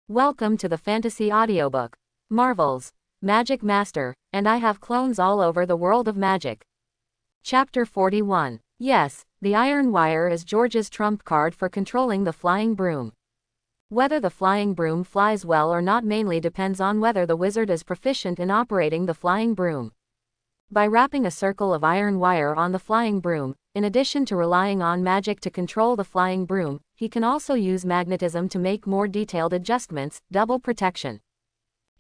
Welcome to the Fantasy Audiobook. Marvels, Magic Master, and I have clones all over the world of magic. Chapter 41. Yes, the iron wire is George's trump card for controlling the flying broom. Whether the flying broom flies well or not mainly depends on whether the wizard is proficient in operating the flying broom. By wrapping a circle of iron wire on the flying broom, in addition to relying on magic to control the flying broom, he can also use magnetism to make more detailed adjustments, double protection.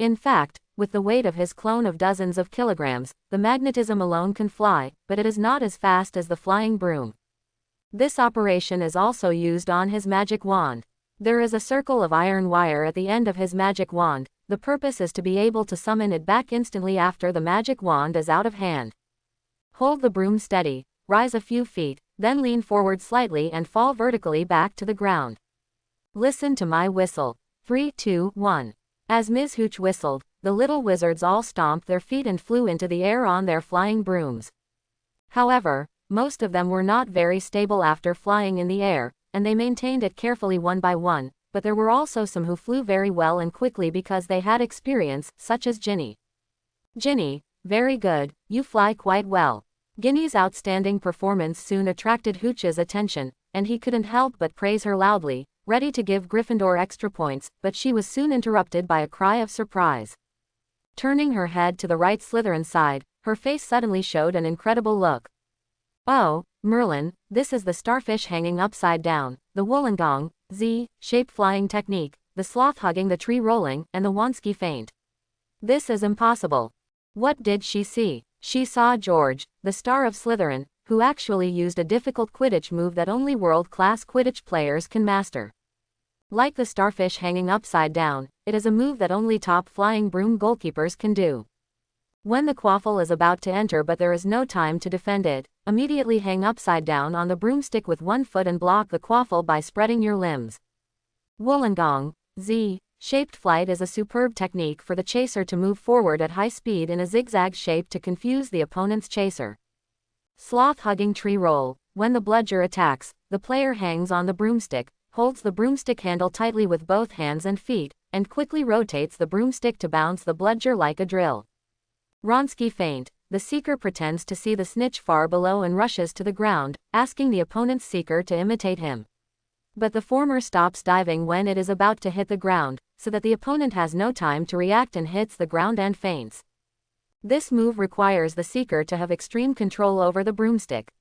In fact, with the weight of his clone of dozens of kilograms, the magnetism alone can fly, but it is not as fast as the flying broom. This operation is also used on his magic wand. There is a circle of iron wire at the end of his magic wand. The purpose is to be able to summon it back instantly after the magic wand is out of hand. Hold the broom steady, rise a few feet, then lean forward slightly and fall vertically back to the ground. Listen to my whistle. 3, 2, 1. As Ms. Hooch whistled, the little wizards all stomped their feet and flew into the air on their flying brooms. However, most of them were not very stable after flying in the air, and they maintained it carefully one by one, but there were also some who flew very well and quickly because they had experience, such as Ginny. Ginny, very good, you fly quite well. Ginny's outstanding performance soon attracted Hooch's attention, and he couldn't help but praise her loudly, ready to give Gryffindor extra points, but she was soon interrupted by a cry of surprise. Turning her head to the right Slytherin side, her face suddenly showed an incredible look. Oh, Merlin, this is the starfish hanging upside down, the Wollongong, Z-shape flying technique, the sloth hugging the tree rolling, and the Wonski feint. This is impossible. What did she see? She saw George, the star of Slytherin, who actually used a difficult Quidditch move that only world-class Quidditch players can master. Like the starfish hanging upside down, it is a move that only top flying broom goalkeepers can do. When the quaffle is about to enter but there is no time to defend it, immediately hang upside down on the broomstick with one foot and block the quaffle by spreading your limbs. Wollongong, Z-shaped flight is a superb technique for the chaser to move forward at high speed in a zigzag shape to confuse the opponent's chaser. Sloth hugging tree roll. When the bludger attacks, the player hangs on the broomstick, holds the broomstick handle tightly with both hands and feet, and quickly rotates the broomstick to bounce the bludger like a drill. Wronski feint. The seeker pretends to see the snitch far below and rushes to the ground, asking the opponent's seeker to imitate him. But the former stops diving when it is about to hit the ground, so that the opponent has no time to react and hits the ground and feints. This move requires the seeker to have extreme control over the broomstick.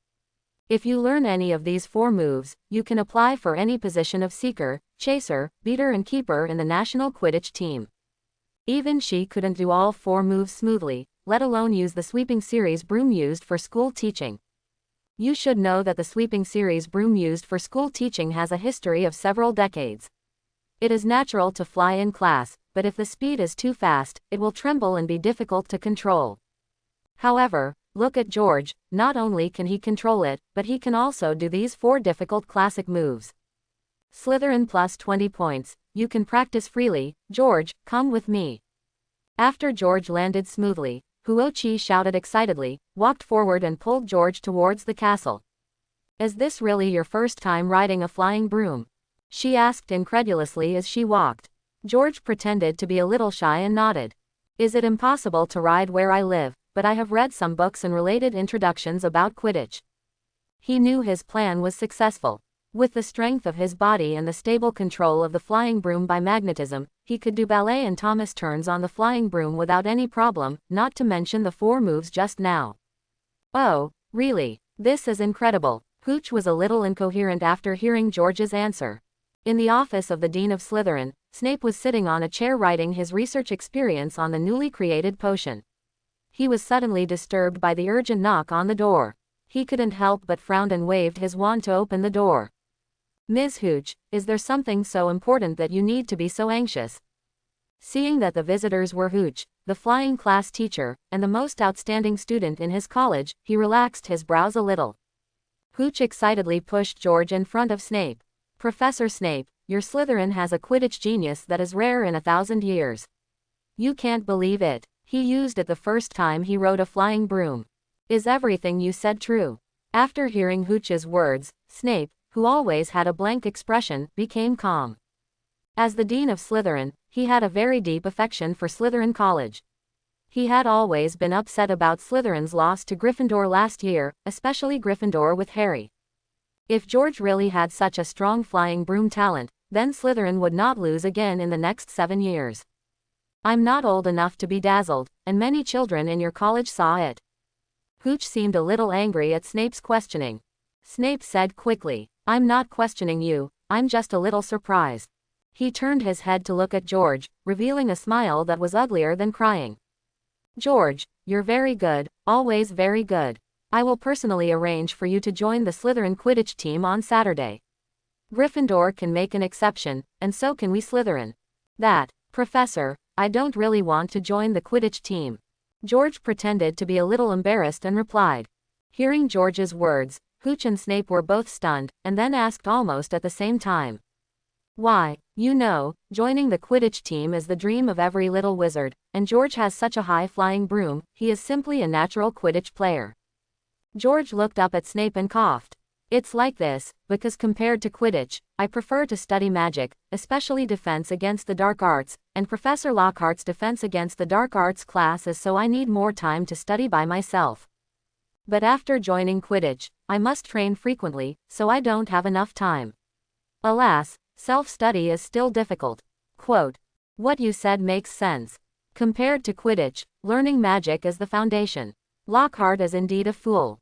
If you learn any of these 4 moves, you can apply for any position of seeker, chaser, beater and keeper in the national Quidditch team. Even she couldn't do all 4 moves smoothly, let alone use the sweeping series broom used for school teaching. You should know that the sweeping series broom used for school teaching has a history of several decades. It is natural to fly in class, but if the speed is too fast, it will tremble and be difficult to control. However, look at George, not only can he control it, but he can also do these 4 difficult classic moves. Slytherin plus 20 points, you can practice freely. George, come with me. After George landed smoothly, Huochi shouted excitedly, walked forward and pulled George towards the castle. Is this really your first time riding a flying broom? She asked incredulously as she walked. George pretended to be a little shy and nodded. Is it impossible to ride where I live, but I have read some books and related introductions about Quidditch. He knew his plan was successful. With the strength of his body and the stable control of the flying broom by magnetism, he could do ballet and Thomas turns on the flying broom without any problem, not to mention the 4 moves just now. Oh, really? This is incredible. Hooch was a little incoherent after hearing George's answer. In the office of the Dean of Slytherin, Snape was sitting on a chair writing his research experience on the newly created potion. He was suddenly disturbed by the urgent knock on the door. He couldn't help but frown and waved his wand to open the door. Ms. Hooch, is there something so important that you need to be so anxious? Seeing that the visitors were Hooch, the flying class teacher, and the most outstanding student in his college, he relaxed his brows a little. Hooch excitedly pushed George in front of Snape. Professor Snape, your Slytherin has a Quidditch genius that is rare in 1,000 years. You can't believe it. He used it the first time he rode a flying broom. Is everything you said true? After hearing Hooch's words, Snape, who always had a blank expression, became calm. As the dean of Slytherin, he had a very deep affection for Slytherin College. He had always been upset about Slytherin's loss to Gryffindor last year, especially Gryffindor with Harry. If George really had such a strong flying broom talent, then Slytherin would not lose again in the next 7 years. I'm not old enough to be dazzled, and many children in your college saw it. Hooch seemed a little angry at Snape's questioning. Snape said quickly, I'm not questioning you, I'm just a little surprised. He turned his head to look at George, revealing a smile that was uglier than crying. George, you're very good, always very good. I will personally arrange for you to join the Slytherin Quidditch team on Saturday. Gryffindor can make an exception, and so can we Slytherin. Professor, I don't really want to join the Quidditch team. George pretended to be a little embarrassed and replied. Hearing George's words, Hooch and Snape were both stunned, and then asked almost at the same time. Why, joining the Quidditch team is the dream of every little wizard, and George has such a high-flying broom, he is simply a natural Quidditch player. George looked up at Snape and coughed. It's like this, because compared to Quidditch, I prefer to study magic, especially defense against the dark arts, and Professor Lockhart's defense against the dark arts class is so I need more time to study by myself. But after joining Quidditch, I must train frequently, so I don't have enough time. Alas, self-study is still difficult. Quote, what you said makes sense. Compared to Quidditch, learning magic is the foundation. Lockhart is indeed a fool.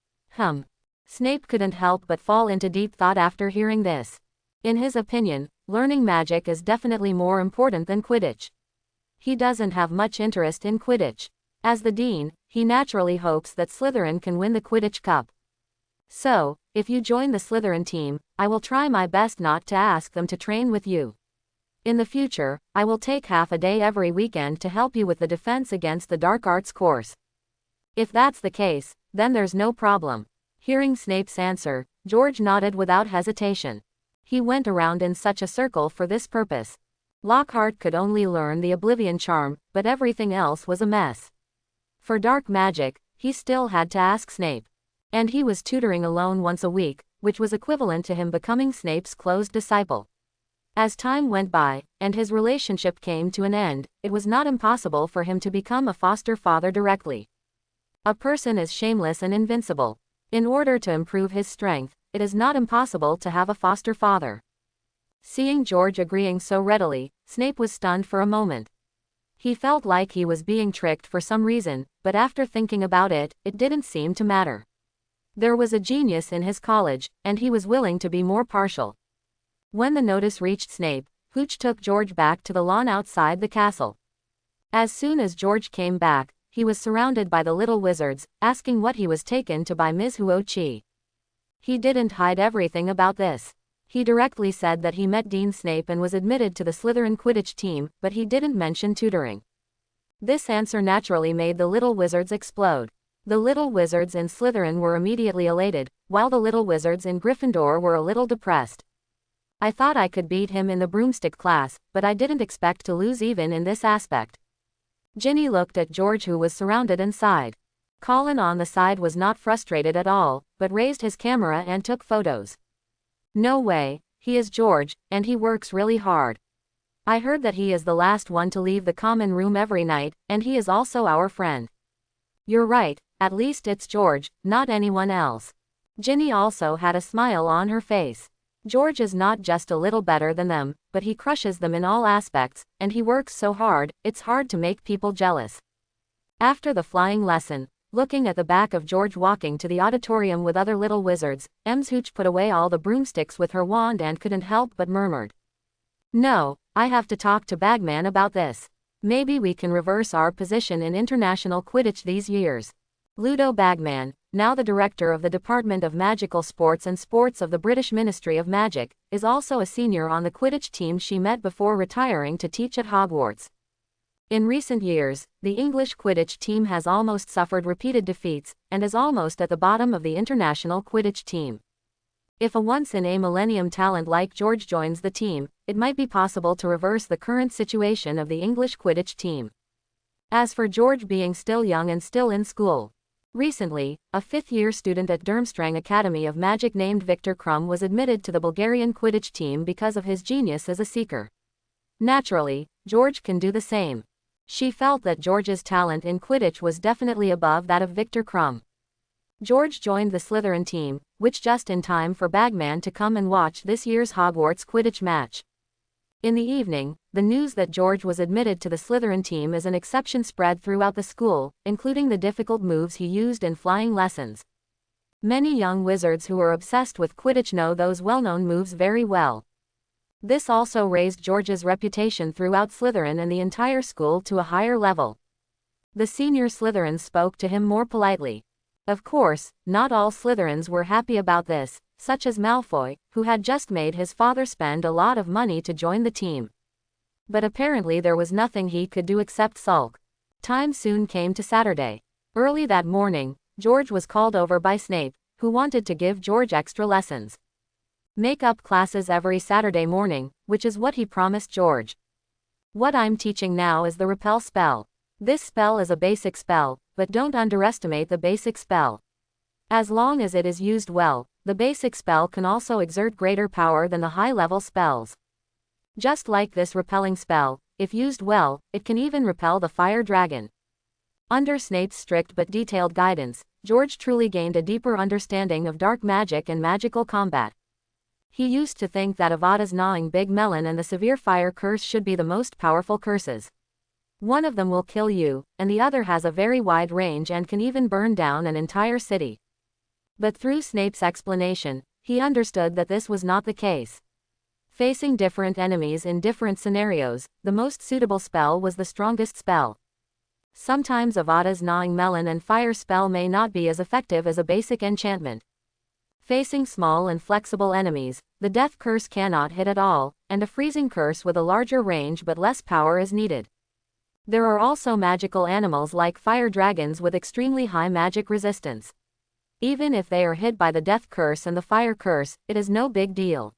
Snape couldn't help but fall into deep thought after hearing this. In his opinion, learning magic is definitely more important than Quidditch. He doesn't have much interest in Quidditch. As the dean, he naturally hopes that Slytherin can win the Quidditch Cup. So, if you join the Slytherin team, I will try my best not to ask them to train with you. In the future, I will take half a day every weekend to help you with the defense against the dark arts course. If that's the case, then there's no problem. Hearing Snape's answer, George nodded without hesitation. He went around in such a circle for this purpose. Lockhart could only learn the Oblivion Charm, but everything else was a mess. For dark magic, he still had to ask Snape. And he was tutoring alone once a week, which was equivalent to him becoming Snape's closed disciple. As time went by, and his relationship came to an end, it was not impossible for him to become a foster father directly. A person is shameless and invincible. In order to improve his strength, it is not impossible to have a foster father. Seeing George agreeing so readily, Snape was stunned for a moment. He felt like he was being tricked for some reason, but after thinking about it, it didn't seem to matter. There was a genius in his college, and he was willing to be more partial. When the notice reached Snape, Hooch took George back to the lawn outside the castle. As soon as George came back, he was surrounded by the little wizards, asking what he was taken to by Ms. Huo-Chi. He didn't hide everything about this. He directly said that he met Dean Snape and was admitted to the Slytherin Quidditch team, but he didn't mention tutoring. This answer naturally made the little wizards explode. The little wizards in Slytherin were immediately elated, while the little wizards in Gryffindor were a little depressed. I thought I could beat him in the broomstick class, but I didn't expect to lose even in this aspect. Ginny looked at George, who was surrounded, and sighed. Colin on the side was not frustrated at all, but raised his camera and took photos. No way, he is George, and he works really hard. I heard that he is the last one to leave the common room every night, and he is also our friend. You're right, at least it's George, not anyone else. Ginny also had a smile on her face. George is not just a little better than them, but he crushes them in all aspects, and he works so hard, it's hard to make people jealous. After the flying lesson, looking at the back of George walking to the auditorium with other little wizards, Ms. Hooch put away all the broomsticks with her wand and couldn't help but murmured. No, I have to talk to Bagman about this. Maybe we can reverse our position in international Quidditch these years. Ludo Bagman, now the director of the Department of Magical Sports and Sports of the British Ministry of Magic, is also a senior on the Quidditch team she met before retiring to teach at Hogwarts. In recent years, the English Quidditch team has almost suffered repeated defeats, and is almost at the bottom of the international Quidditch team. If a once-in-a-millennium talent like George joins the team, it might be possible to reverse the current situation of the English Quidditch team. As for George being still young and still in school, recently, a fifth-year student at Durmstrang Academy of Magic named Victor Krum was admitted to the Bulgarian Quidditch team because of his genius as a seeker. Naturally, George can do the same. She felt that George's talent in Quidditch was definitely above that of Victor Crumb. George joined the Slytherin team, which just in time for Bagman to come and watch this year's Hogwarts Quidditch match. In the evening, the news that George was admitted to the Slytherin team as an exception spread throughout the school, including the difficult moves he used in flying lessons. Many young wizards who are obsessed with Quidditch know those well-known moves very well. This also raised George's reputation throughout Slytherin and the entire school to a higher level. The senior Slytherins spoke to him more politely. Of course, not all Slytherins were happy about this, such as Malfoy, who had just made his father spend a lot of money to join the team. But apparently there was nothing he could do except sulk. Time soon came to Saturday. Early that morning, George was called over by Snape, who wanted to give George extra lessons. Make-up classes every Saturday morning, which is what he promised George. What I'm teaching now is the repel spell. This spell is a basic spell, but don't underestimate the basic spell. As long as it is used well, the basic spell can also exert greater power than the high-level spells. Just like this repelling spell, if used well, it can even repel the fire dragon. Under Snape's strict but detailed guidance, George truly gained a deeper understanding of dark magic and magical combat. He used to think that Avada's gnawing big melon and the severe fire curse should be the most powerful curses. One of them will kill you, and the other has a very wide range and can even burn down an entire city. But through Snape's explanation, he understood that this was not the case. Facing different enemies in different scenarios, the most suitable spell was the strongest spell. Sometimes Avada's gnawing melon and fire spell may not be as effective as a basic enchantment. Facing small and flexible enemies, the death curse cannot hit at all, and a freezing curse with a larger range but less power is needed. There are also magical animals like fire dragons with extremely high magic resistance. Even if they are hit by the death curse and the fire curse, it is no big deal.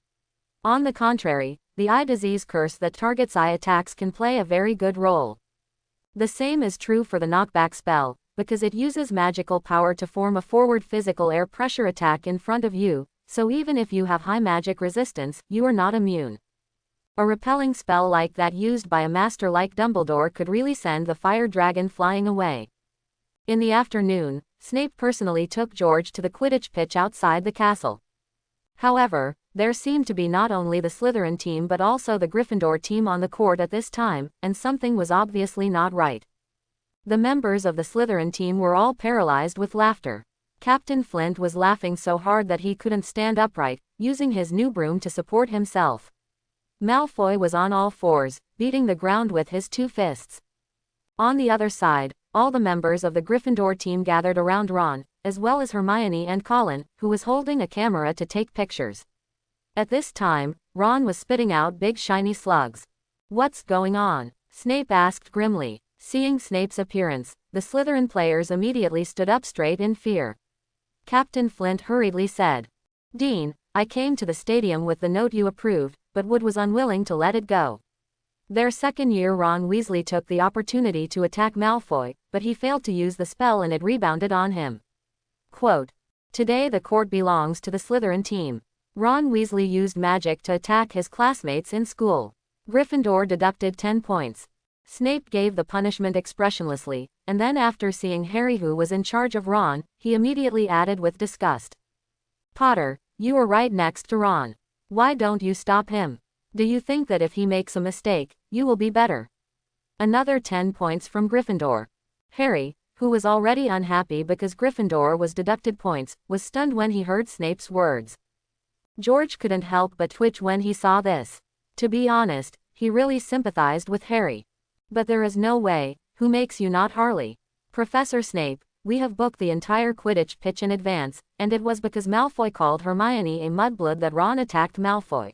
On the contrary, the eye disease curse that targets eye attacks can play a very good role. The same is true for the knockback spell, because it uses magical power to form a forward physical air pressure attack in front of you, so even if you have high magic resistance, you are not immune. A repelling spell like that used by a master like Dumbledore could really send the fire dragon flying away. In the afternoon, Snape personally took George to the Quidditch pitch outside the castle. However, there seemed to be not only the Slytherin team but also the Gryffindor team on the court at this time, and something was obviously not right. The members of the Slytherin team were all paralyzed with laughter. Captain Flint was laughing so hard that he couldn't stand upright, using his new broom to support himself. Malfoy was on all fours, beating the ground with his 2 fists. On the other side, all the members of the Gryffindor team gathered around Ron, as well as Hermione and Colin, who was holding a camera to take pictures. At this time, Ron was spitting out big shiny slugs. "What's going on?" Snape asked grimly. Seeing Snape's appearance, the Slytherin players immediately stood up straight in fear. Captain Flint hurriedly said, "Dean, I came to the stadium with the note you approved, but Wood was unwilling to let it go." Their second year Ron Weasley took the opportunity to attack Malfoy, but he failed to use the spell and it rebounded on him. Quote, "Today the court belongs to the Slytherin team. Ron Weasley used magic to attack his classmates in school. Gryffindor deducted 10 points. Snape gave the punishment expressionlessly, and then after seeing Harry, who was in charge of Ron, he immediately added with disgust, "Potter, you are right next to Ron. Why don't you stop him? Do you think that if he makes a mistake, you will be better?" Another 10 points from Gryffindor. Harry, who was already unhappy because Gryffindor was deducted points, was stunned when he heard Snape's words. George couldn't help but twitch when he saw this. To be honest, he really sympathized with Harry. "But there is no way. Who makes you not Harley? Professor Snape, we have booked the entire Quidditch pitch in advance, and it was because Malfoy called Hermione a mudblood that Ron attacked Malfoy."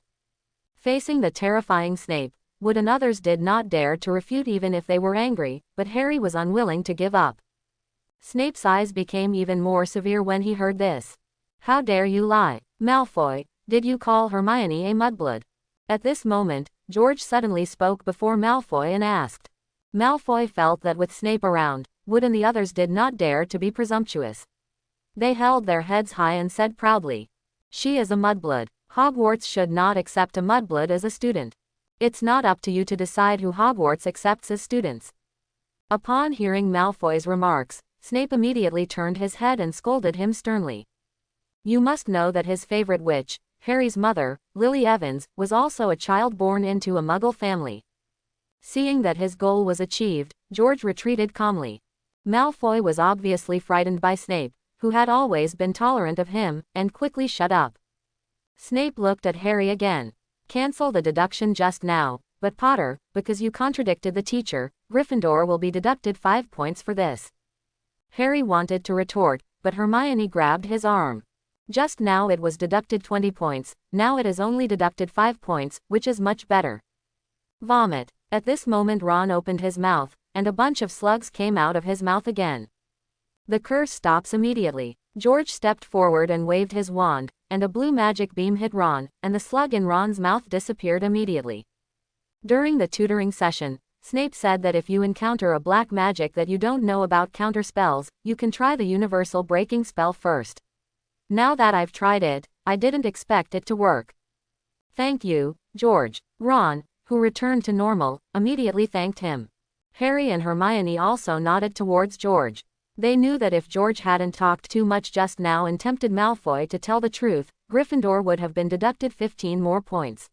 Facing the terrifying Snape, Wood and others did not dare to refute even if they were angry, but Harry was unwilling to give up. Snape's eyes became even more severe when he heard this. "How dare you lie? Malfoy, did you call Hermione a mudblood?" At this moment, George suddenly spoke before Malfoy and asked. Malfoy felt that with Snape around, Wood and the others did not dare to be presumptuous. They held their heads high and said proudly, "She is a mudblood. Hogwarts should not accept a mudblood as a student. It's not up to you to decide who Hogwarts accepts as students. Upon hearing Malfoy's remarks, Snape immediately turned his head and scolded him sternly. You must know that his favorite witch, Harry's mother, Lily Evans, was also a child born into a Muggle family. Seeing that his goal was achieved, George retreated calmly. Malfoy was obviously frightened by Snape, who had always been tolerant of him, and quickly shut up. Snape looked at Harry again. Cancel the deduction just now, but Potter, because you contradicted the teacher, Gryffindor will be deducted 5 points for this. Harry wanted to retort, but Hermione grabbed his arm. Just now it was deducted 20 points, now it is only deducted 5 points, which is much better. Vomit. At this moment Ron opened his mouth, and a bunch of slugs came out of his mouth again. The curse stops immediately. George stepped forward and waved his wand, and a blue magic beam hit Ron, and the slug in Ron's mouth disappeared immediately. During the tutoring session, Snape said that if you encounter a black magic that you don't know about counter spells, you can try the universal breaking spell first. Now that I've tried it, I didn't expect it to work. Thank you, George. Ron, who returned to normal, immediately thanked him. Harry and Hermione also nodded towards George. They knew that if George hadn't talked too much just now and tempted Malfoy to tell the truth, Gryffindor would have been deducted 15 more points.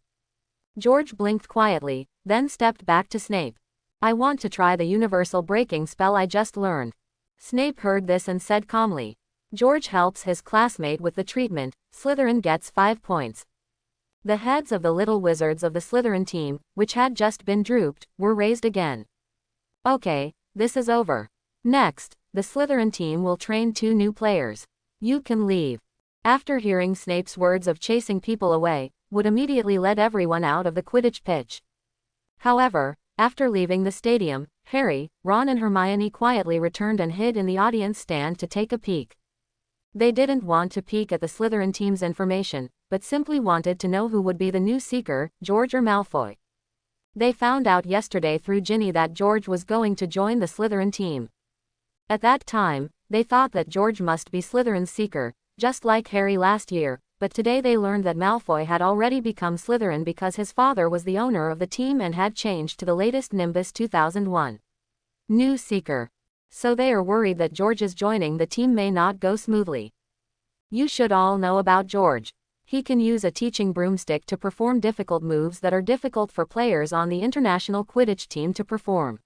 George blinked quietly, then stepped back to Snape. I want to try the universal breaking spell I just learned. Snape heard this and said calmly. George helps his classmate with the treatment, Slytherin gets 5 points. The heads of the little wizards of the Slytherin team, which had just been drooped, were raised again. Okay, this is over. Next, the Slytherin team will train 2 new players. You can leave. After hearing Snape's words of chasing people away, Wood immediately led everyone out of the Quidditch pitch. However, after leaving the stadium, Harry, Ron and Hermione quietly returned and hid in the audience stand to take a peek. They didn't want to peek at the Slytherin team's information, but simply wanted to know who would be the new Seeker, George or Malfoy. They found out yesterday through Ginny that George was going to join the Slytherin team. At that time, they thought that George must be Slytherin's Seeker, just like Harry last year, but today they learned that Malfoy had already become Slytherin because his father was the owner of the team and had changed to the latest Nimbus 2001. New Seeker. So they are worried that George's joining the team may not go smoothly. You should all know about George. He can use a teaching broomstick to perform difficult moves that are difficult for players on the international Quidditch team to perform.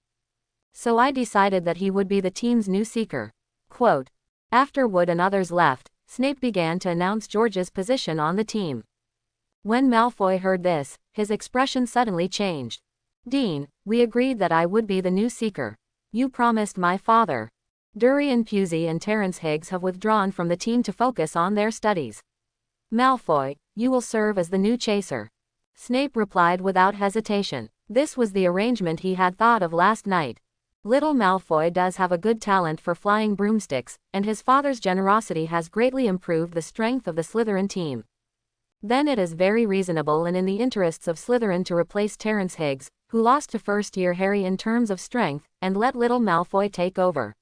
So I decided that he would be the team's new Seeker. Quote. After Wood and others left, Snape began to announce George's position on the team. When Malfoy heard this, his expression suddenly changed. Dean, we agreed that I would be the new Seeker. You promised my father. Durian Pusey and Terence Higgs have withdrawn from the team to focus on their studies. Malfoy, you will serve as the new Chaser. Snape replied without hesitation. This was the arrangement he had thought of last night. Little Malfoy does have a good talent for flying broomsticks, and his father's generosity has greatly improved the strength of the Slytherin team. Then it is very reasonable and in the interests of Slytherin to replace Terence Higgs, who lost to first-year Harry in terms of strength, and let little Malfoy take over.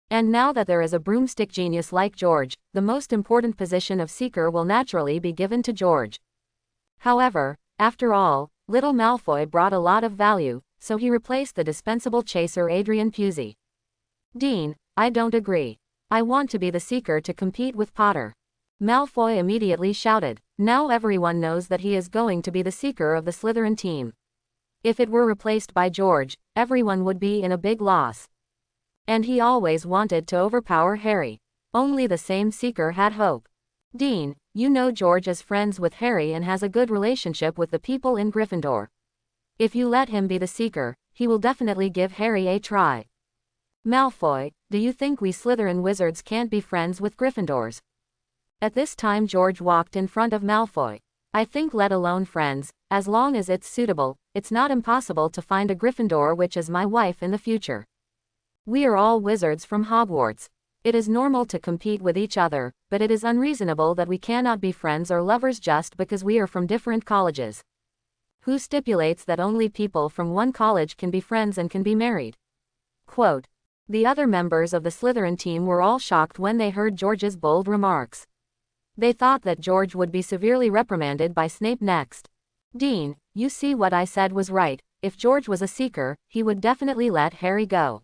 And now that there is a broomstick genius like George, the most important position of Seeker will naturally be given to George. However, after all, little Malfoy brought a lot of value, so he replaced the dispensable chaser Adrian Pusey. Dean, I don't agree. I want to be the Seeker to compete with Potter. Malfoy immediately shouted. Now everyone knows that he is going to be the Seeker of the Slytherin team. If it were replaced by George, everyone would be in a big loss. And he always wanted to overpower Harry. Only the same Seeker had hope. Dean, you know George is friends with Harry and has a good relationship with the people in Gryffindor. If you let him be the Seeker, he will definitely give Harry a try. Malfoy, do you think we Slytherin wizards can't be friends with Gryffindors? At this time George walked in front of Malfoy. I think let alone friends, as long as it's suitable, it's not impossible to find a Gryffindor which is my wife in the future. We are all wizards from Hogwarts. It is normal to compete with each other, but it is unreasonable that we cannot be friends or lovers just because we are from different colleges. Who stipulates that only people from one college can be friends and can be married? Quote. The other members of the Slytherin team were all shocked when they heard George's bold remarks. They thought that George would be severely reprimanded by Snape next. Dean, You see, what I said was right. If George was a seeker, he would definitely let Harry go.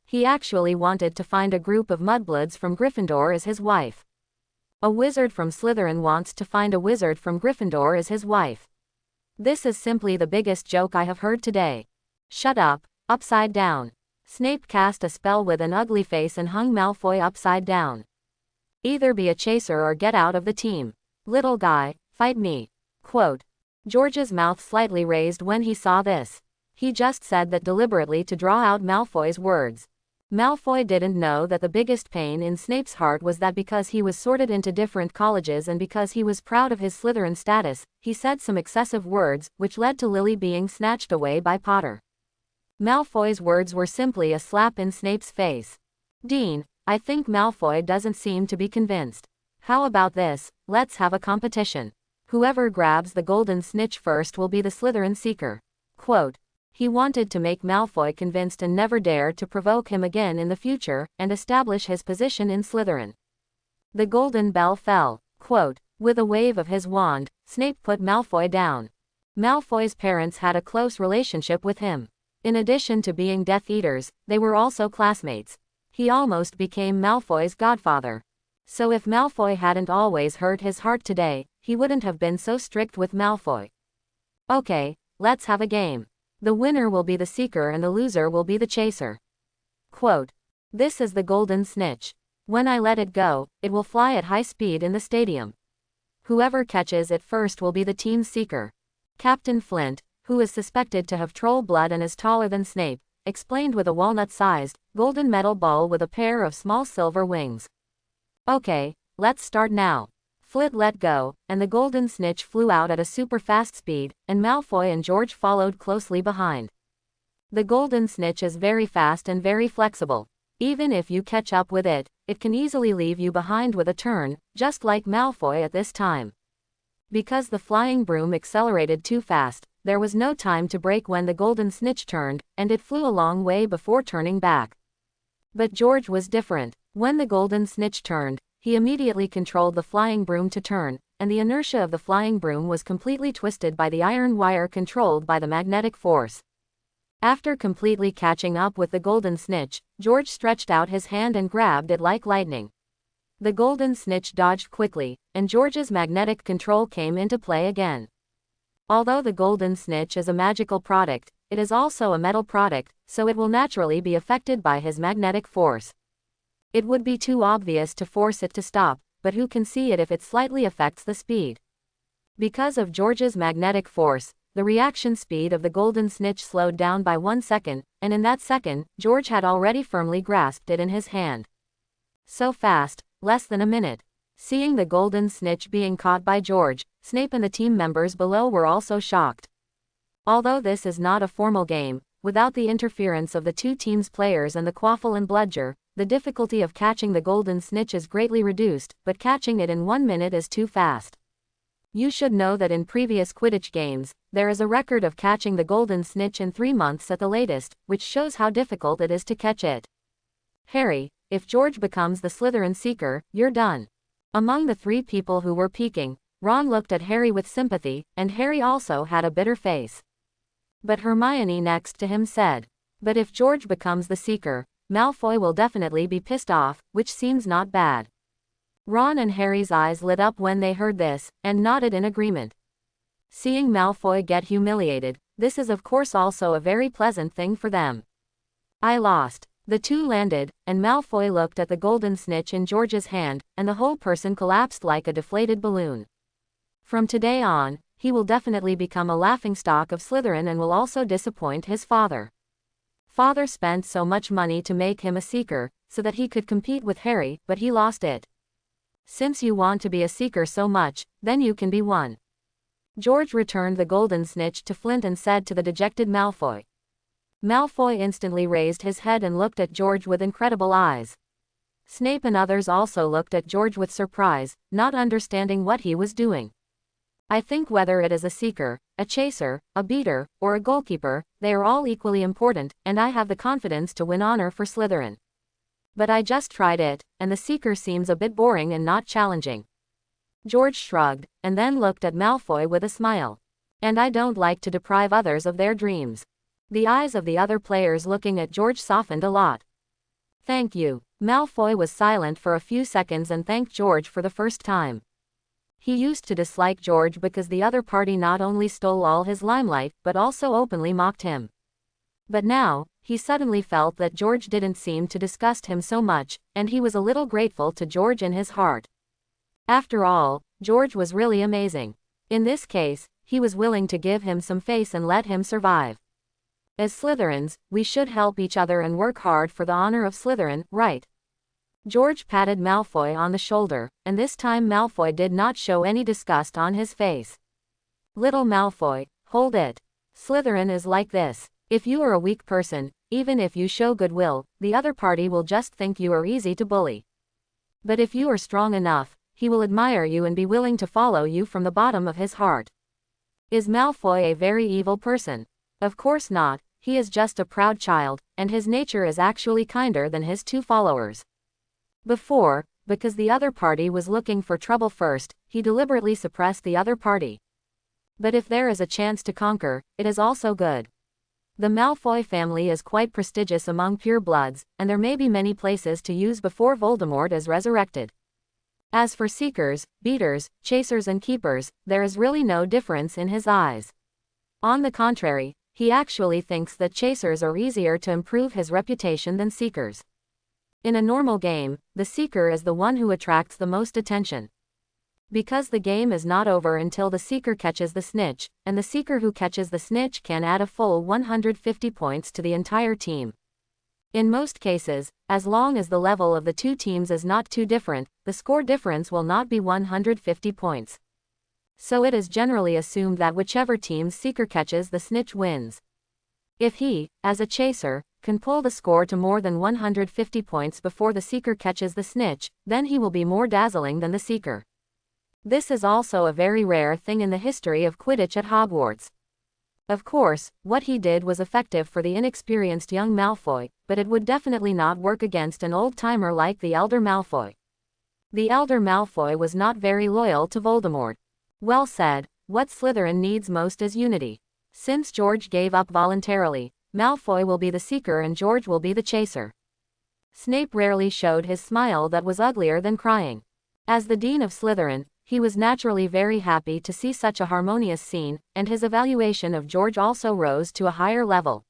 He actually wanted to find a group of mudbloods from Gryffindor as his wife. A wizard from Slytherin wants to find a wizard from Gryffindor as his wife. This is simply the biggest joke I have heard today. Shut up, upside down. Snape cast a spell with an ugly face and hung Malfoy upside down. Either be a chaser or get out of the team. Little guy, fight me. Quote. George's mouth slightly raised when he saw this. He just said that deliberately to draw out Malfoy's words. Malfoy didn't know that the biggest pain in Snape's heart was that because he was sorted into different colleges and because he was proud of his Slytherin status, he said some excessive words, which led to Lily being snatched away by Potter. Malfoy's words were simply a slap in Snape's face. Dean, I think Malfoy doesn't seem to be convinced. How about this, let's have a competition. Whoever grabs the golden snitch first will be the Slytherin seeker. Quote. He wanted to make Malfoy convinced and never dare to provoke him again in the future, and establish his position in Slytherin. The golden bell fell. Quote. With a wave of his wand, Snape put Malfoy down. Malfoy's parents had a close relationship with him. In addition to being Death Eaters, they were also classmates. He almost became Malfoy's godfather. So if Malfoy hadn't always hurt his heart today, he wouldn't have been so strict with Malfoy. Okay, let's have a game. The winner will be the seeker and the loser will be the chaser. Quote. This is the golden snitch. When I let it go, it will fly at high speed in the stadium. Whoever catches it first will be the team's seeker. Captain Flint, who is suspected to have troll blood and is taller than Snape, explained with a walnut-sized, golden metal ball with a pair of small silver wings. Okay, let's start now. Flint let go, and the golden snitch flew out at a super fast speed, and Malfoy and George followed closely behind. The golden snitch is very fast and very flexible. Even if you catch up with it, it can easily leave you behind with a turn, just like Malfoy at this time. Because the flying broom accelerated too fast, there was no time to brake when the golden snitch turned, and it flew a long way before turning back. But George was different. When the golden snitch turned, he immediately controlled the flying broom to turn, and the inertia of the flying broom was completely twisted by the iron wire controlled by the magnetic force. After completely catching up with the golden snitch, George stretched out his hand and grabbed it like lightning. The golden snitch dodged quickly, and George's magnetic control came into play again. Although the golden snitch is a magical product, it is also a metal product, so it will naturally be affected by his magnetic force. It would be too obvious to force it to stop, but who can see it if it slightly affects the speed? Because of George's magnetic force, the reaction speed of the golden snitch slowed down by 1 second, and in that second, George had already firmly grasped it in his hand. So fast, less than a minute. Seeing the golden snitch being caught by George, Snape and the team members below were also shocked. Although this is not a formal game, without the interference of the two teams' players and the Quaffle and Bludger, the difficulty of catching the golden snitch is greatly reduced, but catching it in 1 minute is too fast. You should know that in previous Quidditch games, there is a record of catching the golden snitch in 3 months at the latest, which shows how difficult it is to catch it. Harry, if George becomes the Slytherin seeker, you're done. Among the 3 people who were peeking, Ron looked at Harry with sympathy, and Harry also had a bitter face. But Hermione next to him said, but if George becomes the seeker, Malfoy will definitely be pissed off, which seems not bad. Ron and Harry's eyes lit up when they heard this, and nodded in agreement. Seeing Malfoy get humiliated, this is of course also a very pleasant thing for them. I lost. The two landed, and Malfoy looked at the golden snitch in George's hand, and the whole person collapsed like a deflated balloon. From today on, he will definitely become a laughingstock of Slytherin and will also disappoint his father. Father spent so much money to make him a seeker, so that he could compete with Harry, but he lost it. Since you want to be a seeker so much, then you can be one. George returned the golden snitch to Flint and said to the dejected Malfoy. Malfoy instantly raised his head and looked at George with incredible eyes. Snape and others also looked at George with surprise, not understanding what he was doing. I think whether it is a seeker, a chaser, a beater, or a goalkeeper, they are all equally important, and I have the confidence to win honor for Slytherin. But I just tried it, and the seeker seems a bit boring and not challenging. George shrugged, and then looked at Malfoy with a smile. And I don't like to deprive others of their dreams. The eyes of the other players looking at George softened a lot. Thank you. Malfoy was silent for a few seconds and thanked George for the first time. He used to dislike George because the other party not only stole all his limelight, but also openly mocked him. But now, he suddenly felt that George didn't seem to disgust him so much, and he was a little grateful to George in his heart. After all, George was really amazing. In this case, he was willing to give him some face and let him survive. As Slytherins, we should help each other and work hard for the honor of Slytherin, right? George patted Malfoy on the shoulder, and this time Malfoy did not show any disgust on his face. Little Malfoy, hold it. Slytherin is like this. If you are a weak person, even if you show goodwill, the other party will just think you are easy to bully. But if you are strong enough, he will admire you and be willing to follow you from the bottom of his heart. Is Malfoy a very evil person? Of course not, he is just a proud child, and his nature is actually kinder than his two followers. Before, because the other party was looking for trouble first, he deliberately suppressed the other party. But if there is a chance to conquer, it is also good. The Malfoy family is quite prestigious among purebloods, and there may be many places to use before Voldemort is resurrected. As for seekers, beaters, chasers and keepers, there is really no difference in his eyes. On the contrary, he actually thinks that chasers are easier to improve his reputation than seekers. In a normal game, the seeker is the one who attracts the most attention. Because the game is not over until the seeker catches the snitch, and the seeker who catches the snitch can add a full 150 points to the entire team. In most cases, as long as the level of the two teams is not too different, the score difference will not be 150 points. So it is generally assumed that whichever team's seeker catches the snitch wins. If he, as a chaser, can pull the score to more than 150 points before the seeker catches the snitch, then he will be more dazzling than the seeker. This is also a very rare thing in the history of Quidditch at Hogwarts. Of course, what he did was effective for the inexperienced young Malfoy, but it would definitely not work against an old-timer like the elder Malfoy. The elder Malfoy was not very loyal to Voldemort. Well said, what Slytherin needs most is unity. Since George gave up voluntarily, Malfoy will be the seeker and George will be the chaser. Snape rarely showed his smile that was uglier than crying. As the Dean of Slytherin, he was naturally very happy to see such a harmonious scene, and his evaluation of George also rose to a higher level.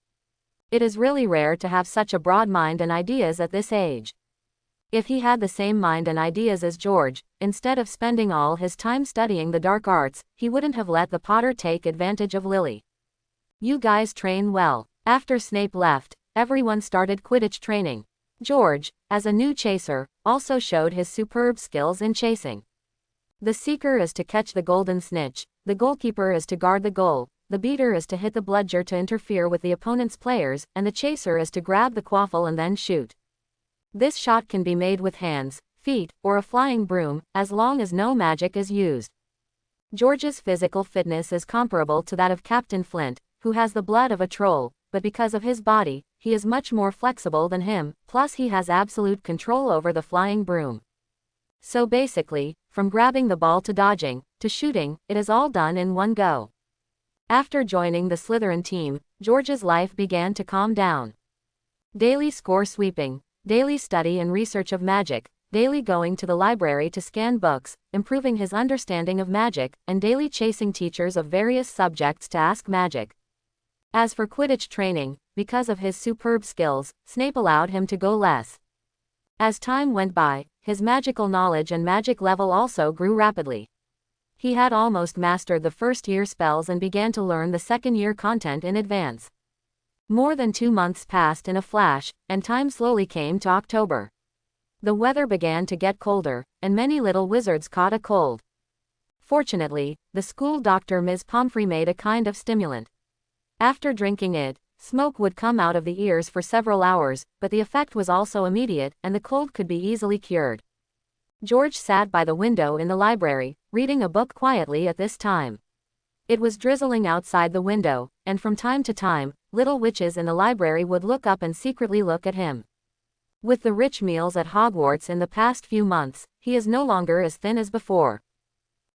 It is really rare to have such a broad mind and ideas at this age. If he had the same mind and ideas as George, instead of spending all his time studying the dark arts, he wouldn't have let the Potter take advantage of Lily. You guys train well. After Snape left, everyone started Quidditch training. George, as a new chaser, also showed his superb skills in chasing. The seeker is to catch the golden snitch, the goalkeeper is to guard the goal, the beater is to hit the bludger to interfere with the opponent's players, and the chaser is to grab the quaffle and then shoot. This shot can be made with hands, feet, or a flying broom, as long as no magic is used. George's physical fitness is comparable to that of Captain Flint, who has the blood of a troll, but because of his body, he is much more flexible than him, plus he has absolute control over the flying broom. So basically, from grabbing the ball to dodging, to shooting, it is all done in one go. After joining the Slytherin team, George's life began to calm down. Daily score sweeping, daily study and research of magic, daily going to the library to scan books, improving his understanding of magic, and daily chasing teachers of various subjects to ask magic. As for Quidditch training, because of his superb skills, Snape allowed him to go less. As time went by, his magical knowledge and magic level also grew rapidly. He had almost mastered the first-year spells and began to learn the second-year content in advance. More than 2 months passed in a flash, and time slowly came to October. The weather began to get colder, and many little wizards caught a cold. Fortunately, the school doctor Ms. Pomfrey made a kind of stimulant. After drinking it, smoke would come out of the ears for several hours, but the effect was also immediate, and the cold could be easily cured. George sat by the window in the library, reading a book quietly at this time. It was drizzling outside the window, and from time to time, little witches in the library would look up and secretly look at him. With the rich meals at Hogwarts in the past few months, he is no longer as thin as before.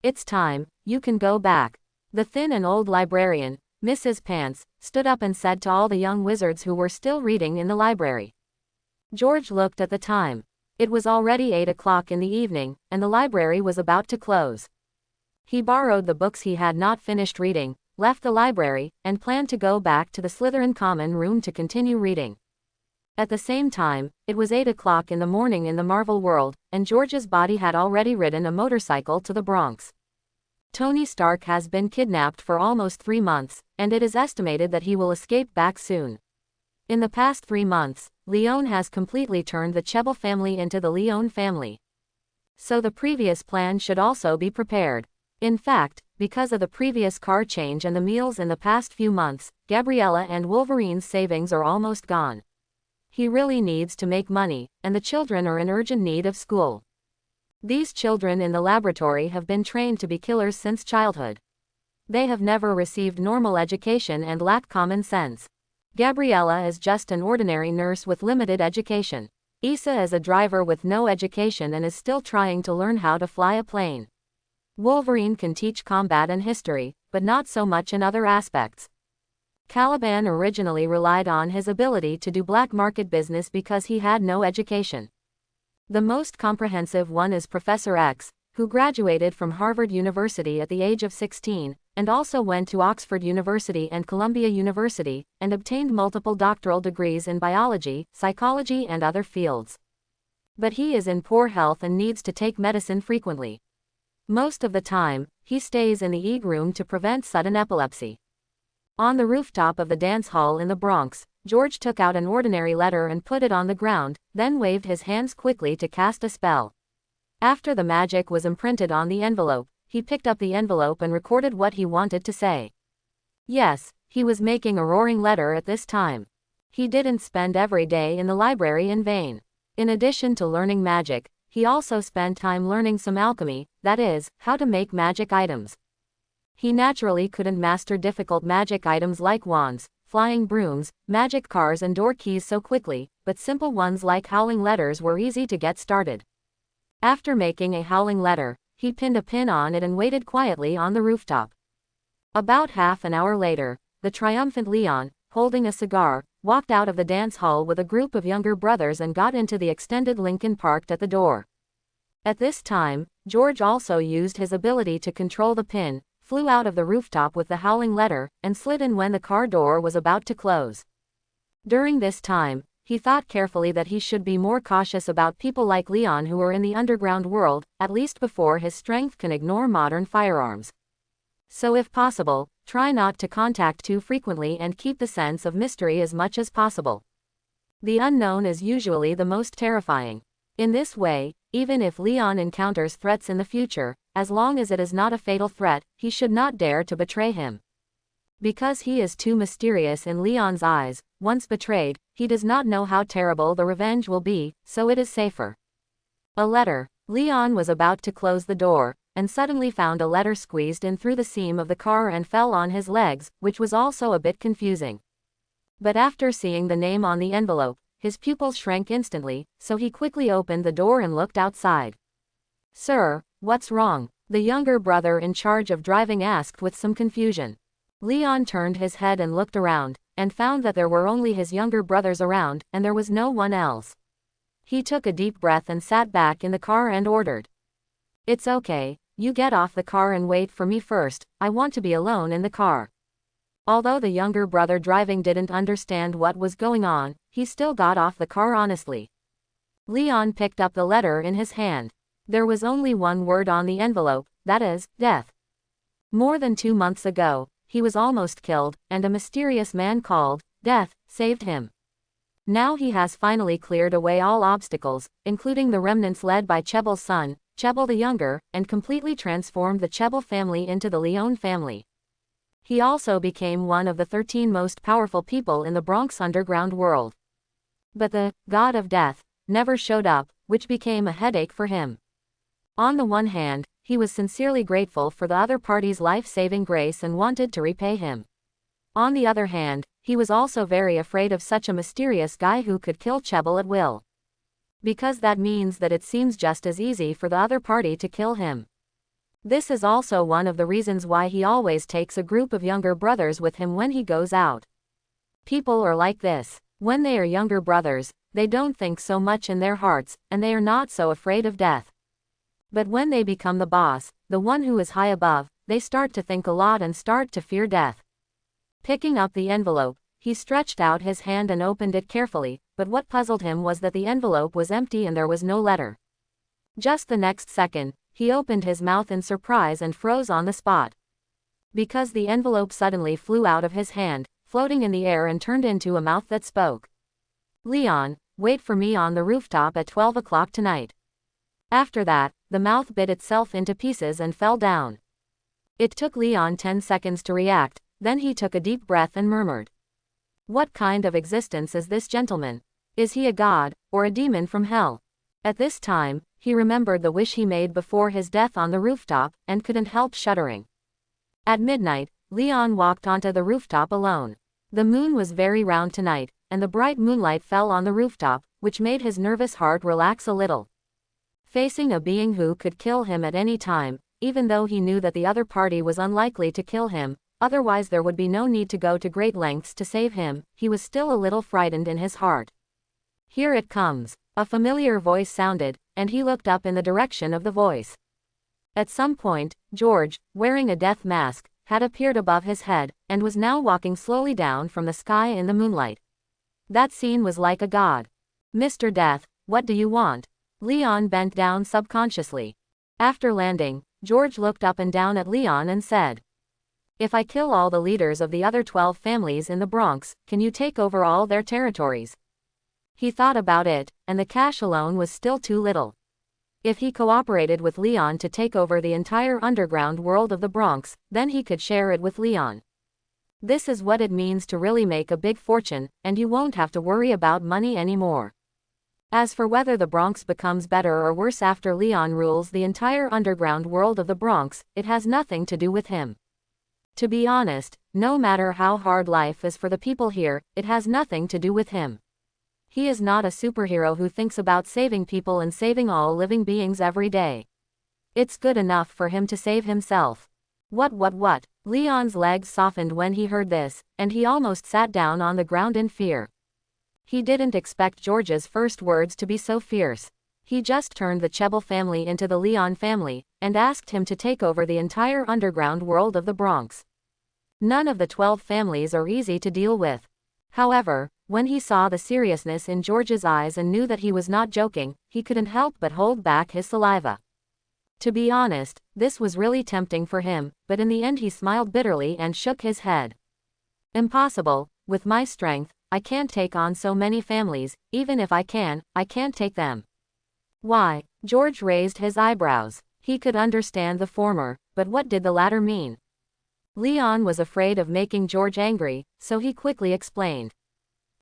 It's time, you can go back. The thin and old librarian, Mrs. Pants, stood up and said to all the young wizards who were still reading in the library. George looked at the time. It was already 8 o'clock in the evening, and the library was about to close. He borrowed the books he had not finished reading, left the library, and planned to go back to the Slytherin common room to continue reading. At the same time, it was 8 o'clock in the morning in the Marvel world, and George's body had already ridden a motorcycle to the Bronx. Tony Stark has been kidnapped for almost 3 months, and it is estimated that he will escape back soon. In the past 3 months, Leon has completely turned the Cheble family into the Leon family. So the previous plan should also be prepared. In fact, because of the previous car change and the meals in the past few months, Gabriella and Wolverine's savings are almost gone. He really needs to make money, and the children are in urgent need of school. These children in the laboratory have been trained to be killers since childhood. They have never received normal education and lack common sense. Gabriella is just an ordinary nurse with limited education. Issa is a driver with no education and is still trying to learn how to fly a plane. Wolverine can teach combat and history, but not so much in other aspects. Caliban originally relied on his ability to do black market business because he had no education. The most comprehensive one is Professor X, who graduated from Harvard University at the age of 16, and also went to Oxford University and Columbia University, and obtained multiple doctoral degrees in biology, psychology and other fields. But he is in poor health and needs to take medicine frequently. Most of the time, he stays in the egg room to prevent sudden epilepsy. On the rooftop of the dance hall in the Bronx, George took out an ordinary letter and put it on the ground, then waved his hands quickly to cast a spell. After the magic was imprinted on the envelope, he picked up the envelope and recorded what he wanted to say. Yes, he was making a roaring letter at this time. He didn't spend every day in the library in vain. In addition to learning magic, he also spent time learning some alchemy, that is, how to make magic items. He naturally couldn't master difficult magic items like wands, flying brooms, magic cars and door keys so quickly, but simple ones like howling letters were easy to get started. After making a howling letter, he pinned a pin on it and waited quietly on the rooftop. About half an hour later, the triumphant Leon, holding a cigar, walked out of the dance hall with a group of younger brothers and got into the extended Lincoln parked at the door. At this time, George also used his ability to control the pin, flew out of the rooftop with the howling letter, and slid in when the car door was about to close. During this time, he thought carefully that he should be more cautious about people like Leon who are in the underground world, at least before his strength can ignore modern firearms. So if possible, try not to contact too frequently and keep the sense of mystery as much as possible. The unknown is usually the most terrifying. In this way, even if Leon encounters threats in the future, as long as it is not a fatal threat, he should not dare to betray him. Because he is too mysterious in Leon's eyes, once betrayed, he does not know how terrible the revenge will be, so it is safer. A letter. Leon was about to close the door, and suddenly found a letter squeezed in through the seam of the car and fell on his legs, which was also a bit confusing. But after seeing the name on the envelope, his pupils shrank instantly, so he quickly opened the door and looked outside. "Sir, what's wrong?" the younger brother in charge of driving asked with some confusion. Leon turned his head and looked around, and found that there were only his younger brothers around, and there was no one else. He took a deep breath and sat back in the car and ordered, "It's okay, you get off the car and wait for me first, I want to be alone in the car." Although the younger brother driving didn't understand what was going on, he still got off the car honestly. Leon picked up the letter in his hand. There was only one word on the envelope, that is, death. More than 2 months ago, he was almost killed, and a mysterious man called Death saved him. Now he has finally cleared away all obstacles, including the remnants led by Cheble's son, Cheble the Younger, and completely transformed the Cheble family into the Leon family. He also became one of the 13 most powerful people in the Bronx underground world. But the God of Death never showed up, which became a headache for him. On the one hand, he was sincerely grateful for the other party's life-saving grace and wanted to repay him. On the other hand, he was also very afraid of such a mysterious guy who could kill Cheble at will. Because that means that it seems just as easy for the other party to kill him. This is also one of the reasons why he always takes a group of younger brothers with him when he goes out. People are like this. When they are younger brothers, they don't think so much in their hearts, and they are not so afraid of death. But when they become the boss, the one who is high above, they start to think a lot and start to fear death. Picking up the envelope, he stretched out his hand and opened it carefully, but what puzzled him was that the envelope was empty and there was no letter. Just the next second, he opened his mouth in surprise and froze on the spot. Because the envelope suddenly flew out of his hand, floating in the air and turned into a mouth that spoke. Leon, wait for me on the rooftop at 12 o'clock tonight. After that, the mouth bit itself into pieces and fell down. It took Leon 10 seconds to react, then he took a deep breath and murmured. What kind of existence is this gentleman? Is he a god, or a demon from hell? At this time, he remembered the wish he made before his death on the rooftop, and couldn't help shuddering. At midnight, Leon walked onto the rooftop alone. The moon was very round tonight, and the bright moonlight fell on the rooftop, which made his nervous heart relax a little. Facing a being who could kill him at any time, even though he knew that the other party was unlikely to kill him, otherwise there would be no need to go to great lengths to save him, he was still a little frightened in his heart. Here it comes. A familiar voice sounded, and he looked up in the direction of the voice. At some point, George, wearing a death mask, had appeared above his head, and was now walking slowly down from the sky in the moonlight. That scene was like a god. Mr. Death, what do you want? Leon bent down subconsciously. After landing, George looked up and down at Leon and said, if I kill all the leaders of the other 12 families in the Bronx, can you take over all their territories? He thought about it, and the cash alone was still too little. If he cooperated with Leon to take over the entire underground world of the Bronx, then he could share it with Leon. This is what it means to really make a big fortune, and you won't have to worry about money anymore. As for whether the Bronx becomes better or worse after Leon rules the entire underground world of the Bronx, it has nothing to do with him. To be honest, no matter how hard life is for the people here, it has nothing to do with him. He is not a superhero who thinks about saving people and saving all living beings every day. It's good enough for him to save himself. What? Leon's legs softened when he heard this, and he almost sat down on the ground in fear. He didn't expect George's first words to be so fierce. He just turned the Chebel family into the Leon family, and asked him to take over the entire underground world of the Bronx. None of the 12 families are easy to deal with. However, when he saw the seriousness in George's eyes and knew that he was not joking, he couldn't help but hold back his saliva. To be honest, this was really tempting for him, but in the end he smiled bitterly and shook his head. Impossible, with my strength, I can't take on so many families, even if I can't take them. Why? George raised his eyebrows. He could understand the former, but what did the latter mean? Leon was afraid of making George angry, so he quickly explained.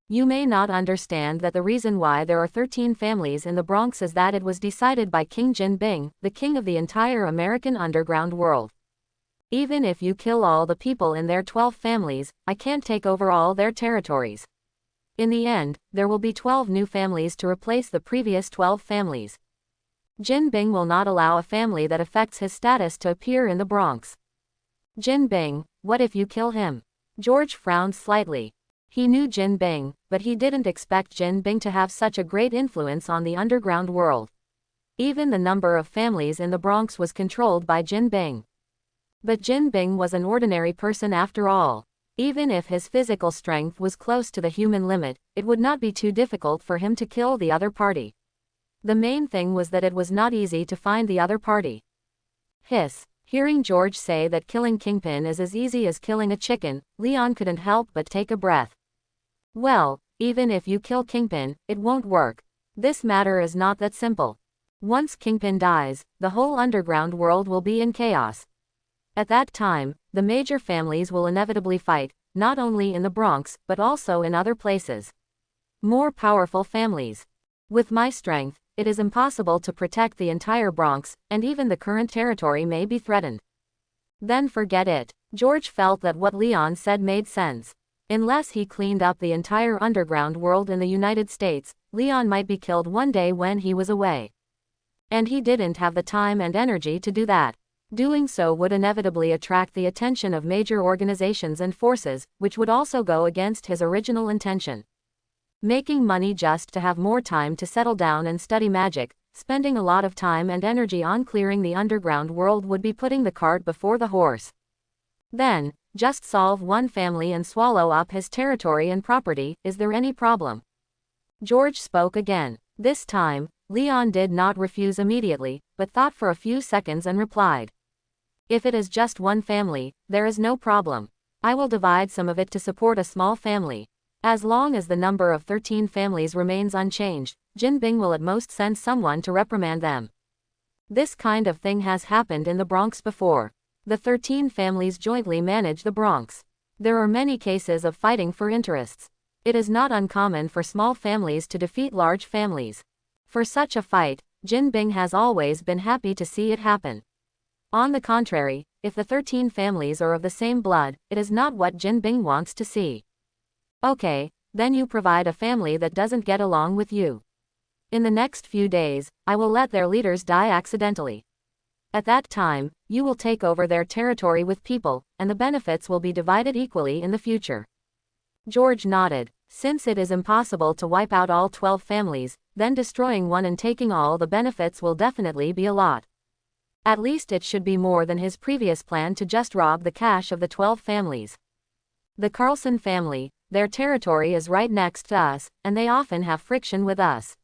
You may not understand that the reason why there are 13 families in the Bronx is that it was decided by King Jinping, the king of the entire American underground world. Even if you kill all the people in their 12 families, I can't take over all their territories. In the end, there will be 12 new families to replace the previous 12 families. Jinping will not allow a family that affects his status to appear in the Bronx. Jinping, what if you kill him? George frowned slightly. He knew Jinping, but he didn't expect Jinping to have such a great influence on the underground world. Even the number of families in the Bronx was controlled by Jinping. But Jinping was an ordinary person after all. Even if his physical strength was close to the human limit, it would not be too difficult for him to kill the other party. The main thing was that it was not easy to find the other party. Hiss. Hearing George say that killing Kingpin is as easy as killing a chicken, Leon couldn't help but take a breath. Well, even if you kill Kingpin, it won't work. This matter is not that simple. Once Kingpin dies, the whole underground world will be in chaos. At that time, the major families will inevitably fight, not only in the Bronx, but also in other places. More powerful families. With my strength, it is impossible to protect the entire Bronx, and even the current territory may be threatened. Then forget it. George felt that what Leon said made sense. Unless he cleaned up the entire underground world in the United States, Leon might be killed one day when he was away. And he didn't have the time and energy to do that. Doing so would inevitably attract the attention of major organizations and forces, which would also go against his original intention. Making money just to have more time to settle down and study magic, spending a lot of time and energy on clearing the underground world would be putting the cart before the horse. Then, just solve one family and swallow up his territory and property. Is there any problem? George spoke again. This time, Leon did not refuse immediately, but thought for a few seconds and replied. If it is just one family, there is no problem. I will divide some of it to support a small family. As long as the number of 13 families remains unchanged, Jinbing will at most send someone to reprimand them. This kind of thing has happened in the Bronx before. The 13 families jointly manage the Bronx. There are many cases of fighting for interests. It is not uncommon for small families to defeat large families. For such a fight, Jinbing has always been happy to see it happen. On the contrary, if the 13 families are of the same blood, it is not what Jinbing wants to see. Okay, then you provide a family that doesn't get along with you. In the next few days, I will let their leaders die accidentally. At that time, you will take over their territory with people, and the benefits will be divided equally in the future. George nodded. Since it is impossible to wipe out all 12 families, then destroying one and taking all the benefits will definitely be a lot. At least it should be more than his previous plan to just rob the cash of the 12 families. The Carlson family, their territory is right next to us, and they often have friction with us.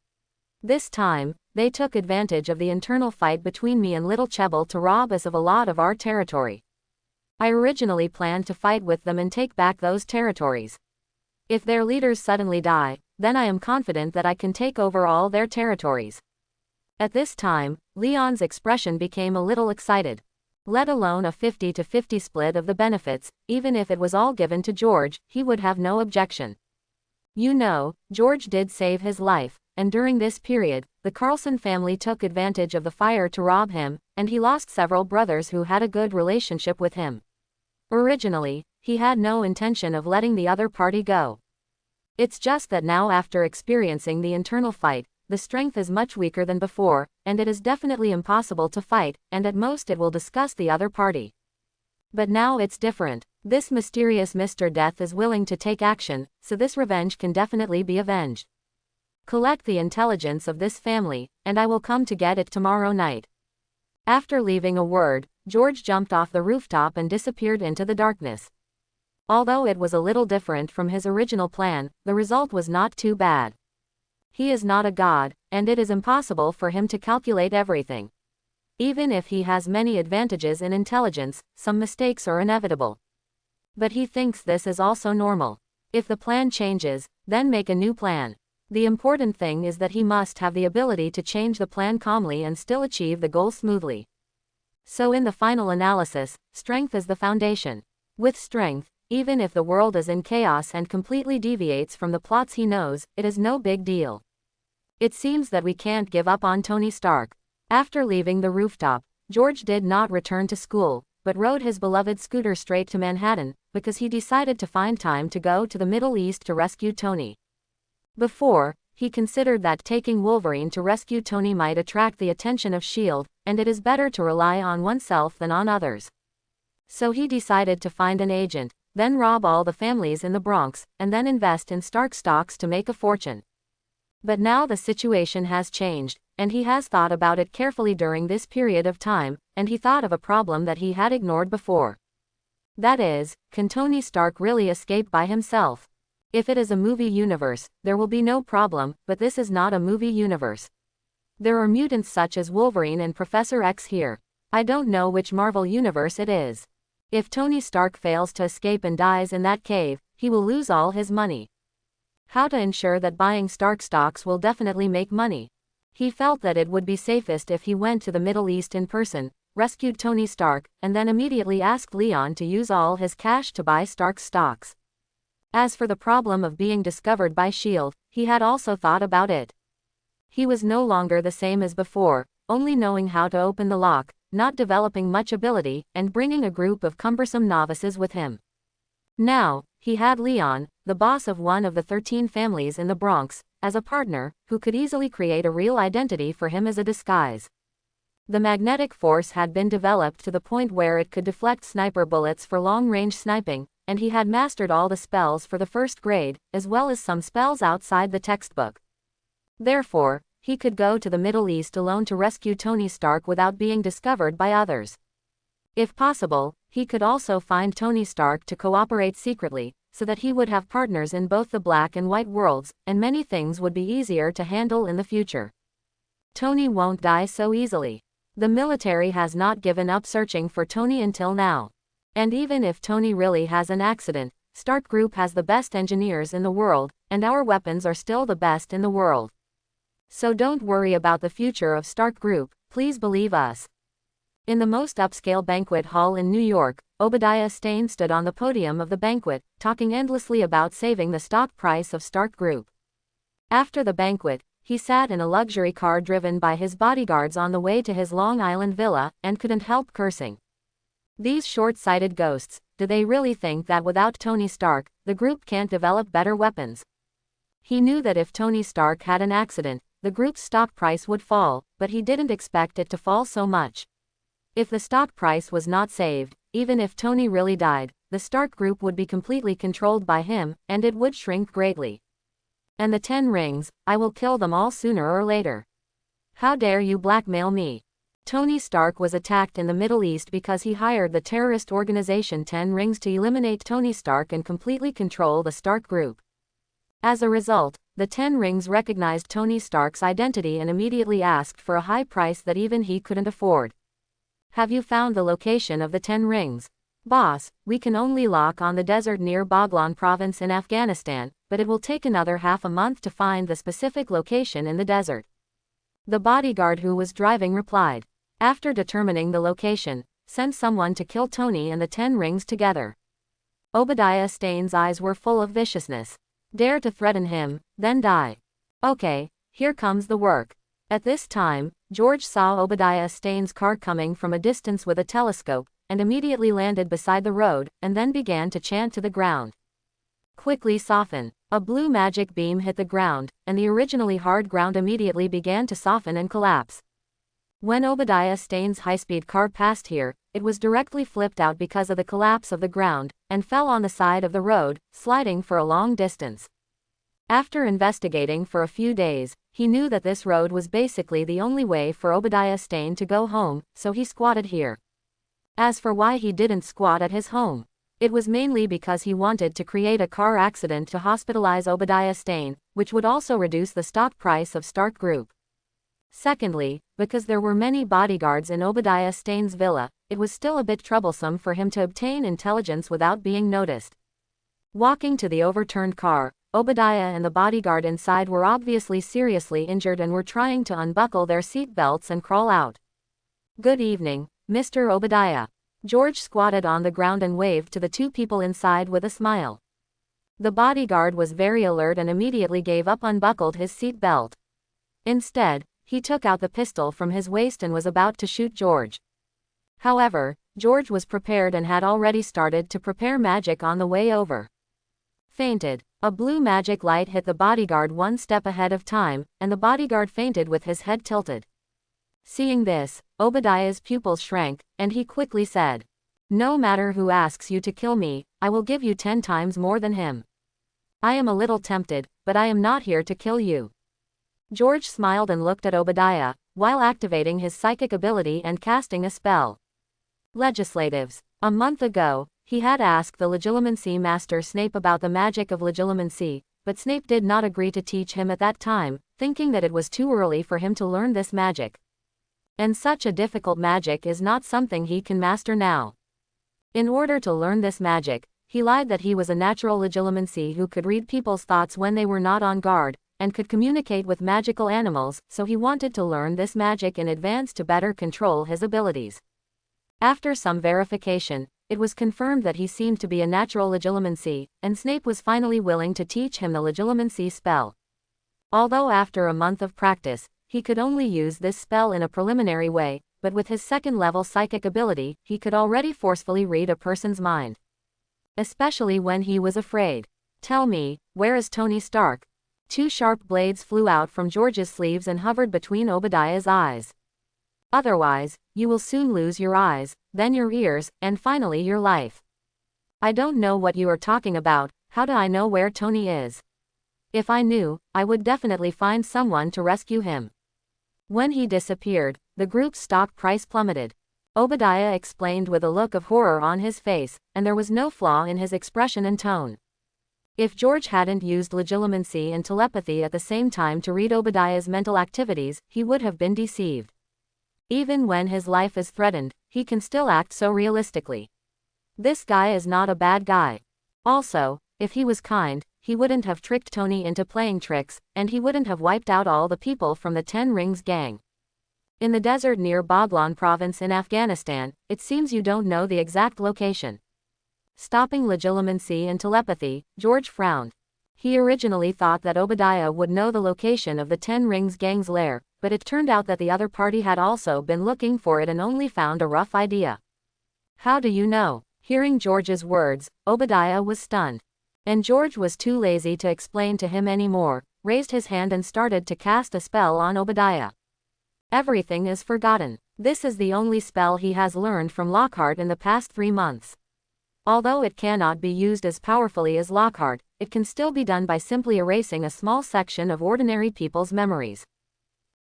This time, they took advantage of the internal fight between me and Little Chebble to rob us of a lot of our territory. I originally planned to fight with them and take back those territories. If their leaders suddenly die, then I am confident that I can take over all their territories. At this time, Leon's expression became a little excited. Let alone a 50-50 split of the benefits, even if it was all given to George, he would have no objection. You know, George did save his life, and during this period, the Carlson family took advantage of the fire to rob him, and he lost several brothers who had a good relationship with him. Originally, he had no intention of letting the other party go. It's just that now, after experiencing the internal fight, the strength is much weaker than before, and it is definitely impossible to fight, and at most it will disgust the other party. But now it's different. This mysterious Mr. Death is willing to take action, so this revenge can definitely be avenged. Collect the intelligence of this family, and I will come to get it tomorrow night. After leaving a word, George jumped off the rooftop and disappeared into the darkness. Although it was a little different from his original plan, the result was not too bad. He is not a god, and it is impossible for him to calculate everything. Even if he has many advantages in intelligence, some mistakes are inevitable. But he thinks this is also normal. If the plan changes, then make a new plan. The important thing is that he must have the ability to change the plan calmly and still achieve the goal smoothly. So in the final analysis, strength is the foundation. With strength, even if the world is in chaos and completely deviates from the plots he knows, it is no big deal. It seems that we can't give up on Tony Stark. After leaving the rooftop, George did not return to school, but rode his beloved scooter straight to Manhattan, because he decided to find time to go to the Middle East to rescue Tony. Before, he considered that taking Wolverine to rescue Tony might attract the attention of S.H.I.E.L.D., and it is better to rely on oneself than on others. So he decided to find an agent, then rob all the families in the Bronx, and then invest in Stark stocks to make a fortune. But now the situation has changed, and he has thought about it carefully during this period of time, and he thought of a problem that he had ignored before. That is, can Tony Stark really escape by himself? If it is a movie universe, there will be no problem, but this is not a movie universe. There are mutants such as Wolverine and Professor X here. I don't know which Marvel universe it is. If Tony Stark fails to escape and dies in that cave, he will lose all his money. How to ensure that buying Stark stocks will definitely make money? He felt that it would be safest if he went to the Middle East in person, rescued Tony Stark, and then immediately asked Leon to use all his cash to buy Stark's stocks. As for the problem of being discovered by S.H.I.E.L.D., he had also thought about it. He was no longer the same as before, only knowing how to open the lock, not developing much ability, and bringing a group of cumbersome novices with him. Now, he had Leon, the boss of one of the 13 families in the Bronx, as a partner, who could easily create a real identity for him as a disguise. The magnetic force had been developed to the point where it could deflect sniper bullets for long-range sniping, and he had mastered all the spells for the first grade, as well as some spells outside the textbook. Therefore, he could go to the Middle East alone to rescue Tony Stark without being discovered by others. If possible, he could also find Tony Stark to cooperate secretly, so that he would have partners in both the black and white worlds, and many things would be easier to handle in the future. Tony won't die so easily. The military has not given up searching for Tony until now. And even if Tony really has an accident, Stark Group has the best engineers in the world, and our weapons are still the best in the world. So don't worry about the future of Stark Group, please believe us. In the most upscale banquet hall in New York, Obadiah Stane stood on the podium of the banquet, talking endlessly about saving the stock price of Stark Group. After the banquet, he sat in a luxury car driven by his bodyguards on the way to his Long Island villa, and couldn't help cursing. These short-sighted ghosts, do they really think that without Tony Stark, the group can't develop better weapons? He knew that if Tony Stark had an accident, the group's stock price would fall, but he didn't expect it to fall so much. If the stock price was not saved, even if Tony really died, the Stark Group would be completely controlled by him, and it would shrink greatly. And the 10 rings, I will kill them all sooner or later. How dare you blackmail me? Tony Stark was attacked in the Middle East because he hired the terrorist organization 10 Rings to eliminate Tony Stark and completely control the Stark Group. As a result, the 10 Rings recognized Tony Stark's identity and immediately asked for a high price that even he couldn't afford. Have you found the location of the 10 Rings? Boss, we can only lock on the desert near Baghlan province in Afghanistan, but it will take another half a month to find the specific location in the desert. The bodyguard who was driving replied. After determining the location, send someone to kill Tony and the 10 Rings together. Obadiah Stane's eyes were full of viciousness. Dare to threaten him, then die. Okay, here comes the work. At this time, George saw Obadiah Stane's car coming from a distance with a telescope, and immediately landed beside the road, and then began to chant to the ground. Quickly soften. A blue magic beam hit the ground, and the originally hard ground immediately began to soften and collapse. When Obadiah Stane's high-speed car passed here, it was directly flipped out because of the collapse of the ground, and fell on the side of the road, sliding for a long distance. After investigating for a few days, he knew that this road was basically the only way for Obadiah Stane to go home, so he squatted here. As for why he didn't squat at his home, it was mainly because he wanted to create a car accident to hospitalize Obadiah Stane, which would also reduce the stock price of Stark Group. Secondly, because there were many bodyguards in Obadiah Stane's villa, it was still a bit troublesome for him to obtain intelligence without being noticed. Walking to the overturned car, Obadiah and the bodyguard inside were obviously seriously injured and were trying to unbuckle their seat belts and crawl out. Good evening, Mr. Obadiah. George squatted on the ground and waved to the two people inside with a smile. The bodyguard was very alert and immediately gave up, unbuckled his seat belt. Instead, he took out the pistol from his waist and was about to shoot George. However, George was prepared and had already started to prepare magic on the way over. Fainted. A blue magic light hit the bodyguard one step ahead of time, and the bodyguard fainted with his head tilted. Seeing this, Obadiah's pupils shrank, and he quickly said, "No matter who asks you to kill me, I will give you 10 times more than him. I am a little tempted, but I am not here to kill you." George smiled and looked at Obadiah, while activating his psychic ability and casting a spell. Legislatives. A month ago, he had asked the Legilimency Master Snape about the magic of Legilimency, but Snape did not agree to teach him at that time, thinking that it was too early for him to learn this magic. And such a difficult magic is not something he can master now. In order to learn this magic, he lied that he was a natural Legilimency who could read people's thoughts when they were not on guard, and could communicate with magical animals, so he wanted to learn this magic in advance to better control his abilities. After some verification, it was confirmed that he seemed to be a natural Legilimency, and Snape was finally willing to teach him the Legilimency spell. Although after a month of practice, he could only use this spell in a preliminary way, but with his second-level psychic ability, he could already forcefully read a person's mind. Especially when he was afraid. "Tell me, where is Tony Stark?" 2 sharp blades flew out from George's sleeves and hovered between Obadiah's eyes. Otherwise, you will soon lose your eyes, then your ears, and finally your life. I don't know what you are talking about. How do I know where Tony is? If I knew, I would definitely find someone to rescue him. When he disappeared, the group's stock price plummeted. Obadiah explained with a look of horror on his face, and there was no flaw in his expression and tone. If George hadn't used legilimency and telepathy at the same time to read Obadiah's mental activities, he would have been deceived. Even when his life is threatened, he can still act so realistically. This guy is not a bad guy. Also, if he was kind, he wouldn't have tricked Tony into playing tricks, and he wouldn't have wiped out all the people from the Ten Rings gang. In the desert near Baghlan province in Afghanistan, it seems you don't know the exact location. Stopping legilimency and telepathy, George frowned. He originally thought that Obadiah would know the location of the Ten Rings gang's lair, but it turned out that the other party had also been looking for it and only found a rough idea. How do you know? Hearing George's words, Obadiah was stunned. And George was too lazy to explain to him anymore, raised his hand and started to cast a spell on Obadiah. Everything is forgotten. This is the only spell he has learned from Lockhart in the past 3 months. Although it cannot be used as powerfully as Lockhart, it can still be done by simply erasing a small section of ordinary people's memories.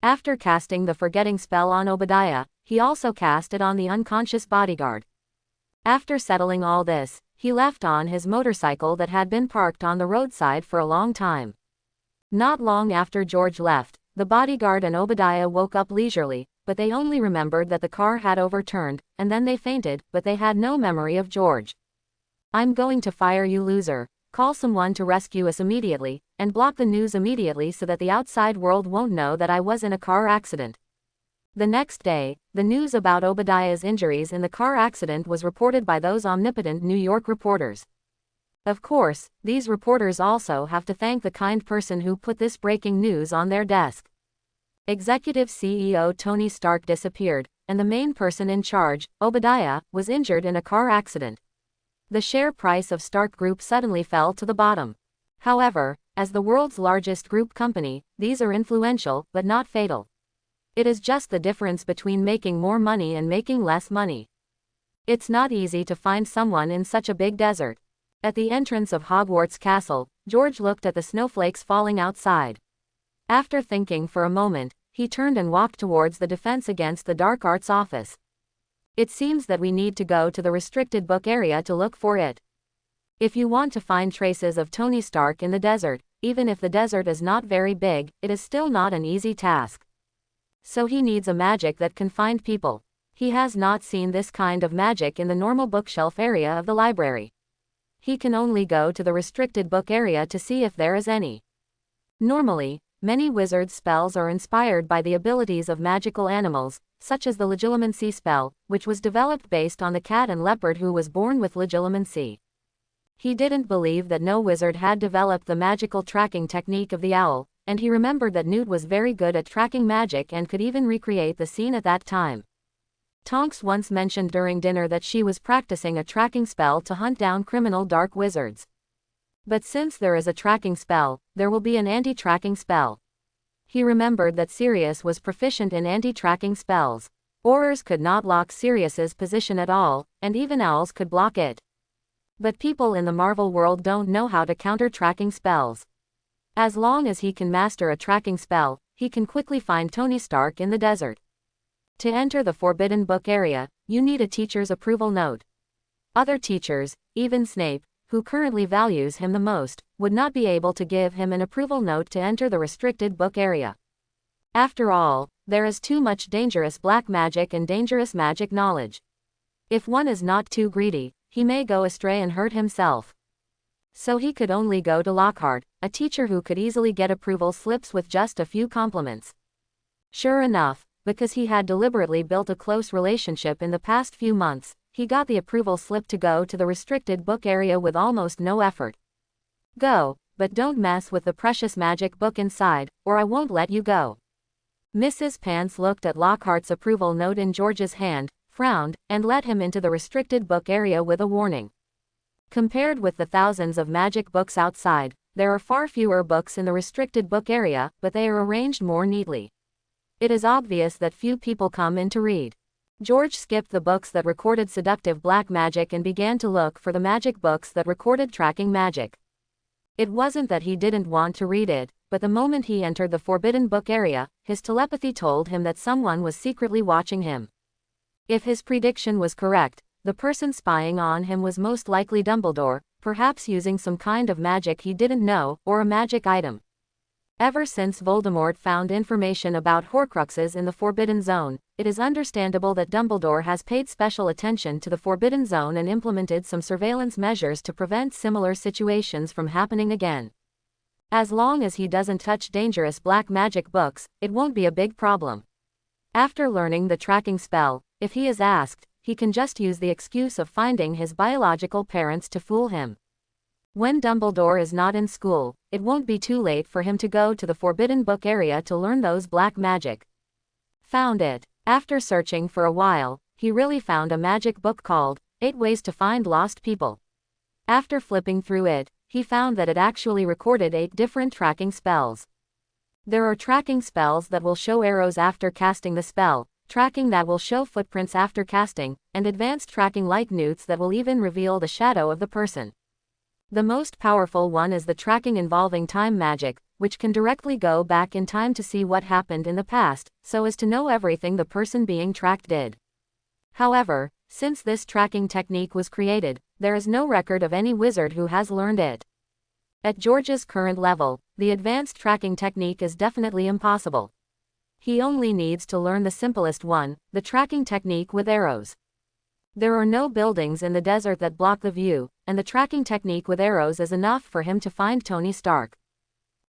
After casting the forgetting spell on Obadiah, he also cast it on the unconscious bodyguard. After settling all this, he left on his motorcycle that had been parked on the roadside for a long time. Not long after George left, the bodyguard and Obadiah woke up leisurely, but they only remembered that the car had overturned, and then they fainted, but they had no memory of George. I'm going to fire you, loser. Call someone to rescue us immediately, and block the news immediately so that the outside world won't know that I was in a car accident. The next day, the news about Obadiah's injuries in the car accident was reported by those omnipotent New York reporters. Of course, these reporters also have to thank the kind person who put this breaking news on their desk. Executive CEO Tony Stark disappeared, and the main person in charge, Obadiah, was injured in a car accident. The share price of Stark Group suddenly fell to the bottom. However, as the world's largest group company, these are influential, but not fatal. It is just the difference between making more money and making less money. It's not easy to find someone in such a big desert. At the entrance of Hogwarts Castle, George looked at the snowflakes falling outside. After thinking for a moment, he turned and walked towards the Defense Against the Dark Arts office. It seems that we need to go to the restricted book area to look for it. If you want to find traces of Tony Stark in the desert, even if the desert is not very big, it is still not an easy task. So he needs a magic that can find people. He has not seen this kind of magic in the normal bookshelf area of the library. He can only go to the restricted book area to see if there is any. Normally, many wizards' spells are inspired by the abilities of magical animals, such as the legilimency spell, which was developed based on the cat and leopard who was born with legilimency. He didn't believe that no wizard had developed the magical tracking technique of the owl, and he remembered that Newt was very good at tracking magic and could even recreate the scene at that time. Tonks once mentioned during dinner that she was practicing a tracking spell to hunt down criminal dark wizards. But since there is a tracking spell, there will be an anti-tracking spell. He remembered that Sirius was proficient in anti-tracking spells. Aurors could not lock Sirius's position at all, and even owls could block it. But people in the Marvel world don't know how to counter tracking spells. As long as he can master a tracking spell, he can quickly find Tony Stark in the desert. To enter the Forbidden Book area, you need a teacher's approval note. Other teachers, even Snape, who currently values him the most, would not be able to give him an approval note to enter the restricted book area. After all, there is too much dangerous black magic and dangerous magic knowledge. If one is not too greedy, he may go astray and hurt himself. So he could only go to Lockhart, a teacher who could easily get approval slips with just a few compliments. Sure enough, because he had deliberately built a close relationship in the past few months, he got the approval slip to go to the restricted book area with almost no effort. Go, but don't mess with the precious magic book inside, or I won't let you go. Mrs. Pants looked at Lockhart's approval note in George's hand, frowned, and let him into the restricted book area with a warning. Compared with the thousands of magic books outside, there are far fewer books in the restricted book area, but they are arranged more neatly. It is obvious that few people come in to read. George skipped the books that recorded seductive black magic and began to look for the magic books that recorded tracking magic. It wasn't that he didn't want to read it, but the moment he entered the forbidden book area, his telepathy told him that someone was secretly watching him. If his prediction was correct, the person spying on him was most likely Dumbledore, perhaps using some kind of magic he didn't know, or a magic item. Ever since Voldemort found information about Horcruxes in the Forbidden Zone, it is understandable that Dumbledore has paid special attention to the Forbidden Zone and implemented some surveillance measures to prevent similar situations from happening again. As long as he doesn't touch dangerous black magic books, it won't be a big problem. After learning the tracking spell, if he is asked, he can just use the excuse of finding his biological parents to fool him. When Dumbledore is not in school, it won't be too late for him to go to the forbidden book area to learn those black magic. Found it. After searching for a while, he really found a magic book called 8 Ways to Find Lost People. After flipping through it, he found that it actually recorded 8 different tracking spells. There are tracking spells that will show arrows after casting the spell, tracking that will show footprints after casting, and advanced tracking like newts that will even reveal the shadow of the person. The most powerful one is the tracking involving time magic, which can directly go back in time to see what happened in the past, so as to know everything the person being tracked did. However, since this tracking technique was created, there is no record of any wizard who has learned it. At George's current level, the advanced tracking technique is definitely impossible. He only needs to learn the simplest one, the tracking technique with arrows. There are no buildings in the desert that block the view, and the tracking technique with arrows is enough for him to find Tony Stark.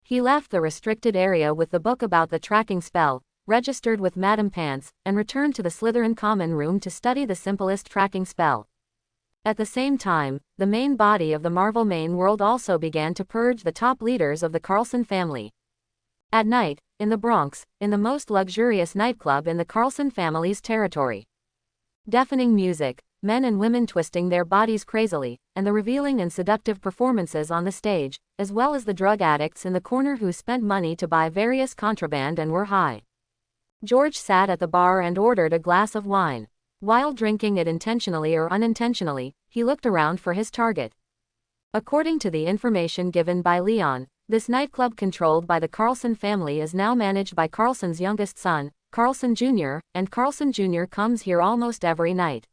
He left the restricted area with the book about the tracking spell, registered with Madame Pants, and returned to the Slytherin common room to study the simplest tracking spell. At the same time, the main body of the Marvel main world also began to purge the top leaders of the Carlson family. At night, in the Bronx, in the most luxurious nightclub in the Carlson family's territory. Deafening music, men and women twisting their bodies crazily, and the revealing and seductive performances on the stage, as well as the drug addicts in the corner who spent money to buy various contraband and were high. George sat at the bar and ordered a glass of wine. While drinking it intentionally or unintentionally, he looked around for his target. According to the information given by Leon, this nightclub controlled by the Carlson family is now managed by Carlson's youngest son, Carlson Jr., and Carlson Jr. comes here almost every night.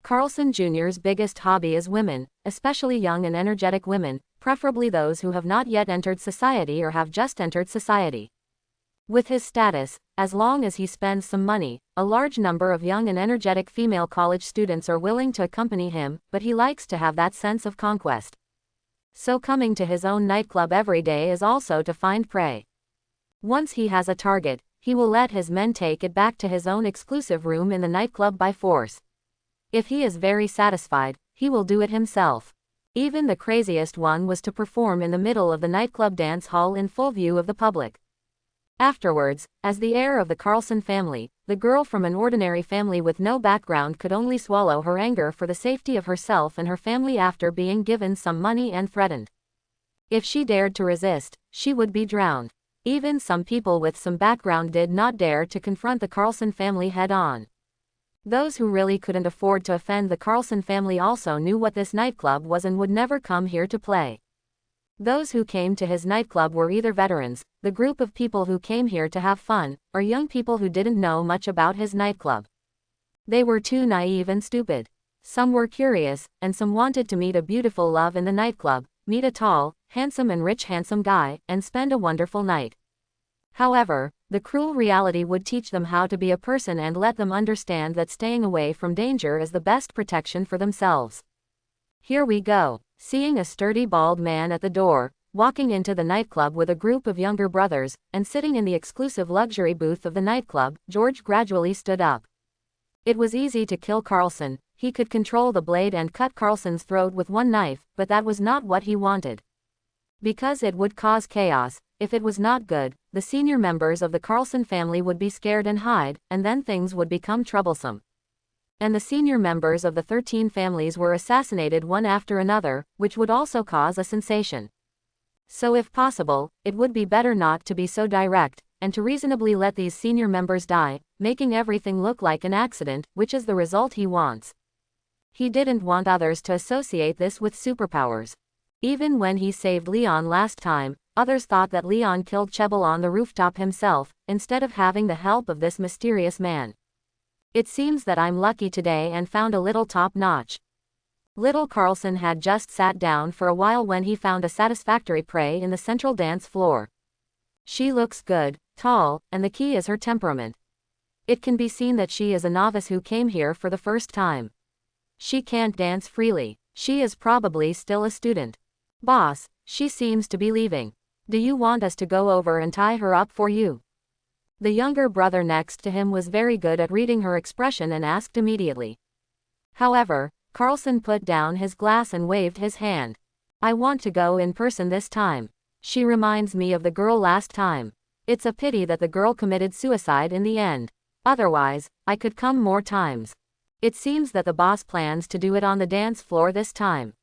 Carlson Jr.'s biggest hobby is women, especially young and energetic women, preferably those who have not yet entered society or have just entered society. With his status, as long as he spends some money, a large number of young and energetic female college students are willing to accompany him, but he likes to have that sense of conquest. So coming to his own nightclub every day is also to find prey. Once he has a target, he will let his men take it back to his own exclusive room in the nightclub by force. If he is very satisfied, he will do it himself. Even the craziest one was to perform in the middle of the nightclub dance hall in full view of the public. Afterwards, as the heir of the Carlson family, the girl from an ordinary family with no background could only swallow her anger for the safety of herself and her family after being given some money and threatened. If she dared to resist, she would be drowned. Even some people with some background did not dare to confront the Carlson family head-on. Those who really couldn't afford to offend the Carlson family also knew what this nightclub was and would never come here to play. Those who came to his nightclub were either veterans, the group of people who came here to have fun, or young people who didn't know much about his nightclub. They were too naive and stupid. Some were curious, and some wanted to meet a beautiful love in the nightclub, meet a tall, handsome guy, and spend a wonderful night. However, the cruel reality would teach them how to be a person and let them understand that staying away from danger is the best protection for themselves. Here we go. Seeing a sturdy bald man at the door, walking into the nightclub with a group of younger brothers, and sitting in the exclusive luxury booth of the nightclub, George gradually stood up. It was easy to kill Carlson. He could control the blade and cut Carlson's throat with one knife, but that was not what he wanted. Because it would cause chaos. If it was not good, the senior members of the Carlson family would be scared and hide, and then things would become troublesome. And the senior members of the 13 families were assassinated one after another, which would also cause a sensation. So if possible, it would be better not to be so direct, and to reasonably let these senior members die, making everything look like an accident, which is the result he wants. He didn't want others to associate this with superpowers. Even when he saved Leon last time, others thought that Leon killed Cheble on the rooftop himself, instead of having the help of this mysterious man. It seems that I'm lucky today and found a little top-notch. Little Carlson had just sat down for a while when he found a satisfactory prey in the central dance floor. She looks good, tall, and the key is her temperament. It can be seen that she is a novice who came here for the first time. She can't dance freely. She is probably still a student. Boss, she seems to be leaving. Do you want us to go over and tie her up for you? The younger brother next to him was very good at reading her expression and asked immediately. However, Carlson put down his glass and waved his hand. I want to go in person this time. She reminds me of the girl last time. It's a pity that the girl committed suicide in the end. Otherwise, I could come more times. It seems that the boss plans to do it on the dance floor this time.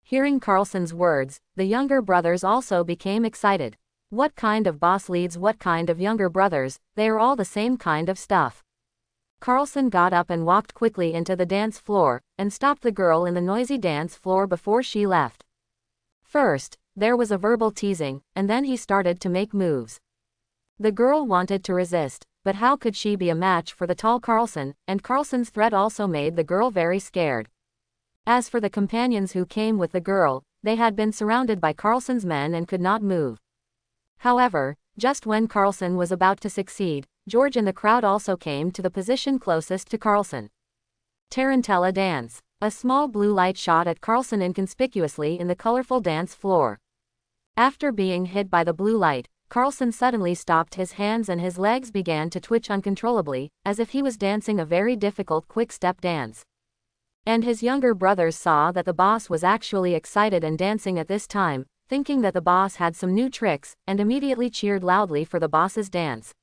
Hearing Carlson's words, the younger brothers also became excited. What kind of boss leads what kind of younger brothers? They are all the same kind of stuff. Carlson got up and walked quickly into the dance floor, and stopped the girl in the noisy dance floor before she left. First, there was a verbal teasing, and then he started to make moves. The girl wanted to resist, but how could she be a match for the tall Carlson, and Carlson's threat also made the girl very scared. As for the companions who came with the girl, they had been surrounded by Carlson's men and could not move. However, just when Carlson was about to succeed, George and the crowd also came to the position closest to Carlson. Tarantella dance. A small blue light shot at Carlson inconspicuously in the colorful dance floor. After being hit by the blue light, Carlson suddenly stopped his hands and his legs began to twitch uncontrollably, as if he was dancing a very difficult quick-step dance. And his younger brothers saw that the boss was actually excited and dancing at this time, thinking that the boss had some new tricks, and immediately cheered loudly for the boss's dance.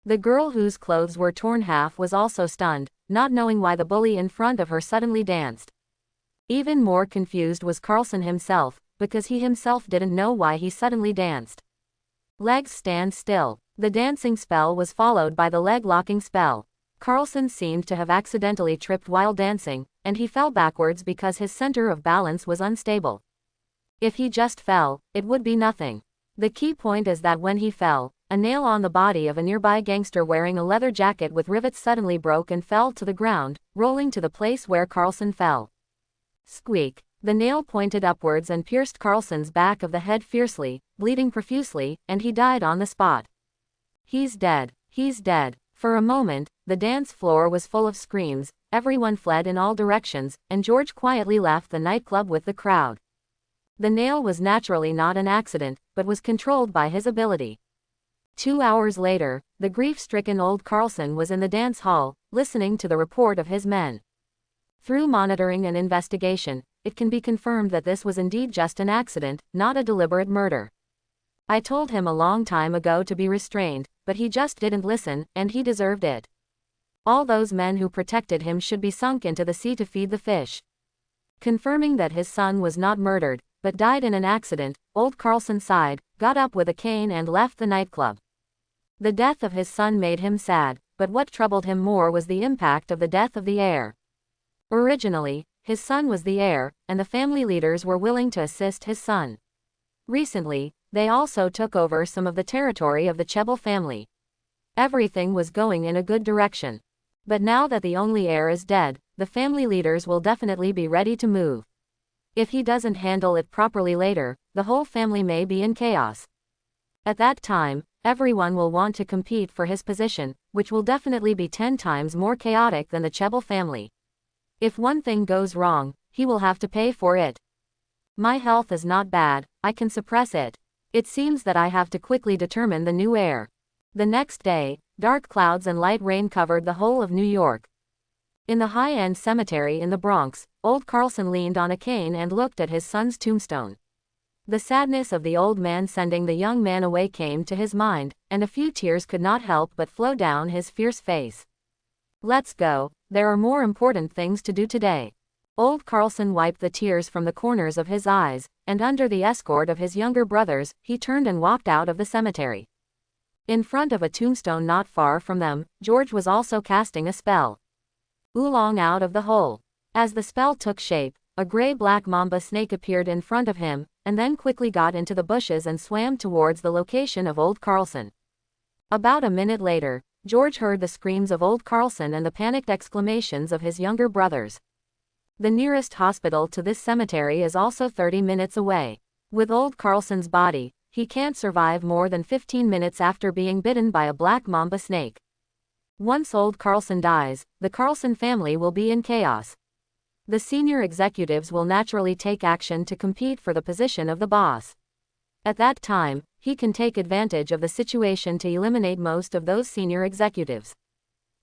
The girl whose clothes were torn half was also stunned, not knowing why the bully in front of her suddenly danced. Even more confused was Carlson himself, because he himself didn't know why he suddenly danced. Legs stand still. The dancing spell was followed by the leg-locking spell. Carlson seemed to have accidentally tripped while dancing, and he fell backwards because his center of balance was unstable. If he just fell, it would be nothing. The key point is that when he fell, a nail on the body of a nearby gangster wearing a leather jacket with rivets suddenly broke and fell to the ground, rolling to the place where Carlson fell. Squeak. The nail pointed upwards and pierced Carlson's back of the head fiercely, bleeding profusely, and he died on the spot. He's dead. He's dead. For a moment, the dance floor was full of screams, everyone fled in all directions, and George quietly left the nightclub with the crowd. The nail was naturally not an accident, but was controlled by his ability. 2 hours later, the grief-stricken old Carlson was in the dance hall, listening to the report of his men. Through monitoring and investigation, it can be confirmed that this was indeed just an accident, not a deliberate murder. I told him a long time ago to be restrained, but he just didn't listen, and he deserved it. All those men who protected him should be sunk into the sea to feed the fish. Confirming that his son was not murdered, but died in an accident, old Carlson sighed, got up with a cane and left the nightclub. The death of his son made him sad, but what troubled him more was the impact of the death of the heir. Originally, his son was the heir, and the family leaders were willing to assist his son. Recently, they also took over some of the territory of the Cheble family. Everything was going in a good direction. But now that the only heir is dead, the family leaders will definitely be ready to move. If he doesn't handle it properly later, the whole family may be in chaos. At that time, everyone will want to compete for his position, which will definitely be 10 times more chaotic than the Cheble family. If one thing goes wrong, he will have to pay for it. My health is not bad, I can suppress it. It seems that I have to quickly determine the new heir. The next day, dark clouds and light rain covered the whole of New York. In the high-end cemetery in the Bronx, old Carlson leaned on a cane and looked at his son's tombstone. The sadness of the old man sending the young man away came to his mind, and a few tears could not help but flow down his fierce face. Let's go, there are more important things to do today. Old Carlson wiped the tears from the corners of his eyes, and under the escort of his younger brothers, he turned and walked out of the cemetery. In front of a tombstone not far from them, George was also casting a spell. Oolong out of the hole. As the spell took shape, a gray-black mamba snake appeared in front of him, and then quickly got into the bushes and swam towards the location of Old Carlson. About a minute later, George heard the screams of Old Carlson and the panicked exclamations of his younger brothers. The nearest hospital to this cemetery is also 30 minutes away. With Old Carlson's body, he can't survive more than 15 minutes after being bitten by a black mamba snake. Once Old Carlson dies, the Carlson family will be in chaos. The senior executives will naturally take action to compete for the position of the boss. At that time, he can take advantage of the situation to eliminate most of those senior executives.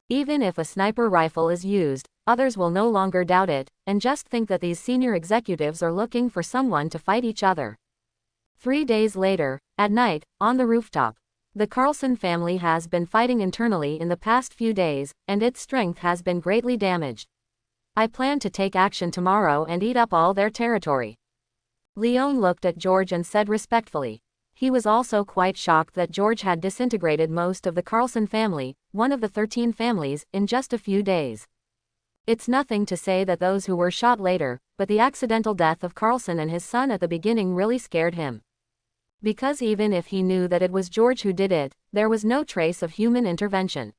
Even if a sniper rifle is used, others will no longer doubt it, and just think that these senior executives are looking for someone to fight each other. 3 days later, at night, on the rooftop. The Carlson family has been fighting internally in the past few days, and its strength has been greatly damaged. I plan to take action tomorrow and eat up all their territory. Leon looked at George and said respectfully. He was also quite shocked that George had disintegrated most of the Carlson family, one of the 13 families, in just a few days. It's nothing to say that those who were shot later, but the accidental death of Carlson and his son at the beginning really scared him. Because even if he knew that it was George who did it, there was no trace of human intervention.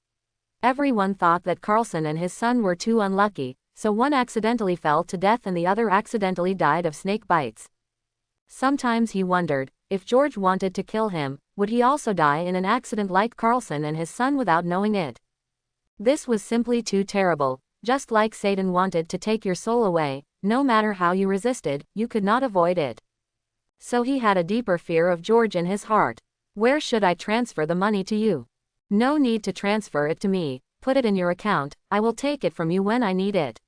Everyone thought that Carlson and his son were too unlucky, so one accidentally fell to death and the other accidentally died of snake bites. Sometimes he wondered, if George wanted to kill him, would he also die in an accident like Carlson and his son without knowing it? This was simply too terrible. Just like Satan wanted to take your soul away, no matter how you resisted, you could not avoid it. So he had a deeper fear of George in his heart. Where should I transfer the money to you? No need to transfer it to me, put it in your account, I will take it from you when I need it.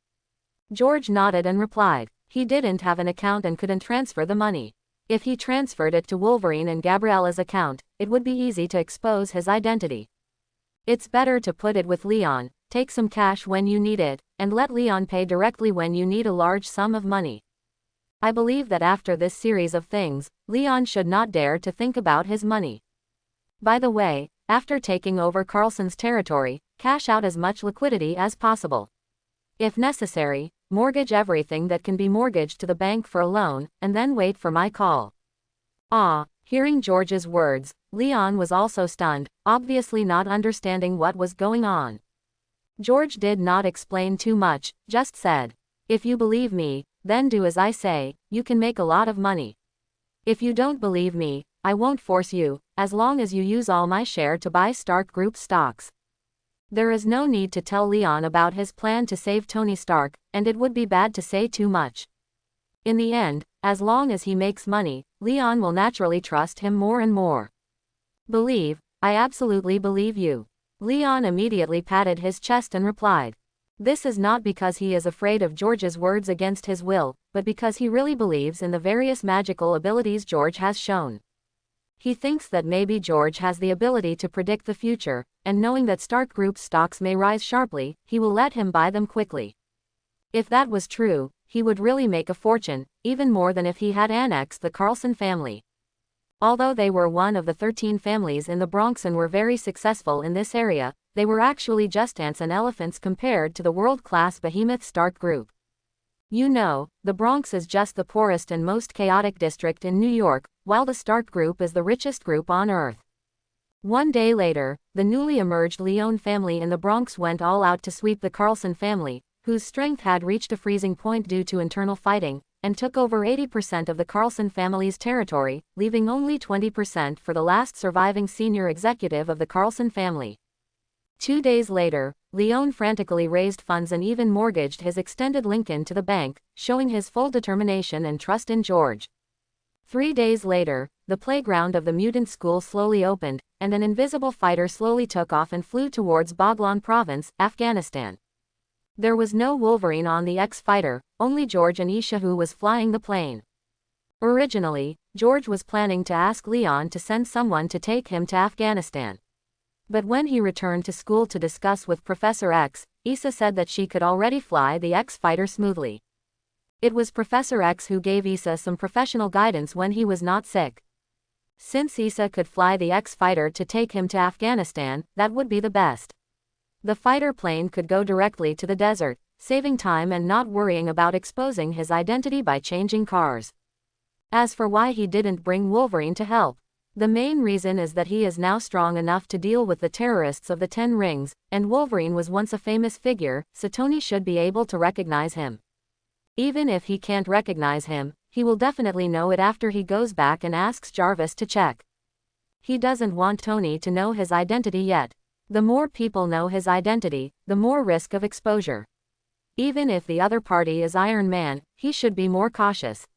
George nodded and replied. He didn't have an account and couldn't transfer the money. If he transferred it to Wolverine and Gabriella's account, it would be easy to expose his identity. It's better to put it with Leon, take some cash when you need it, and let Leon pay directly when you need a large sum of money. I believe that after this series of things, Leon should not dare to think about his money. By the way, after taking over Carlson's territory, cash out as much liquidity as possible. If necessary, mortgage everything that can be mortgaged to the bank for a loan, and then wait for my call. Hearing George's words, Leon was also stunned, obviously not understanding what was going on. George did not explain too much, just said, if you believe me, then do as I say, you can make a lot of money. If you don't believe me, I won't force you, as long as you use all my share to buy Stark Group stocks. There is no need to tell Leon about his plan to save Tony Stark, and it would be bad to say too much. In the end, as long as he makes money, Leon will naturally trust him more and more. Believe, I absolutely believe you. Leon immediately patted his chest and replied. This is not because he is afraid of George's words against his will, but because he really believes in the various magical abilities George has shown. He thinks that maybe George has the ability to predict the future, and knowing that Stark Group stocks may rise sharply, he will let him buy them quickly. If that was true, he would really make a fortune, even more than if he had annexed the Carlson family. Although they were one of the 13 families in the Bronx and were very successful in this area, they were actually just ants and elephants compared to the world-class behemoth Stark Group. You know, the Bronx is just the poorest and most chaotic district in New York, while the Stark Group is the richest group on Earth. One day later, the newly emerged Leon family in the Bronx went all out to sweep the Carlson family, whose strength had reached a freezing point due to internal fighting, and took over 80% of the Carlson family's territory, leaving only 20% for the last surviving senior executive of the Carlson family. 2 days later, Leon frantically raised funds and even mortgaged his extended Lincoln to the bank, showing his full determination and trust in George. 3 days later, the playground of the Mutant school slowly opened, and an invisible fighter slowly took off and flew towards Baghlan province, Afghanistan. There was no Wolverine on the X-fighter, only George and Isha who was flying the plane. Originally, George was planning to ask Leon to send someone to take him to Afghanistan. But when he returned to school to discuss with Professor X, Issa said that she could already fly the X-fighter smoothly. It was Professor X who gave Issa some professional guidance when he was not sick. Since Issa could fly the X-fighter to take him to Afghanistan, that would be the best. The fighter plane could go directly to the desert, saving time and not worrying about exposing his identity by changing cars. As for why he didn't bring Wolverine to help, the main reason is that he is now strong enough to deal with the terrorists of the Ten Rings, and Wolverine was once a famous figure, so Tony should be able to recognize him. Even if he can't recognize him, he will definitely know it after he goes back and asks Jarvis to check. He doesn't want Tony to know his identity yet. The more people know his identity, the more risk of exposure. Even if the other party is Iron Man, he should be more cautious.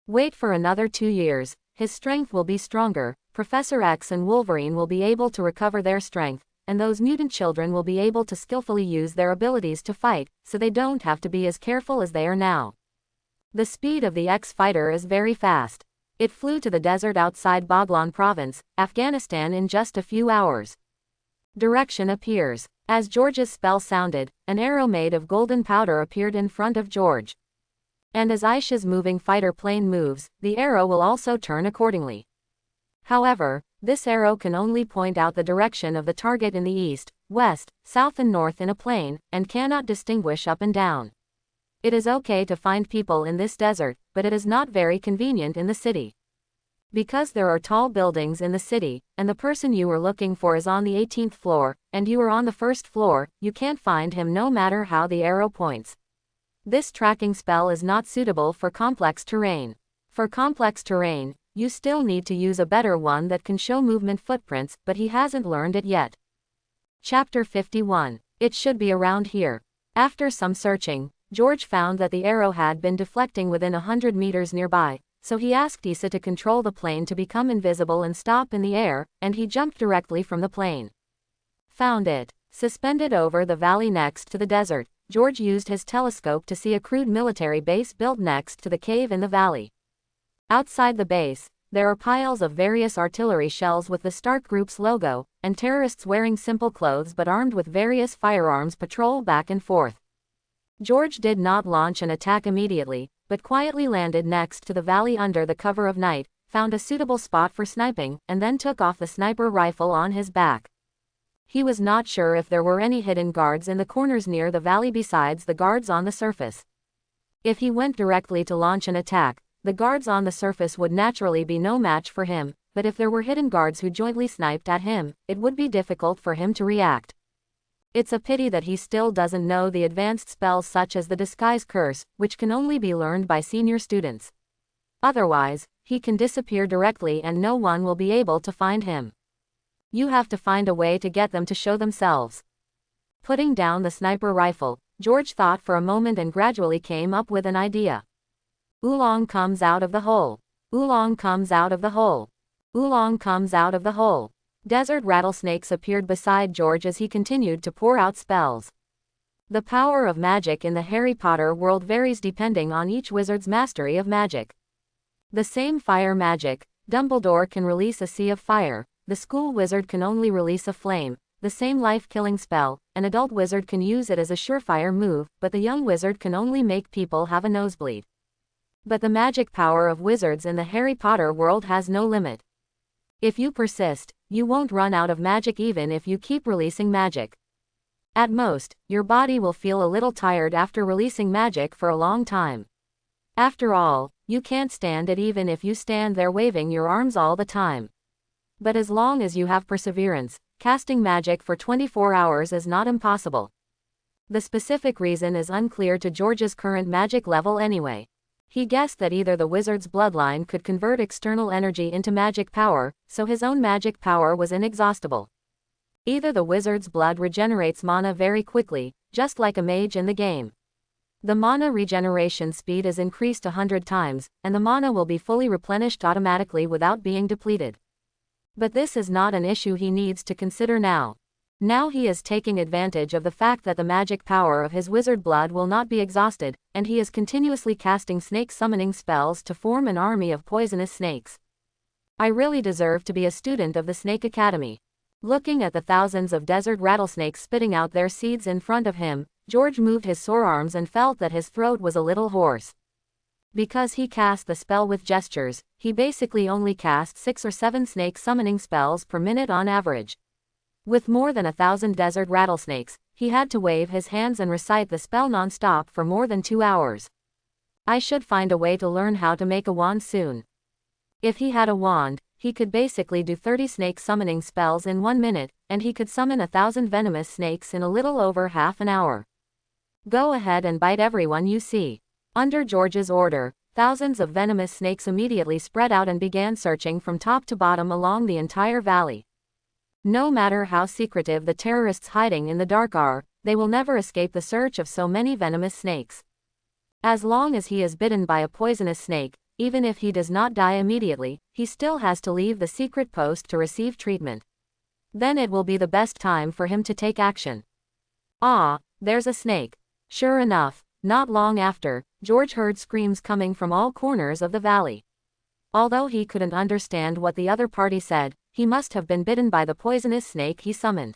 Wait for another 2 years, his strength will be stronger, Professor X and Wolverine will be able to recover their strength, and those mutant children will be able to skillfully use their abilities to fight, so they don't have to be as careful as they are now. The speed of the X-fighter is very fast. It flew to the desert outside Baghlan province, Afghanistan in just a few hours. Direction appears. As George's spell sounded, an arrow made of golden powder appeared in front of George. And as Aisha's moving fighter plane moves, the arrow will also turn accordingly. However, this arrow can only point out the direction of the target in the east, west, south and north in a plane, and cannot distinguish up and down. It is okay to find people in this desert, but it is not very convenient in the city. Because there are tall buildings in the city, and the person you are looking for is on the 18th floor, and you are on the first floor, you can't find him no matter how the arrow points. This tracking spell is not suitable for complex terrain. For complex terrain, you still need to use a better one that can show movement footprints, but he hasn't learned it yet. Chapter 51. It should be around here. After some searching, George found that the arrow had been deflecting within 100 meters nearby, so he asked Issa to control the plane to become invisible and stop in the air, and he jumped directly from the plane. Found it. Suspended over the valley next to the desert, George used his telescope to see a crude military base built next to the cave in the valley. Outside the base, there are piles of various artillery shells with the Stark Group's logo, and terrorists wearing simple clothes but armed with various firearms patrol back and forth. George did not launch an attack immediately, but quietly landed next to the valley under the cover of night, found a suitable spot for sniping, and then took off the sniper rifle on his back. He was not sure if there were any hidden guards in the corners near the valley besides the guards on the surface. If he went directly to launch an attack, the guards on the surface would naturally be no match for him, but if there were hidden guards who jointly sniped at him, it would be difficult for him to react. It's a pity that he still doesn't know the advanced spells such as the Disguise Curse, which can only be learned by senior students. Otherwise, he can disappear directly and no one will be able to find him. You have to find a way to get them to show themselves. Putting down the sniper rifle, George thought for a moment and gradually came up with an idea. Oolong comes out of the hole. Oolong comes out of the hole. Oolong comes out of the hole. Desert rattlesnakes appeared beside George as he continued to pour out spells. The power of magic in the Harry Potter world varies depending on each wizard's mastery of magic. The same fire magic, Dumbledore can release a sea of fire, the school wizard can only release a flame, the same life-killing spell, an adult wizard can use it as a surefire move, but the young wizard can only make people have a nosebleed. But the magic power of wizards in the Harry Potter world has no limit. If you persist, you won't run out of magic even if you keep releasing magic. At most, your body will feel a little tired after releasing magic for a long time. After all, you can't stand it even if you stand there waving your arms all the time. But as long as you have perseverance, casting magic for 24 hours is not impossible. The specific reason is unclear to George's current magic level anyway. He guessed that either the wizard's bloodline could convert external energy into magic power, so his own magic power was inexhaustible. Either the wizard's blood regenerates mana very quickly, just like a mage in the game. The mana regeneration speed is increased 100 times, and the mana will be fully replenished automatically without being depleted. But this is not an issue he needs to consider now. Now he is taking advantage of the fact that the magic power of his wizard blood will not be exhausted, and he is continuously casting snake summoning spells to form an army of poisonous snakes. I really deserve to be a student of the Snake Academy. Looking at the thousands of desert rattlesnakes spitting out their seeds in front of him, George moved his sore arms and felt that his throat was a little hoarse. Because he cast the spell with gestures, he basically only cast 6 or 7 snake summoning spells per minute on average. With more than 1,000 desert rattlesnakes, he had to wave his hands and recite the spell non-stop for more than 2 hours. I should find a way to learn how to make a wand soon. If he had a wand, he could basically do 30 snake summoning spells in 1 minute, and he could summon 1,000 venomous snakes in a little over half an hour. Go ahead and bite everyone you see. Under George's order, thousands of venomous snakes immediately spread out and began searching from top to bottom along the entire valley. No matter how secretive the terrorists hiding in the dark are, they will never escape the search of so many venomous snakes. As long as he is bitten by a poisonous snake, even if he does not die immediately, he still has to leave the secret post to receive treatment. Then it will be the best time for him to take action. Ah, there's a snake. Sure enough, not long after, George heard screams coming from all corners of the valley. Although he couldn't understand what the other party said, he must have been bitten by the poisonous snake he summoned.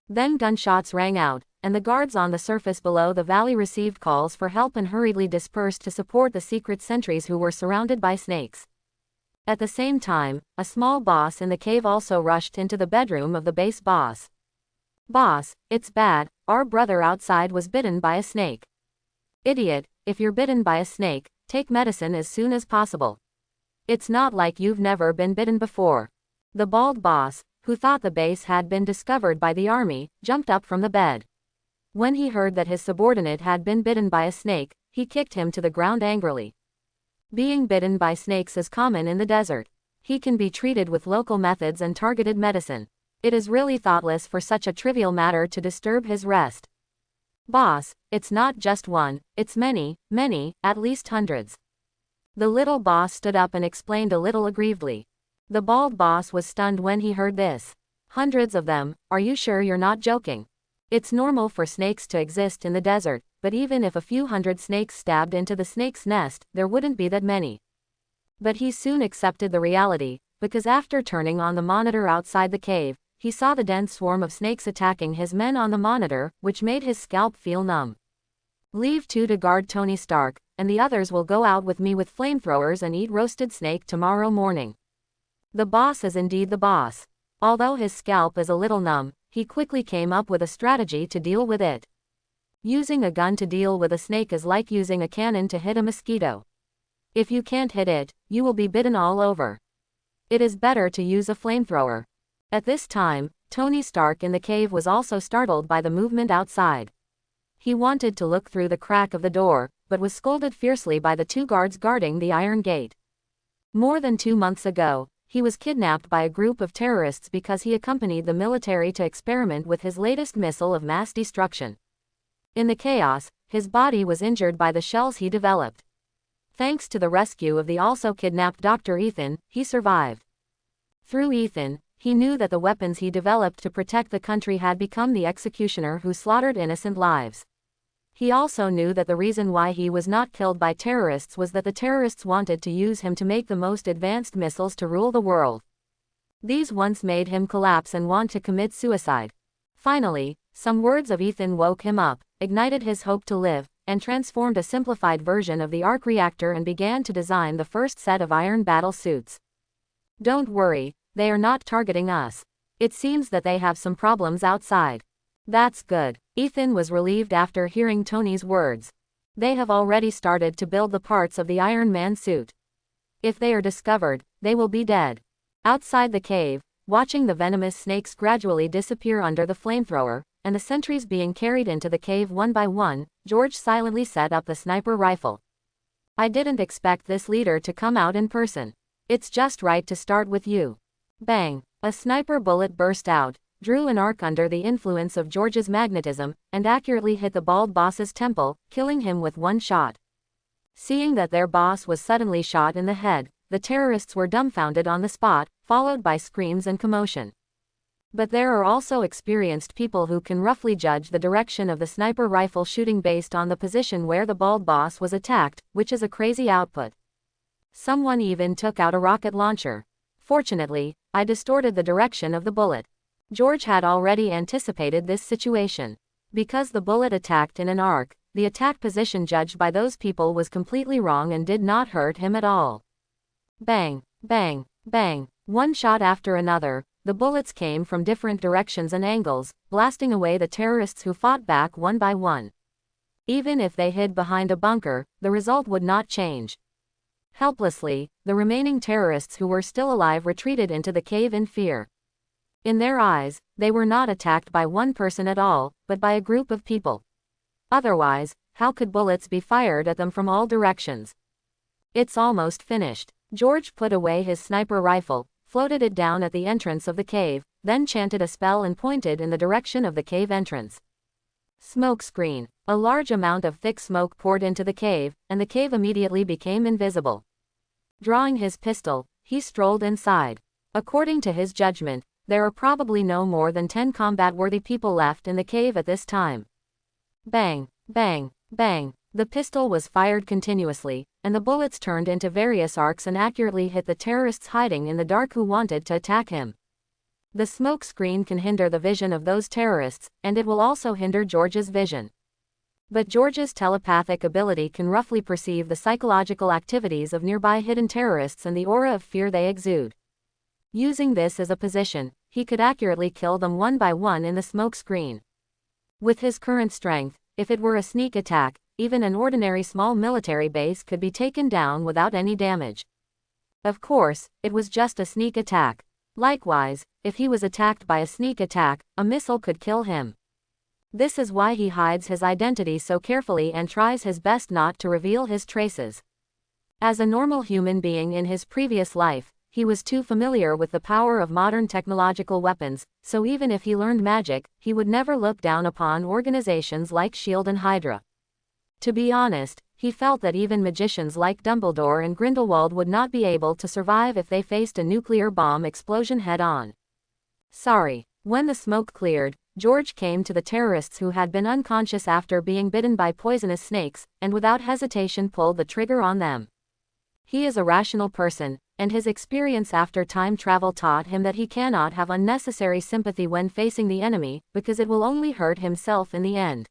Then gunshots rang out, and the guards on the surface below the valley received calls for help and hurriedly dispersed to support the secret sentries who were surrounded by snakes. At the same time, a small boss in the cave also rushed into the bedroom of the base boss. "Boss, it's bad, our brother outside was bitten by a snake." "Idiot, if you're bitten by a snake, take medicine as soon as possible. It's not like you've never been bitten before." The bald boss, who thought the base had been discovered by the army, jumped up from the bed. When he heard that his subordinate had been bitten by a snake, he kicked him to the ground angrily. Being bitten by snakes is common in the desert. He can be treated with local methods and targeted medicine. It is really thoughtless for such a trivial matter to disturb his rest. "Boss, it's not just one, it's many, at least hundreds." The little boss stood up and explained a little aggrievedly. The bald boss was stunned when he heard this. "Hundreds of them, are you sure you're not joking? It's normal for snakes to exist in the desert, but even if a few hundred snakes stabbed into the snake's nest, there wouldn't be that many." But he soon accepted the reality, because after turning on the monitor outside the cave, he saw the dense swarm of snakes attacking his men on the monitor, which made his scalp feel numb. "Leave 2 to guard Tony Stark, and the others will go out with me with flamethrowers and eat roasted snake tomorrow morning." The boss is indeed the boss. Although his scalp is a little numb, he quickly came up with a strategy to deal with it. Using a gun to deal with a snake is like using a cannon to hit a mosquito. If you can't hit it, you will be bitten all over. It is better to use a flamethrower. At this time, Tony Stark in the cave was also startled by the movement outside. He wanted to look through the crack of the door, but was scolded fiercely by the 2 guards guarding the iron gate. More than 2 months ago, he was kidnapped by a group of terrorists because he accompanied the military to experiment with his latest missile of mass destruction. In the chaos, his body was injured by the shells he developed. Thanks to the rescue of the also kidnapped Dr. Ethan, he survived. Through Ethan, he knew that the weapons he developed to protect the country had become the executioner who slaughtered innocent lives. He also knew that the reason why he was not killed by terrorists was that the terrorists wanted to use him to make the most advanced missiles to rule the world. These once made him collapse and want to commit suicide. Finally, some words of Ethan woke him up, ignited his hope to live, and transformed a simplified version of the arc reactor and began to design the first set of iron battle suits. "Don't worry, they are not targeting us. It seems that they have some problems outside." "That's good." Ethan was relieved after hearing Tony's words. "They have already started to build the parts of the Iron Man suit. If they are discovered, they will be dead." Outside the cave, watching the venomous snakes gradually disappear under the flamethrower, and the sentries being carried into the cave one by one, George silently set up the sniper rifle. "I didn't expect this leader to come out in person. It's just right to start with you." Bang! A sniper bullet burst out, drew an arc under the influence of George's magnetism, and accurately hit the bald boss's temple, killing him with 1 shot. Seeing that their boss was suddenly shot in the head, the terrorists were dumbfounded on the spot, followed by screams and commotion. But there are also experienced people who can roughly judge the direction of the sniper rifle shooting based on the position where the bald boss was attacked, which is a crazy output. Someone even took out a rocket launcher. Fortunately, I distorted the direction of the bullet. George had already anticipated this situation. Because the bullet attacked in an arc, the attack position judged by those people was completely wrong and did not hurt him at all. Bang, bang, bang. One shot after another, the bullets came from different directions and angles, blasting away the terrorists who fought back one by one. Even if they hid behind a bunker, the result would not change. Helplessly, the remaining terrorists who were still alive retreated into the cave in fear. In their eyes, they were not attacked by one person at all, but by a group of people. Otherwise, how could bullets be fired at them from all directions? It's almost finished. George put away his sniper rifle, floated it down at the entrance of the cave, then chanted a spell and pointed in the direction of the cave entrance. Smoke screen. A large amount of thick smoke poured into the cave, and the cave immediately became invisible. Drawing his pistol, he strolled inside. According to his judgment, there are probably no more than 10 combat-worthy people left in the cave at this time. Bang, bang, bang. The pistol was fired continuously, and the bullets turned into various arcs and accurately hit the terrorists hiding in the dark who wanted to attack him. The smoke screen can hinder the vision of those terrorists, and it will also hinder George's vision. But George's telepathic ability can roughly perceive the psychological activities of nearby hidden terrorists and the aura of fear they exude. Using this as a position, he could accurately kill them one by one in the smoke screen. With his current strength, if it were a sneak attack, even an ordinary small military base could be taken down without any damage. Of course, it was just a sneak attack. Likewise, if he was attacked by a sneak attack, a missile could kill him. This is why he hides his identity so carefully and tries his best not to reveal his traces. As a normal human being in his previous life, he was too familiar with the power of modern technological weapons, so even if he learned magic, he would never look down upon organizations like S.H.I.E.L.D. and Hydra. To be honest, he felt that even magicians like Dumbledore and Grindelwald would not be able to survive if they faced a nuclear bomb explosion head-on. Sorry. When the smoke cleared, George came to the terrorists who had been unconscious after being bitten by poisonous snakes, and without hesitation pulled the trigger on them. He is a rational person, and his experience after time travel taught him that he cannot have unnecessary sympathy when facing the enemy, because it will only hurt himself in the end.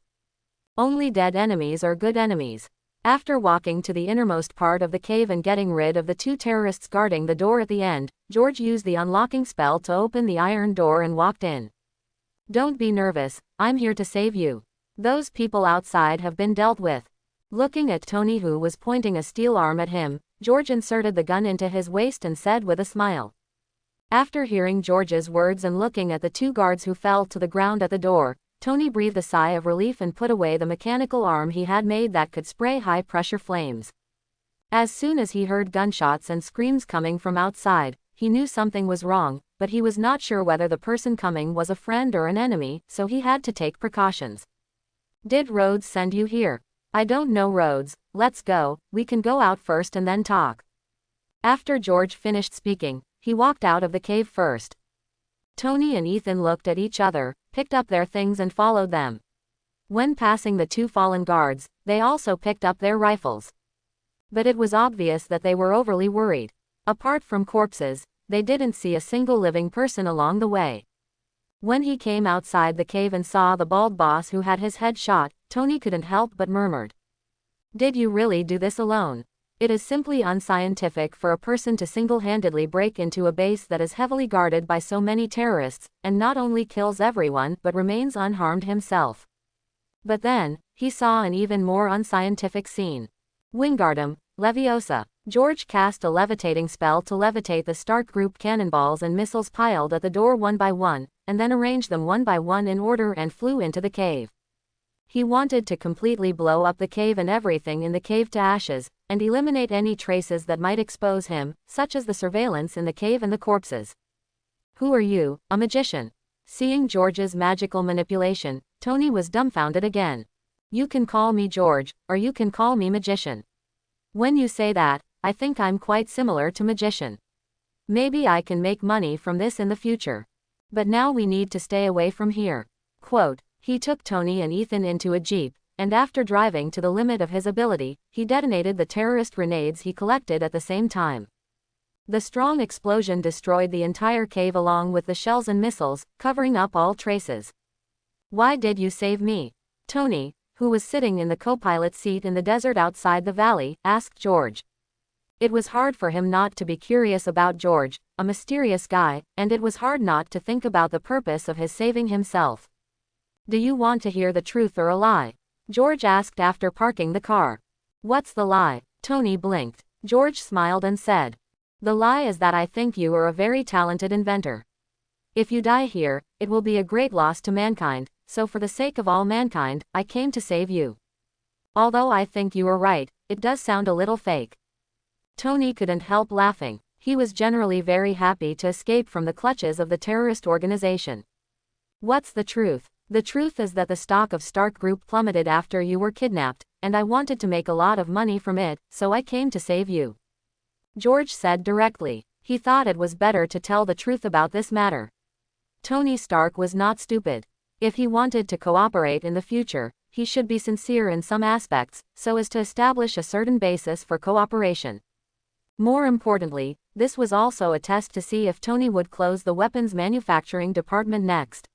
Only dead enemies are good enemies. After walking to the innermost part of the cave and getting rid of the 2 terrorists guarding the door at the end, George used the unlocking spell to open the iron door and walked in. Don't be nervous, I'm here to save you. Those people outside have been dealt with. Looking at Tony, who was pointing a steel arm at him, George inserted the gun into his waist and said with a smile. After hearing George's words and looking at the 2 guards who fell to the ground at the door, Tony breathed a sigh of relief and put away the mechanical arm he had made that could spray high-pressure flames. As soon as he heard gunshots and screams coming from outside, he knew something was wrong, but he was not sure whether the person coming was a friend or an enemy, so he had to take precautions. Did Rhodes send you here? I don't know Rhodes, let's go, we can go out first and then talk. After George finished speaking, he walked out of the cave first. Tony and Ethan looked at each other, picked up their things and followed them. When passing the 2 fallen guards, they also picked up their rifles. But it was obvious that they were overly worried. Apart from corpses, they didn't see a single living person along the way. When he came outside the cave and saw the bald boss who had his head shot, Tony couldn't help but murmured. Did you really do this alone? It is simply unscientific for a person to single-handedly break into a base that is heavily guarded by so many terrorists, and not only kills everyone but remains unharmed himself. But then, he saw an even more unscientific scene. Wingardium Leviosa. George cast a levitating spell to levitate the Stark Group cannonballs and missiles piled at the door one by one, and then arranged them one by one in order and flew into the cave. He wanted to completely blow up the cave and everything in the cave to ashes, and eliminate any traces that might expose him, such as the surveillance in the cave and the corpses. Who are you, a magician? Seeing George's magical manipulation, Tony was dumbfounded again. You can call me George, or you can call me magician. When you say that, I think I'm quite similar to magician. Maybe I can make money from this in the future. But now we need to stay away from here. Quote, he took Tony and Ethan into a jeep, and after driving to the limit of his ability, he detonated the terrorist grenades he collected at the same time. The strong explosion destroyed the entire cave along with the shells and missiles, covering up all traces. Why did you save me? Tony, who was sitting in the co-pilot seat in the desert outside the valley, asked George. It was hard for him not to be curious about George, a mysterious guy, and it was hard not to think about the purpose of his saving himself. Do you want to hear the truth or a lie? George asked after parking the car. What's the lie? Tony blinked. George smiled and said, the lie is that I think you are a very talented inventor. If you die here, it will be a great loss to mankind, so for the sake of all mankind, I came to save you. Although I think you are right, it does sound a little fake. Tony couldn't help laughing. He was generally very happy to escape from the clutches of the terrorist organization. What's the truth? The truth is that the stock of Stark Group plummeted after you were kidnapped, and I wanted to make a lot of money from it, so I came to save you. George said directly. He thought it was better to tell the truth about this matter. Tony Stark was not stupid. If he wanted to cooperate in the future, he should be sincere in some aspects, so as to establish a certain basis for cooperation. More importantly, this was also a test to see if Tony would close the weapons manufacturing department next.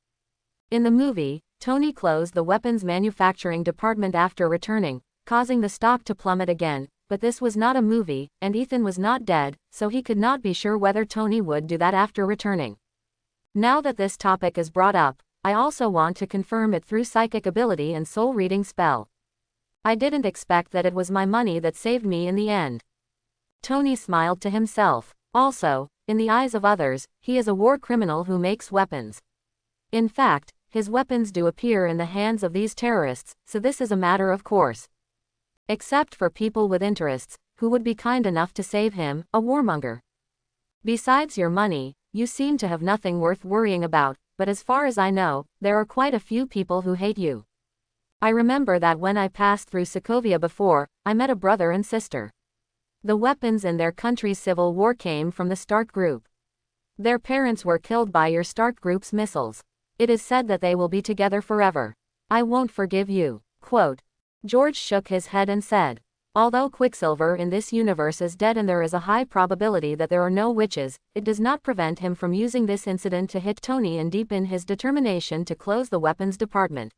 In the movie, Tony closed the weapons manufacturing department after returning, causing the stock to plummet again, but this was not a movie, and Ethan was not dead, so he could not be sure whether Tony would do that after returning. Now that this topic is brought up, I also want to confirm it through psychic ability and soul reading spell. I didn't expect that it was my money that saved me in the end. Tony smiled to himself. Also, in the eyes of others, he is a war criminal who makes weapons. In fact, his weapons do appear in the hands of these terrorists, so this is a matter of course. Except for people with interests, who would be kind enough to save him, a warmonger. Besides your money, you seem to have nothing worth worrying about, but as far as I know, there are quite a few people who hate you. I remember that when I passed through Sokovia before, I met a brother and sister. The weapons in their country's civil war came from the Stark Group. Their parents were killed by your Stark Group's missiles. It is said that they will be together forever. I won't forgive you. Quote. George shook his head and said, although Quicksilver in this universe is dead and there is a high probability that there are no witches, it does not prevent him from using this incident to hit Tony and deepen his determination to close the weapons department.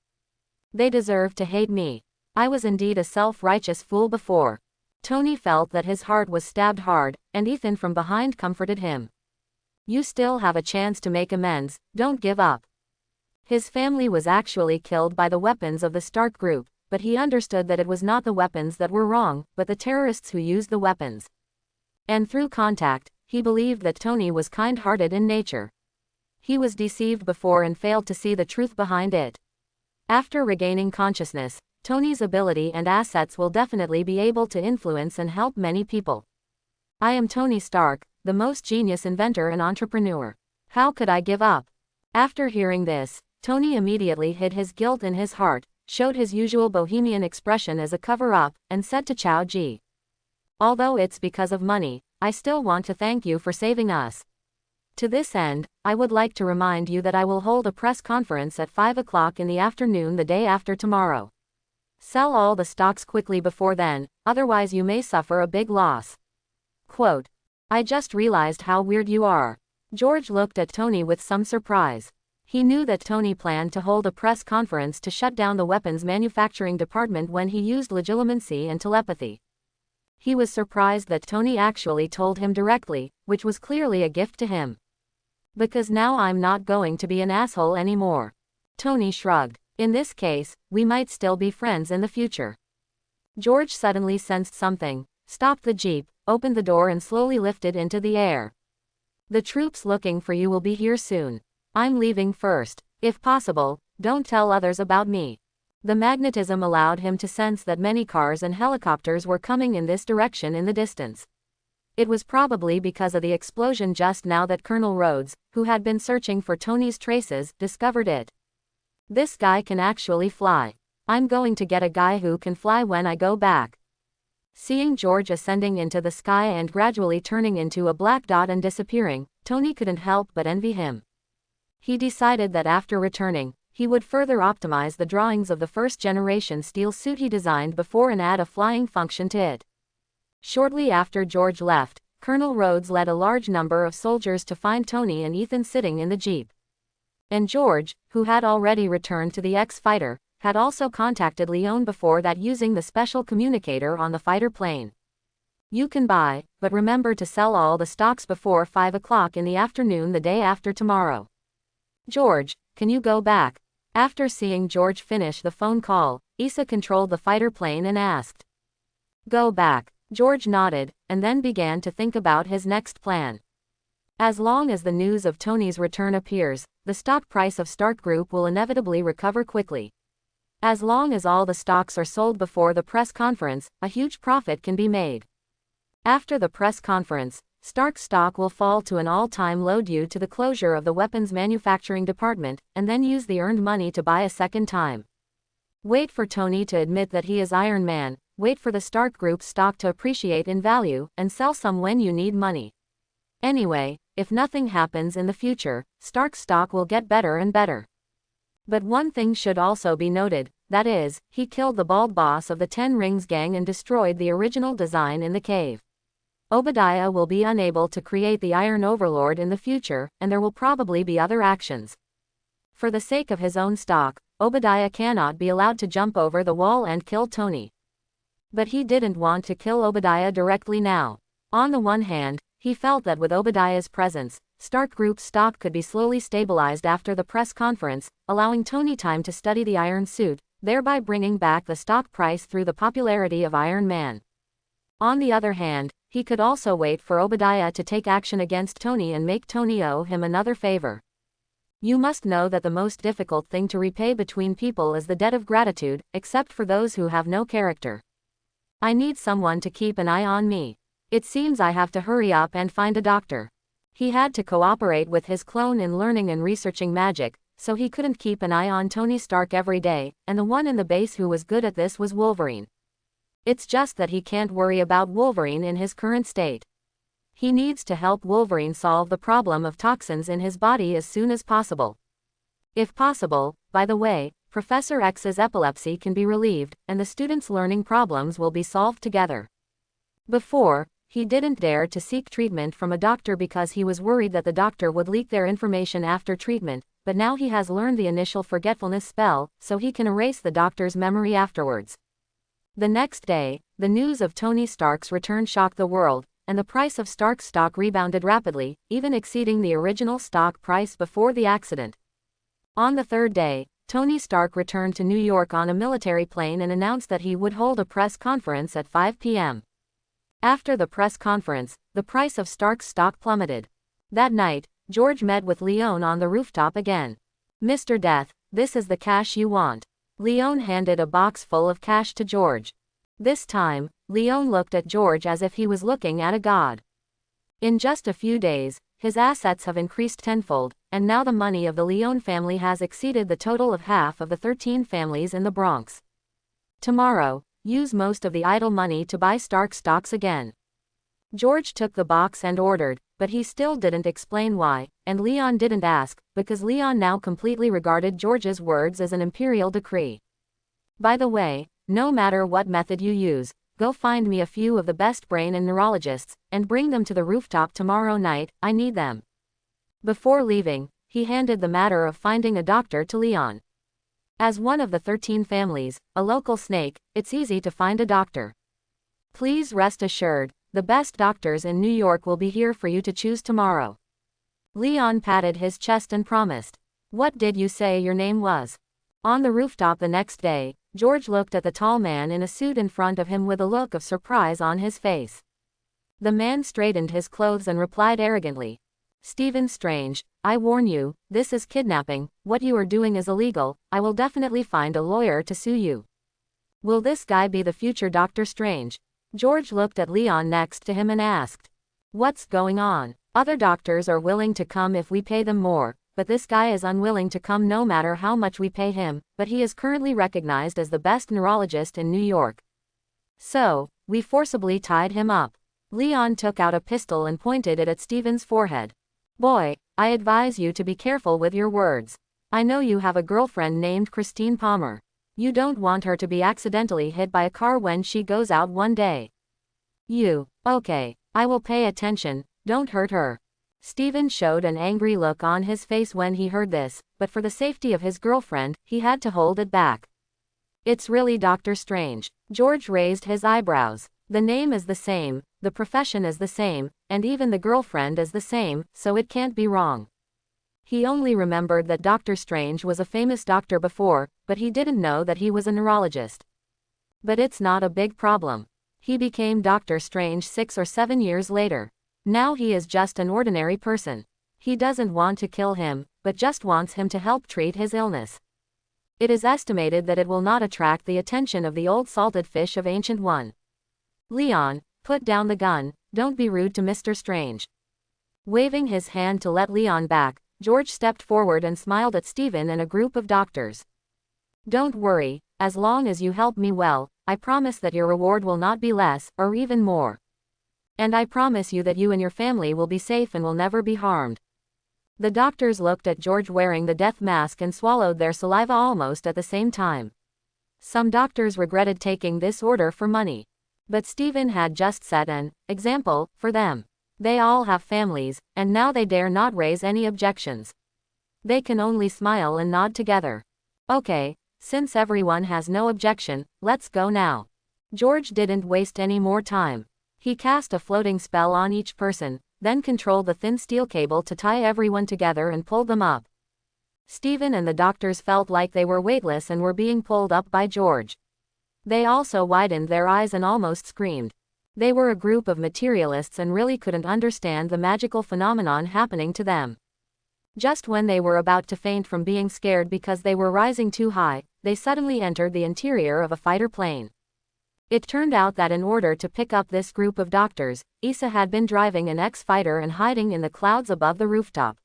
They deserve to hate me. I was indeed a self-righteous fool before. Tony felt that his heart was stabbed hard, and Ethan from behind comforted him. You still have a chance to make amends, don't give up. His family was actually killed by the weapons of the Stark Group, but he understood that it was not the weapons that were wrong, but the terrorists who used the weapons. And through contact, he believed that Tony was kind-hearted in nature. He was deceived before and failed to see the truth behind it. After regaining consciousness, Tony's ability and assets will definitely be able to influence and help many people. I am Tony Stark, the most genius inventor and entrepreneur. How could I give up? After hearing this, Tony immediately hid his guilt in his heart, showed his usual bohemian expression as a cover-up, and said to Chow Ji, although it's because of money, I still want to thank you for saving us. To this end, I would like to remind you that I will hold a press conference at 5 o'clock in the afternoon the day after tomorrow. Sell all the stocks quickly before then, otherwise you may suffer a big loss. Quote. I just realized how weird you are. George looked at Tony with some surprise. He knew that Tony planned to hold a press conference to shut down the weapons manufacturing department when he used legilimency and telepathy. He was surprised that Tony actually told him directly, which was clearly a gift to him. Because now I'm not going to be an asshole anymore. Tony shrugged. In this case, we might still be friends in the future. George suddenly sensed something, stopped the jeep, opened the door and slowly lifted into the air. The troops looking for you will be here soon. I'm leaving first. If possible, don't tell others about me. The magnetism allowed him to sense that many cars and helicopters were coming in this direction in the distance. It was probably because of the explosion just now that Colonel Rhodes, who had been searching for Tony's traces, discovered it. This guy can actually fly. I'm going to get a guy who can fly when I go back. Seeing George ascending into the sky and gradually turning into a black dot and disappearing, Tony couldn't help but envy him. He decided that after returning, he would further optimize the drawings of the first-generation steel suit he designed before and add a flying function to it. Shortly after George left, Colonel Rhodes led a large number of soldiers to find Tony and Ethan sitting in the jeep. And George, who had already returned to the X-Fighter, had also contacted Leon before that using the special communicator on the fighter plane. You can buy, but remember to sell all the stocks before 5 o'clock in the afternoon the day after tomorrow. George, can you go back? After seeing George finish the phone call, Issa controlled the fighter plane and asked. Go back. George nodded, and then began to think about his next plan. As long as the news of Tony's return appears, the stock price of Stark Group will inevitably recover quickly. As long as all the stocks are sold before the press conference, a huge profit can be made. After the press conference, Stark stock will fall to an all-time low due to the closure of the weapons manufacturing department, and then use the earned money to buy a second time. Wait for Tony to admit that he is Iron Man. Wait for the Stark Group stock to appreciate in value, and sell some when you need money. Anyway, if nothing happens in the future, Stark stock will get better and better. But one thing should also be noted, that is, he killed the bald boss of the Ten Rings gang and destroyed the original design in the cave. Obadiah will be unable to create the Iron Overlord in the future, and there will probably be other actions. For the sake of his own stock, Obadiah cannot be allowed to jump over the wall and kill Tony. But he didn't want to kill Obadiah directly now. On the one hand, he felt that with Obadiah's presence, Stark Group's stock could be slowly stabilized after the press conference, allowing Tony time to study the Iron Suit, thereby bringing back the stock price through the popularity of Iron Man. On the other hand, he could also wait for Obadiah to take action against Tony and make Tony owe him another favor. You must know that the most difficult thing to repay between people is the debt of gratitude, except for those who have no character. I need someone to keep an eye on me. It seems I have to hurry up and find a doctor. He had to cooperate with his clone in learning and researching magic, so he couldn't keep an eye on Tony Stark every day, and the one in the base who was good at this was Wolverine. It's just that he can't worry about Wolverine in his current state. He needs to help Wolverine solve the problem of toxins in his body as soon as possible. If possible, by the way, Professor X's epilepsy can be relieved, and the students' learning problems will be solved together. Before, he didn't dare to seek treatment from a doctor because he was worried that the doctor would leak their information after treatment, but now he has learned the initial forgetfulness spell, so he can erase the doctor's memory afterwards. The next day, the news of Tony Stark's return shocked the world, and the price of Stark stock rebounded rapidly, even exceeding the original stock price before the accident. On the third day, Tony Stark returned to New York on a military plane and announced that he would hold a press conference at 5 p.m. After the press conference, the price of Stark's stock plummeted. That night, George met with Leon on the rooftop again. Mr. Death, this is the cash you want. Leon handed a box full of cash to George. This time, Leon looked at George as if he was looking at a god. In just a few days, his assets have increased tenfold, and now the money of the Leon family has exceeded the total of half of the 13 families in the Bronx. Tomorrow, use most of the idle money to buy Stark stocks again. George took the box and ordered, but he still didn't explain why, and Leon didn't ask, because Leon now completely regarded George's words as an imperial decree. By the way, no matter what method you use, go find me a few of the best brain and neurologists, and bring them to the rooftop tomorrow night, I need them. Before leaving, he handed the matter of finding a doctor to Leon. As one of the 13 families, a local snake, it's easy to find a doctor. Please rest assured, the best doctors in New York will be here for you to choose tomorrow. Leon patted his chest and promised. What did you say your name was? On the rooftop the next day, George looked at the tall man in a suit in front of him with a look of surprise on his face. The man straightened his clothes and replied arrogantly. Stephen Strange, I warn you, this is kidnapping, what you are doing is illegal, I will definitely find a lawyer to sue you. Will this guy be the future Doctor Strange? George looked at Leon next to him and asked. What's going on? Other doctors are willing to come if we pay them more, but this guy is unwilling to come no matter how much we pay him, but he is currently recognized as the best neurologist in New York. So, we forcibly tied him up. Leon took out a pistol and pointed it at Stephen's forehead. Boy, I advise you to be careful with your words. I know you have a girlfriend named Christine Palmer. You don't want her to be accidentally hit by a car when she goes out one day. Okay, I will pay attention, don't hurt her. Stephen showed an angry look on his face when he heard this, but for the safety of his girlfriend, he had to hold it back. It's really Doctor Strange. George raised his eyebrows. The name is the same, the profession is the same, and even the girlfriend is the same, so it can't be wrong. He only remembered that Dr. Strange was a famous doctor before, but he didn't know that he was a neurologist. But it's not a big problem. He became Dr. Strange 6 or 7 years later. Now he is just an ordinary person. He doesn't want to kill him, but just wants him to help treat his illness. It is estimated that it will not attract the attention of the old salted fish of Ancient One. Leon, put down the gun, don't be rude to Mr. Strange. Waving his hand to let Leon back, George stepped forward and smiled at Stephen and a group of doctors. Don't worry, as long as you help me well, I promise that your reward will not be less, or even more. And I promise you that you and your family will be safe and will never be harmed. The doctors looked at George wearing the death mask and swallowed their saliva almost at the same time. Some doctors regretted taking this order for money. But Stephen had just set an example for them. They all have families, and now they dare not raise any objections. They can only smile and nod together. Okay, since everyone has no objection, let's go now. George didn't waste any more time. He cast a floating spell on each person, then controlled the thin steel cable to tie everyone together and pulled them up. Stephen and the doctors felt like they were weightless and were being pulled up by George. They also widened their eyes and almost screamed. They were a group of materialists and really couldn't understand the magical phenomenon happening to them. Just when they were about to faint from being scared because they were rising too high, they suddenly entered the interior of a fighter plane. It turned out that in order to pick up this group of doctors, Issa had been driving an X-Fighter and hiding in the clouds above the rooftop.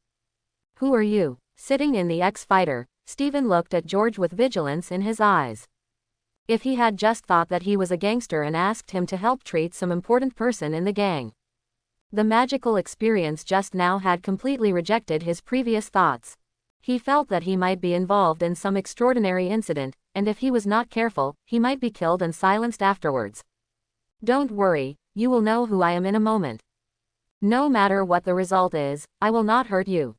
Who are you? Sitting in the X-Fighter, Stephen looked at George with vigilance in his eyes. If he had just thought that he was a gangster and asked him to help treat some important person in the gang. The magical experience just now had completely rejected his previous thoughts. He felt that he might be involved in some extraordinary incident, and if he was not careful, he might be killed and silenced afterwards. Don't worry, you will know who I am in a moment. No matter what the result is, I will not hurt you.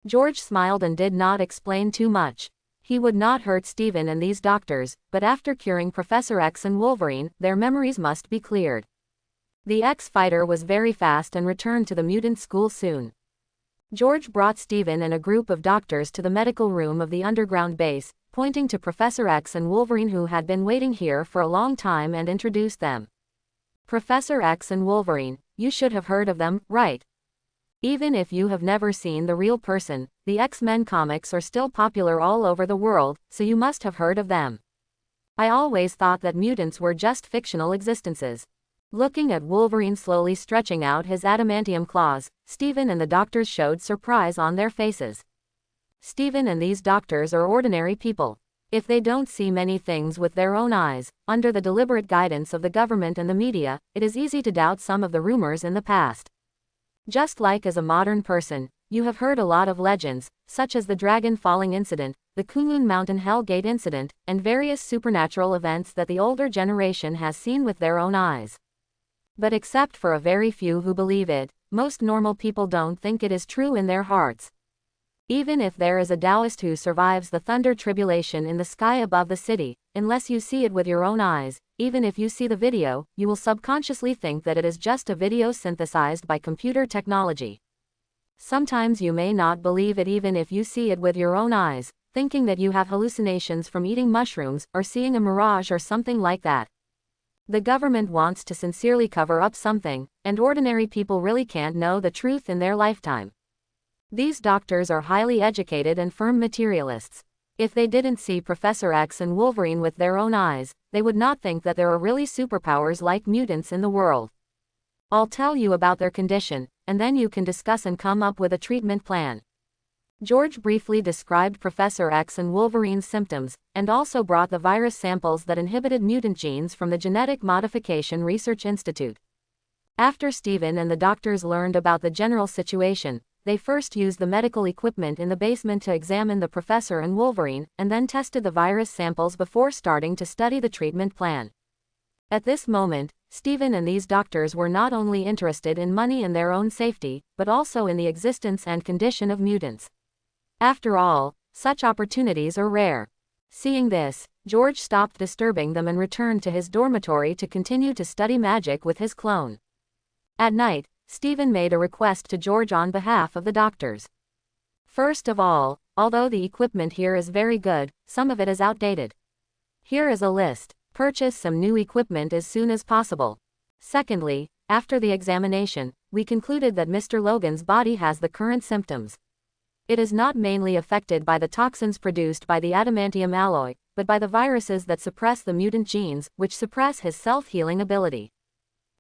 George smiled and did not explain too much. He would not hurt Stephen and these doctors, but after curing Professor X and Wolverine, their memories must be cleared. The X-Fighter was very fast and returned to the mutant school soon. George brought Stephen and a group of doctors to the medical room of the underground base, pointing to Professor X and Wolverine who had been waiting here for a long time, and introduced them. Professor X and Wolverine, you should have heard of them, right? Even if you have never seen the real person, the X-Men comics are still popular all over the world, so you must have heard of them. I always thought that mutants were just fictional existences. Looking at Wolverine slowly stretching out his adamantium claws, Stephen and the doctors showed surprise on their faces. Stephen and these doctors are ordinary people. If they don't see many things with their own eyes, under the deliberate guidance of the government and the media, it is easy to doubt some of the rumors in the past. Just like as a modern person, you have heard a lot of legends, such as the dragon falling incident, the Kunlun Mountain Hell Gate incident, and various supernatural events that the older generation has seen with their own eyes. But except for a very few who believe it, most normal people don't think it is true in their hearts. Even if there is a Taoist who survives the thunder tribulation in the sky above the city, unless you see it with your own eyes, even if you see the video, you will subconsciously think that it is just a video synthesized by computer technology. Sometimes you may not believe it even if you see it with your own eyes, thinking that you have hallucinations from eating mushrooms, or seeing a mirage or something like that. The government wants to sincerely cover up something, and ordinary people really can't know the truth in their lifetime. These doctors are highly educated and firm materialists. If they didn't see Professor X and Wolverine with their own eyes, they would not think that there are really superpowers like mutants in the world. I'll tell you about their condition, and then you can discuss and come up with a treatment plan. George briefly described Professor X and Wolverine's symptoms, and also brought the virus samples that inhibited mutant genes from the Genetic Modification Research Institute. After Stephen and the doctors learned about the general situation, they first used the medical equipment in the basement to examine the professor and Wolverine, and then tested the virus samples before starting to study the treatment plan. At this moment, Stephen and these doctors were not only interested in money and their own safety, but also in the existence and condition of mutants. After all, such opportunities are rare. Seeing this, George stopped disturbing them and returned to his dormitory to continue to study magic with his clone. At night, Stephen made a request to George on behalf of the doctors. First of all, although the equipment here is very good, some of it is outdated. Here is a list. Purchase some new equipment as soon as possible. Secondly, after the examination, we concluded that Mr. Logan's body has the current symptoms. It is not mainly affected by the toxins produced by the adamantium alloy, but by the viruses that suppress the mutant genes, which suppress his self-healing ability.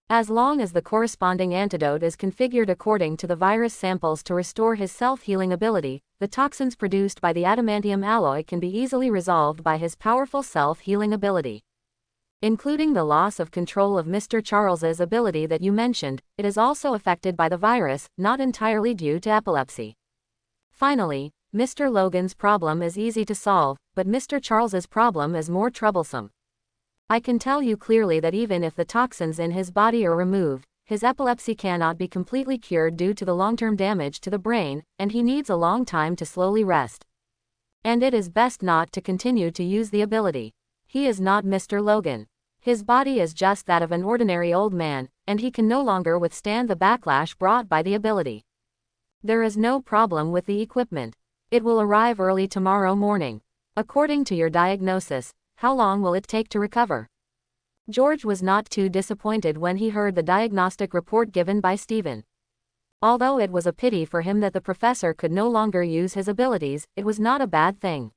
As long as the corresponding antidote is configured according to the virus samples to restore his self-healing ability, the toxins produced by the adamantium alloy can be easily resolved by his powerful self-healing ability. Including the loss of control of Mr. Charles's ability that you mentioned, it is also affected by the virus, not entirely due to epilepsy. Finally, Mr. Logan's problem is easy to solve, but Mr. Charles's problem is more troublesome. I can tell you clearly that even if the toxins in his body are removed, his epilepsy cannot be completely cured due to the long-term damage to the brain, and he needs a long time to slowly rest. And it is best not to continue to use the ability. He is not Mr. Logan. His body is just that of an ordinary old man, and he can no longer withstand the backlash brought by the ability. There is no problem with the equipment. It will arrive early tomorrow morning. According to your diagnosis, how long will it take to recover? George was not too disappointed when he heard the diagnostic report given by Stephen. Although it was a pity for him that the professor could no longer use his abilities, it was not a bad thing.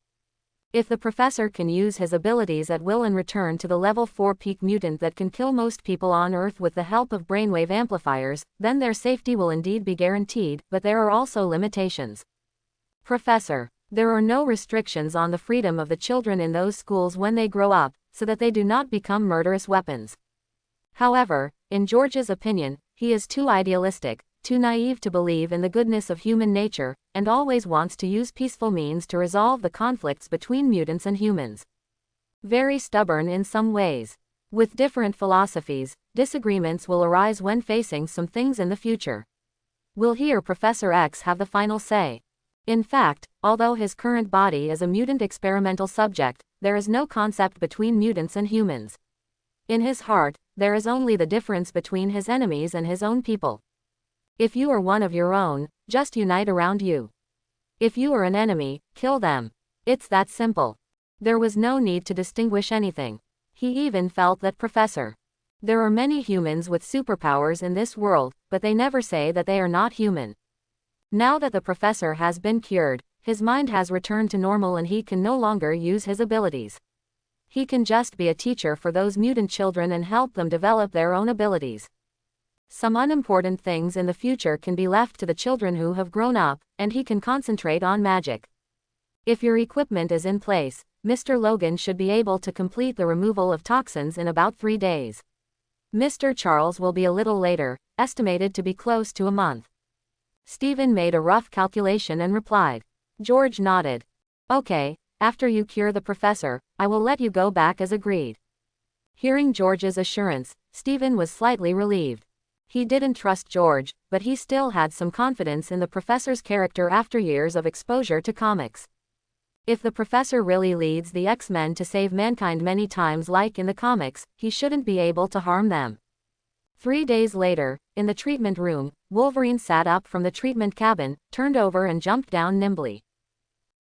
If the professor can use his abilities at will and return to the level 4 peak mutant that can kill most people on Earth with the help of brainwave amplifiers, then their safety will indeed be guaranteed, but there are also limitations. Professor, there are no restrictions on the freedom of the children in those schools when they grow up, so that they do not become murderous weapons. However, in George's opinion, he is too idealistic, too naive to believe in the goodness of human nature, and always wants to use peaceful means to resolve the conflicts between mutants and humans. Very stubborn in some ways. With different philosophies, disagreements will arise when facing some things in the future. Will he or Professor X have the final say? In fact, although his current body is a mutant experimental subject, there is no concept between mutants and humans. In his heart, there is only the difference between his enemies and his own people. If you are one of your own, just unite around you. If you are an enemy, kill them. It's that simple. There was no need to distinguish anything. He even felt that there are many humans with superpowers in this world, but they never say that they are not human. Now that the professor has been cured, his mind has returned to normal and he can no longer use his abilities. He can just be a teacher for those mutant children and help them develop their own abilities. Some unimportant things in the future can be left to the children who have grown up, and he can concentrate on magic. If your equipment is in place, Mr. Logan should be able to complete the removal of toxins in about 3 days. Mr. Charles will be a little later, estimated to be close to a month. Stephen made a rough calculation and replied. George nodded. Okay, after you cure the professor, I will let you go back as agreed. Hearing George's assurance, Stephen was slightly relieved. He didn't trust George, but he still had some confidence in the professor's character after years of exposure to comics. If the professor really leads the X-Men to save mankind many times like in the comics, he shouldn't be able to harm them. 3 days later, in the treatment room, Wolverine sat up from the treatment cabin, turned over and jumped down nimbly.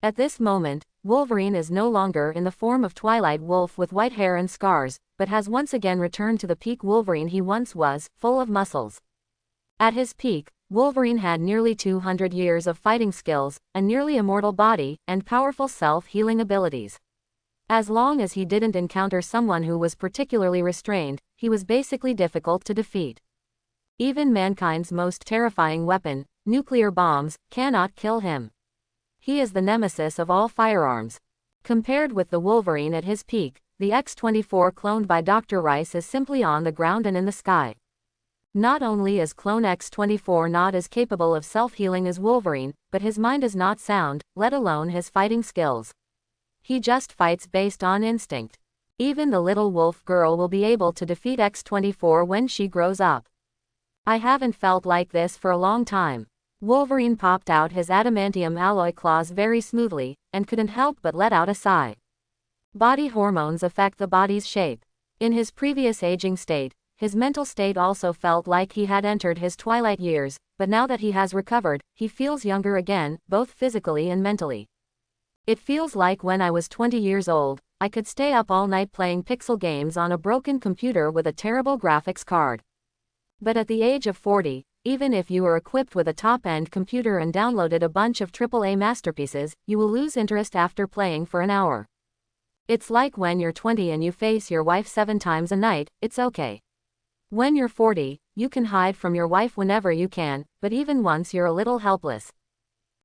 At this moment, Wolverine is no longer in the form of Twilight Wolf with white hair and scars, but has once again returned to the peak Wolverine he once was, full of muscles. At his peak, Wolverine had nearly 200 years of fighting skills, a nearly immortal body, and powerful self-healing abilities. As long as he didn't encounter someone who was particularly restrained, he was basically difficult to defeat. Even mankind's most terrifying weapon, nuclear bombs, cannot kill him. He is the nemesis of all firearms. Compared with the Wolverine at his peak, the X-24 cloned by Dr. Rice is simply on the ground and in the sky. Not only is clone X-24 not as capable of self-healing as Wolverine, but his mind is not sound, let alone his fighting skills. He just fights based on instinct. Even the little wolf girl will be able to defeat X-24 when she grows up. I haven't felt like this for a long time. Wolverine popped out his adamantium alloy claws very smoothly, and couldn't help but let out a sigh. Body hormones affect the body's shape. In his previous aging state, his mental state also felt like he had entered his twilight years, but now that he has recovered, he feels younger again, both physically and mentally. It feels like when I was 20 years old, I could stay up all night playing pixel games on a broken computer with a terrible graphics card. But at the age of 40, even if you are equipped with a top-end computer and downloaded a bunch of AAA masterpieces, you will lose interest after playing for an hour. It's like when you're 20 and you face your wife 7 times a night, it's okay. When you're 40, you can hide from your wife whenever you can, but even once you're a little helpless.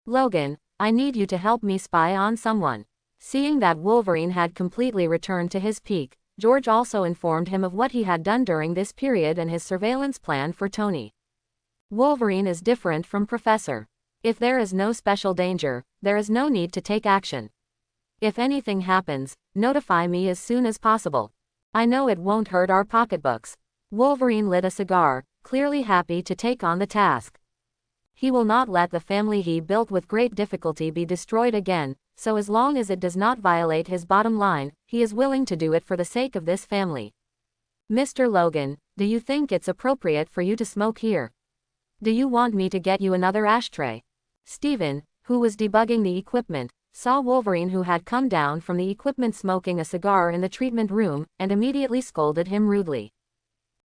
Logan, I need you to help me spy on someone. Seeing that Wolverine had completely returned to his peak, George also informed him of what he had done during this period and his surveillance plan for Tony. Wolverine is different from Professor. If there is no special danger, there is no need to take action. If anything happens, notify me as soon as possible. I know it won't hurt our pocketbooks. Wolverine lit a cigar, clearly happy to take on the task. He will not let the family he built with great difficulty be destroyed again, so as long as it does not violate his bottom line, he is willing to do it for the sake of this family. Mr. Logan, do you think it's appropriate for you to smoke here? Do you want me to get you another ashtray? Stephen, who was debugging the equipment, saw Wolverine who had come down from the equipment smoking a cigar in the treatment room, and immediately scolded him rudely.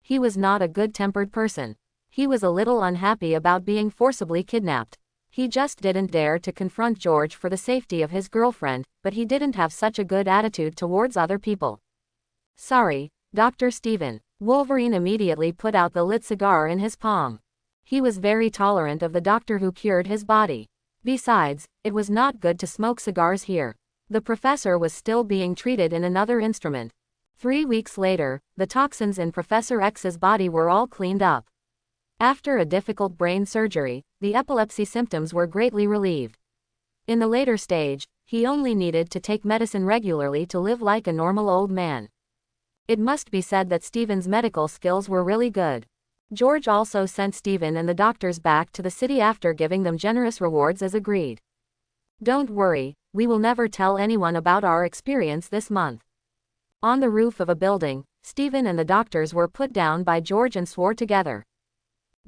He was not a good-tempered person. He was a little unhappy about being forcibly kidnapped. He just didn't dare to confront George for the safety of his girlfriend, but he didn't have such a good attitude towards other people. Sorry, Dr. Stephen. Wolverine immediately put out the lit cigar in his palm. He was very tolerant of the doctor who cured his body. Besides, it was not good to smoke cigars here. The professor was still being treated in another instrument. 3 weeks later, the toxins in Professor X's body were all cleaned up. After a difficult brain surgery, the epilepsy symptoms were greatly relieved. In the later stage, he only needed to take medicine regularly to live like a normal old man. It must be said that Stephen's medical skills were really good. George also sent Stephen and the doctors back to the city after giving them generous rewards as agreed. Don't worry, we will never tell anyone about our experience this month. On the roof of a building, Stephen and the doctors were put down by George and swore together.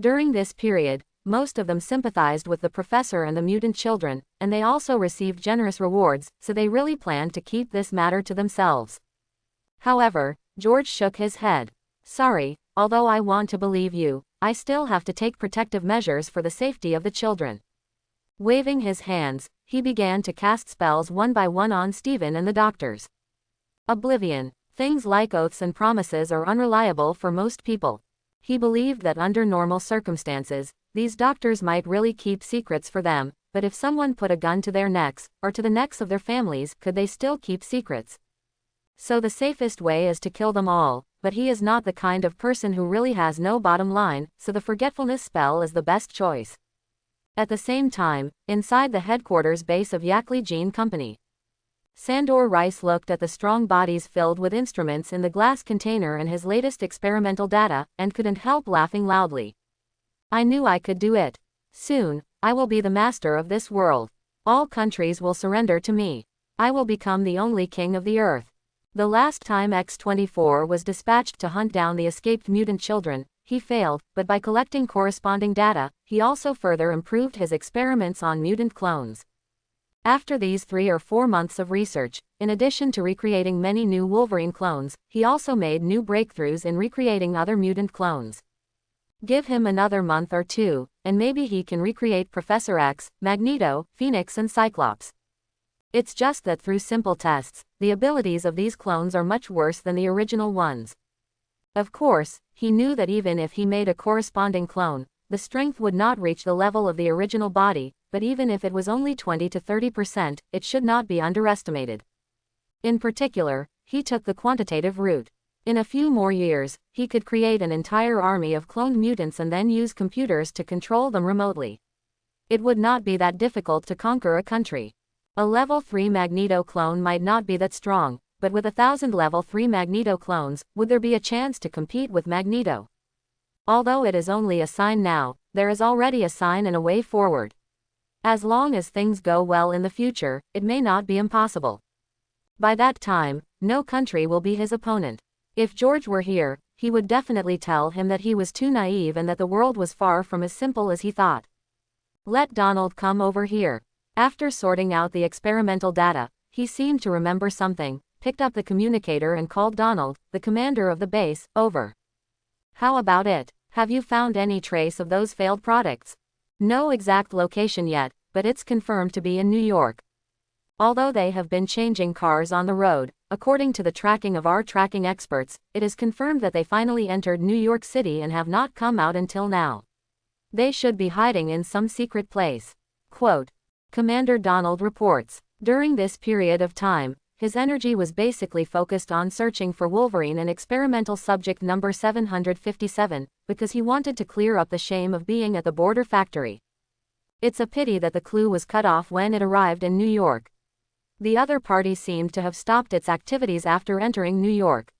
During this period, most of them sympathized with the professor and the mutant children, and they also received generous rewards, so they really planned to keep this matter to themselves. However, George shook his head. Sorry, although I want to believe you, I still have to take protective measures for the safety of the children. Waving his hands, he began to cast spells one by one on Stephen and the doctors. Oblivion. Things like oaths and promises are unreliable for most people. He believed that under normal circumstances, these doctors might really keep secrets for them, but if someone put a gun to their necks, or to the necks of their families, could they still keep secrets? So the safest way is to kill them all, but he is not the kind of person who really has no bottom line, so the forgetfulness spell is the best choice. At the same time, inside the headquarters base of Yackley Gene Company, Sandor Rice looked at the strong bodies filled with instruments in the glass container and his latest experimental data, and couldn't help laughing loudly. I knew I could do it. Soon, I will be the master of this world. All countries will surrender to me. I will become the only king of the earth. The last time X-24 was dispatched to hunt down the escaped mutant children, he failed, but by collecting corresponding data, he also further improved his experiments on mutant clones. After these 3 or 4 months of research, in addition to recreating many new Wolverine clones, he also made new breakthroughs in recreating other mutant clones. Give him another month or 2, and maybe he can recreate Professor X, Magneto, Phoenix and Cyclops. It's just that through simple tests, the abilities of these clones are much worse than the original ones. Of course, he knew that even if he made a corresponding clone, the strength would not reach the level of the original body, but even if it was only 20 to 30%, it should not be underestimated. In particular, he took the quantitative route. In a few more years, he could create an entire army of cloned mutants and then use computers to control them remotely. It would not be that difficult to conquer a country. A level 3 Magneto clone might not be that strong, but with 1,000 level 3 Magneto clones, would there be a chance to compete with Magneto? Although it is only a sign now, there is already a sign and a way forward. As long as things go well in the future, it may not be impossible. By that time, no country will be his opponent. If George were here, he would definitely tell him that he was too naive and that the world was far from as simple as he thought. Let Donald come over here. After sorting out the experimental data, he seemed to remember something, picked up the communicator and called Donald, the commander of the base, over. How about it? Have you found any trace of those failed products? No exact location yet, but it's confirmed to be in New York. Although they have been changing cars on the road, according to the tracking of our tracking experts, it is confirmed that they finally entered New York City and have not come out until now. They should be hiding in some secret place. Quote, Commander Donald reports, during this period of time, his energy was basically focused on searching for Wolverine and experimental subject number 757, because he wanted to clear up the shame of being at the border factory. It's a pity that the clue was cut off when it arrived in New York. The other party seemed to have stopped its activities after entering New York.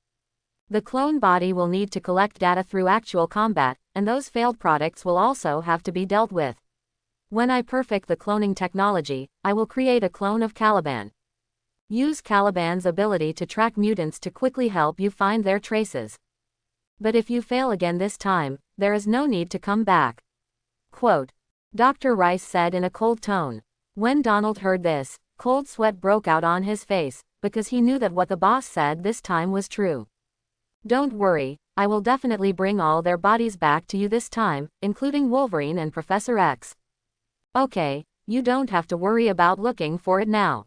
The clone body will need to collect data through actual combat, and those failed products will also have to be dealt with. When I perfect the cloning technology, I will create a clone of Caliban. Use Caliban's ability to track mutants to quickly help you find their traces. But if you fail again this time, there is no need to come back. Quote, Dr. Rice said in a cold tone. When Donald heard this, cold sweat broke out on his face, because he knew that what the boss said this time was true. Don't worry, I will definitely bring all their bodies back to you this time, including Wolverine and Professor X. Okay, you don't have to worry about looking for it now.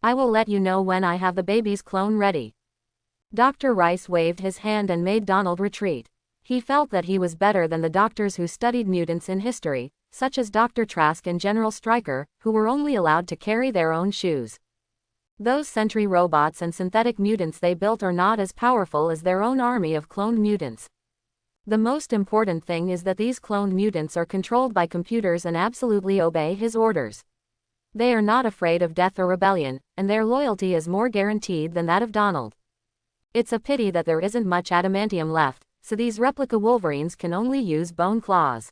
I will let you know when I have the baby's clone ready. Dr. Rice waved his hand and made Donald retreat. He felt that he was better than the doctors who studied mutants in history, such as Dr. Trask and General Stryker, who were only allowed to carry their own shoes. Those sentry robots and synthetic mutants they built are not as powerful as their own army of cloned mutants. The most important thing is that these cloned mutants are controlled by computers and absolutely obey his orders. They are not afraid of death or rebellion, and their loyalty is more guaranteed than that of Donald. It's a pity that there isn't much adamantium left, so these replica Wolverines can only use bone claws.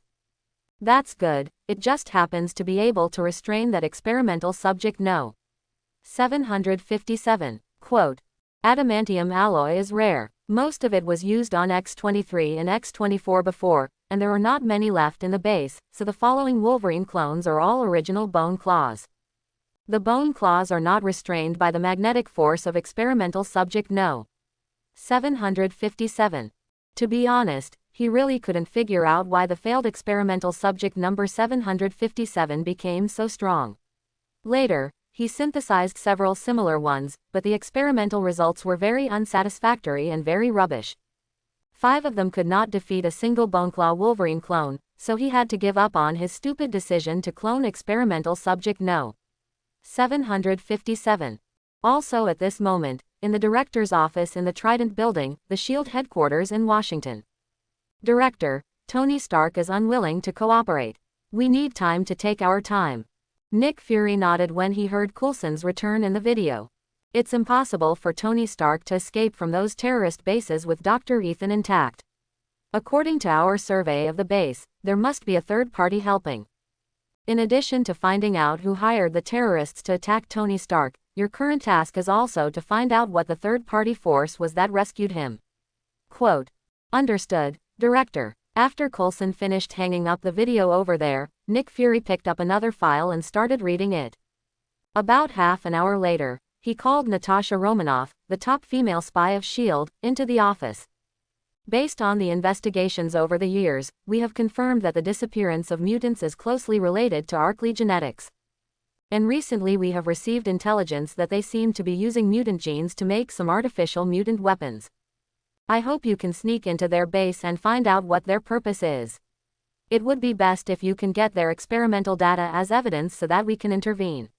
That's good, it just happens to be able to restrain that experimental subject No. 757. Quote, Adamantium alloy is rare. Most of it was used on X-23 and X-24 before, and there are not many left in the base, so the following Wolverine clones are all original bone claws. The bone claws are not restrained by the magnetic force of experimental subject No. 757. To be honest, he really couldn't figure out why the failed experimental subject number 757 became so strong. Later, he synthesized several similar ones, but the experimental results were very unsatisfactory and very rubbish. 5 of them could not defeat a single Boneclaw Wolverine clone, so he had to give up on his stupid decision to clone experimental subject No. 757. Also at this moment, in the director's office in the Trident Building, the SHIELD headquarters in Washington. Director, Tony Stark is unwilling to cooperate. We need time to take our time. Nick Fury nodded when he heard Coulson's return in the video. It's impossible for Tony Stark to escape from those terrorist bases with Dr. Ethan intact. According to our survey of the base, there must be a third party helping. In addition to finding out who hired the terrorists to attack Tony Stark, your current task is also to find out what the third party force was that rescued him. Quote, Understood, Director. After Coulson finished hanging up the video over there, Nick Fury picked up another file and started reading it. About half an hour later, he called Natasha Romanoff, the top female spy of S.H.I.E.L.D., into the office. Based on the investigations over the years, we have confirmed that the disappearance of mutants is closely related to Arkley genetics. And recently we have received intelligence that they seem to be using mutant genes to make some artificial mutant weapons. I hope you can sneak into their base and find out what their purpose is. It would be best if you can get their experimental data as evidence so that we can intervene.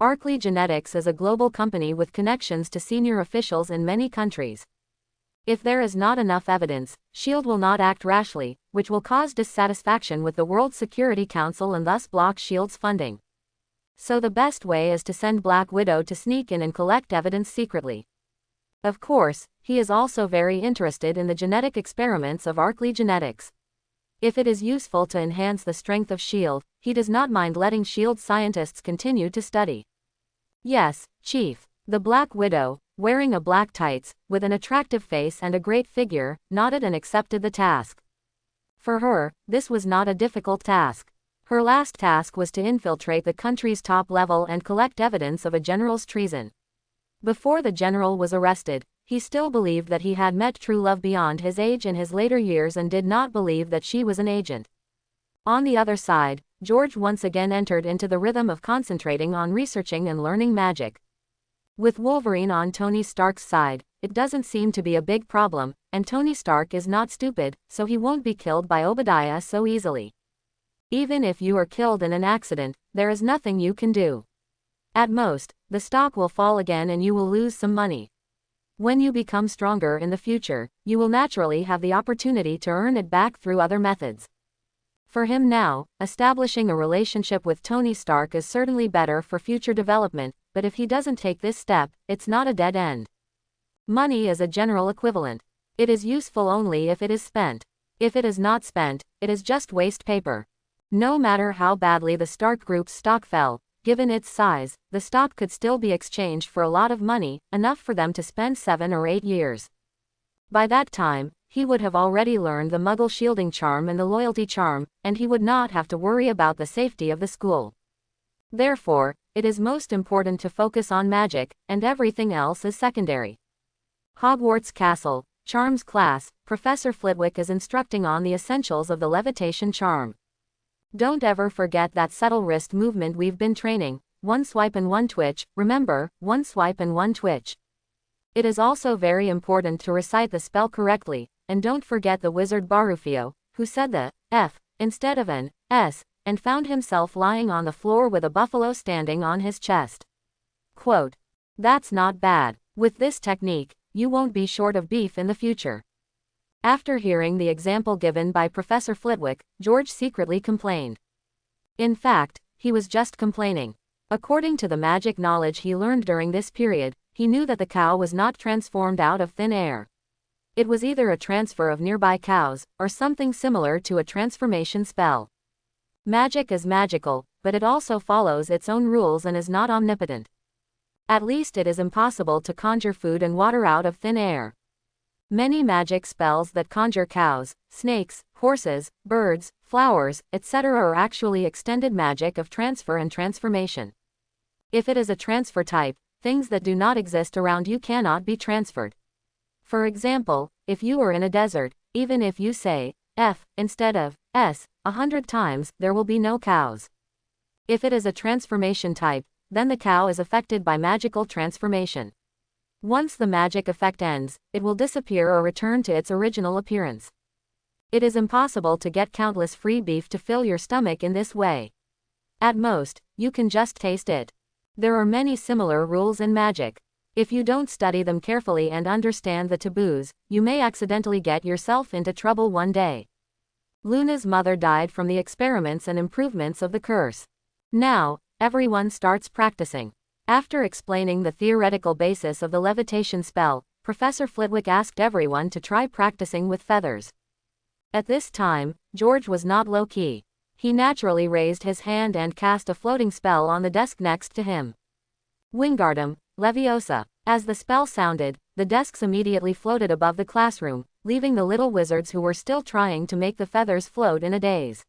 Arkley Genetics is a global company with connections to senior officials in many countries. If there is not enough evidence, S.H.I.E.L.D. will not act rashly, which will cause dissatisfaction with the World Security Council and thus block S.H.I.E.L.D.'s funding. So the best way is to send Black Widow to sneak in and collect evidence secretly. Of course, he is also very interested in the genetic experiments of Arkley Genetics. If it is useful to enhance the strength of S.H.I.E.L.D., he does not mind letting S.H.I.E.L.D. scientists continue to study. Yes, Chief. The Black Widow, wearing a black tights, with an attractive face and a great figure, nodded and accepted the task. For her, this was not a difficult task. Her last task was to infiltrate the country's top level and collect evidence of a general's treason. Before the general was arrested, he still believed that he had met true love beyond his age in his later years and did not believe that she was an agent. On the other side, George once again entered into the rhythm of concentrating on researching and learning magic. With Wolverine on Tony Stark's side, it doesn't seem to be a big problem, and Tony Stark is not stupid, so he won't be killed by Obadiah so easily. Even if you are killed in an accident, there is nothing you can do. At most, the stock will fall again and you will lose some money. When you become stronger in the future, you will naturally have the opportunity to earn it back through other methods. For him now, establishing a relationship with Tony Stark is certainly better for future development, but if he doesn't take this step, it's not a dead end. Money is a general equivalent. It is useful only if it is spent. If it is not spent, it is just waste paper. No matter how badly the Stark Group's stock fell, given its size, the stock could still be exchanged for a lot of money, enough for them to spend 7 or 8 years. By that time, he would have already learned the Muggle shielding charm and the loyalty charm, and he would not have to worry about the safety of the school. Therefore, it is most important to focus on magic, and everything else is secondary. Hogwarts Castle, Charms class, Professor Flitwick is instructing on the essentials of the levitation charm. Don't ever forget that subtle wrist movement we've been training, 1 swipe and 1 twitch, remember, 1 swipe and 1 twitch. It is also very important to recite the spell correctly, and don't forget the wizard Barufio, who said the F instead of an S, and found himself lying on the floor with a buffalo standing on his chest. Quote, "That's not bad. With this technique, you won't be short of beef in the future." After hearing the example given by Professor Flitwick, George secretly complained. In fact, he was just complaining. According to the magic knowledge he learned during this period, he knew that the cow was not transformed out of thin air. It was either a transfer of nearby cows, or something similar to a transformation spell. Magic is magical, but it also follows its own rules and is not omnipotent. At least it is impossible to conjure food and water out of thin air. Many magic spells that conjure cows, snakes, horses, birds, flowers, etc. are actually extended magic of transfer and transformation. If it is a transfer type, things that do not exist around you cannot be transferred. For example, if you are in a desert, even if you say F instead of S 100 times, there will be no cows. If it is a transformation type, then the cow is affected by magical transformation. Once the magic effect ends, it will disappear or return to its original appearance. It is impossible to get countless free beef to fill your stomach in this way. At most, you can just taste it. There are many similar rules in magic. If you don't study them carefully and understand the taboos, you may accidentally get yourself into trouble one day. Luna's mother died from the experiments and improvements of the curse. Now, everyone starts practicing. After explaining the theoretical basis of the levitation spell, Professor Flitwick asked everyone to try practicing with feathers. At this time, George was not low-key. He naturally raised his hand and cast a floating spell on the desk next to him. Wingardium Leviosa. As the spell sounded, the desks immediately floated above the classroom, leaving the little wizards who were still trying to make the feathers float in a daze.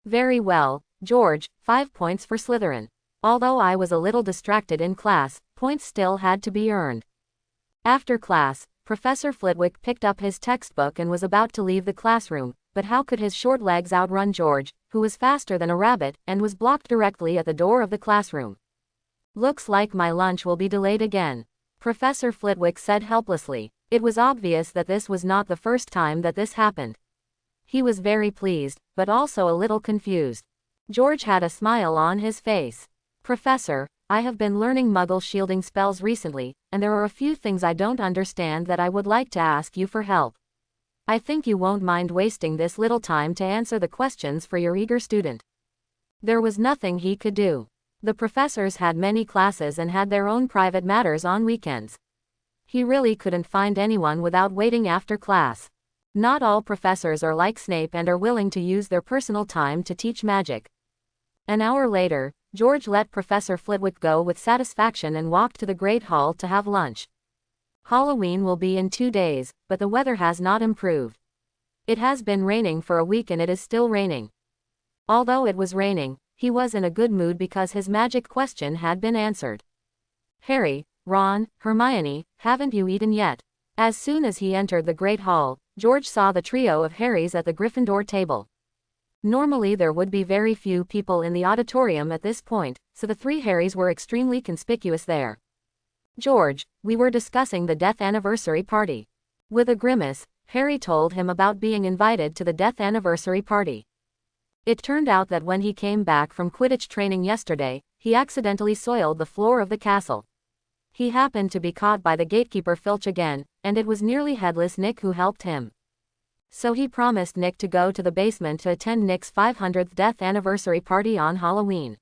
Very well, George, 5 points for Slytherin. Although I was a little distracted in class, points still had to be earned. After class, Professor Flitwick picked up his textbook and was about to leave the classroom, but how could his short legs outrun George, who was faster than a rabbit, and was blocked directly at the door of the classroom? "Looks like my lunch will be delayed again," Professor Flitwick said helplessly. It was obvious that this was not the first time that this happened. He was very pleased, but also a little confused. George had a smile on his face. "Professor, I have been learning Muggle shielding spells recently, and there are a few things I don't understand that I would like to ask you for help. I think you won't mind wasting this little time to answer the questions for your eager student." There was nothing he could do. The professors had many classes and had their own private matters on weekends. He really couldn't find anyone without waiting after class. Not all professors are like Snape and are willing to use their personal time to teach magic. An hour later, George let Professor Flitwick go with satisfaction and walked to the Great Hall to have lunch. Halloween will be in 2 days, but the weather has not improved. It has been raining for a week and it is still raining. Although it was raining, he was in a good mood because his magic question had been answered. Harry, Ron, Hermione, haven't you eaten yet? As soon as he entered the Great Hall, George saw the trio of Harrys at the Gryffindor table. Normally there would be very few people in the auditorium at this point, so the 3 Harrys were extremely conspicuous there. George, we were discussing the death anniversary party. With a grimace, Harry told him about being invited to the death anniversary party. It turned out that when he came back from Quidditch training yesterday, he accidentally soiled the floor of the castle. He happened to be caught by the gatekeeper Filch again, and it was nearly Headless Nick who helped him. So he promised Nick to go to the basement to attend Nick's 500th death anniversary party on Halloween.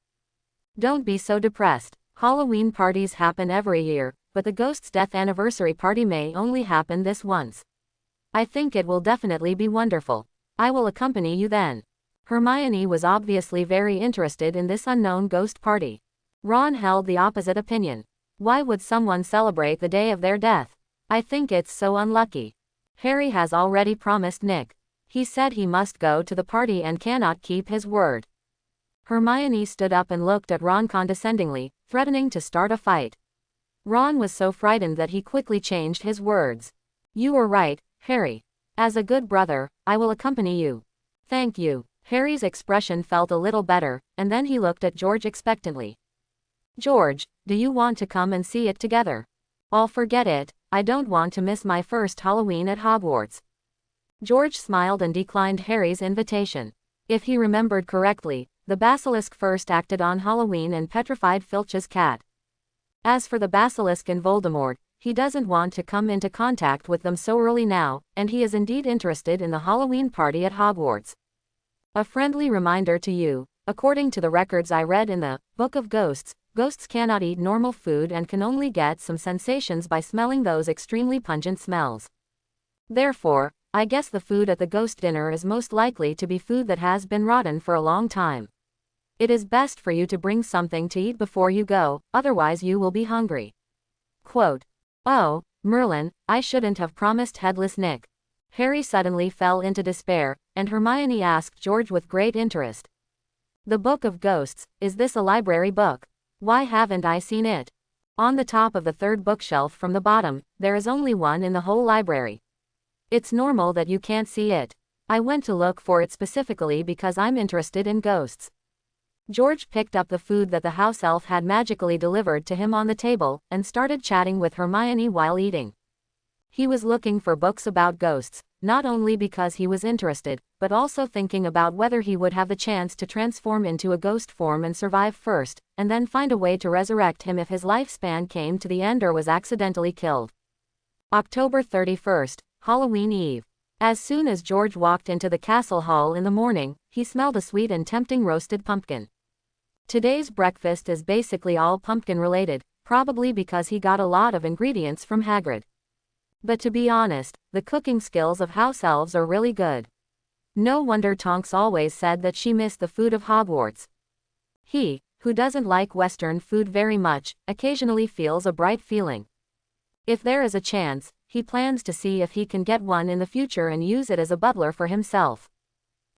Don't be so depressed. Halloween parties happen every year, but the ghost's death anniversary party may only happen this once. I think it will definitely be wonderful. I will accompany you then. Hermione was obviously very interested in this unknown ghost party. Ron held the opposite opinion. Why would someone celebrate the day of their death? I think it's so unlucky. Harry has already promised Nick. He said he must go to the party and cannot keep his word. Hermione stood up and looked at Ron condescendingly, threatening to start a fight. Ron was so frightened that he quickly changed his words. You were right, Harry. As a good brother, I will accompany you. Thank you. Harry's expression felt a little better, and then he looked at George expectantly. George, do you want to come and see it together? I'll forget it. I don't want to miss my first Halloween at Hogwarts. George smiled and declined Harry's invitation. If he remembered correctly, the basilisk first acted on Halloween and petrified Filch's cat. As for the basilisk and Voldemort, he doesn't want to come into contact with them so early now, and he is indeed interested in the Halloween party at Hogwarts. A friendly reminder to you, according to the records I read in the Book of Ghosts, ghosts cannot eat normal food and can only get some sensations by smelling those extremely pungent smells. Therefore, I guess the food at the ghost dinner is most likely to be food that has been rotten for a long time. It is best for you to bring something to eat before you go, otherwise you will be hungry. Quote, oh, Merlin, I shouldn't have promised Headless Nick. Harry suddenly fell into despair, and Hermione asked George with great interest. The Book of Ghosts, is this a library book? Why haven't I seen it? On the top of the 3rd bookshelf from the bottom, there is only one in the whole library. It's normal that you can't see it. I went to look for it specifically because I'm interested in ghosts. George picked up the food that the house elf had magically delivered to him on the table, and started chatting with Hermione while eating. He was looking for books about ghosts, not only because he was interested, but also thinking about whether he would have the chance to transform into a ghost form and survive first, and then find a way to resurrect him if his lifespan came to the end or was accidentally killed. October 31st, Halloween Eve. As soon as George walked into the castle hall in the morning, he smelled a sweet and tempting roasted pumpkin. Today's breakfast is basically all pumpkin related, probably because he got a lot of ingredients from Hagrid. But to be honest, the cooking skills of house elves are really good. No wonder Tonks always said that she missed the food of Hogwarts. He, who doesn't like Western food very much, occasionally feels a bright feeling. If there is a chance, he plans to see if he can get one in the future and use it as a butler for himself.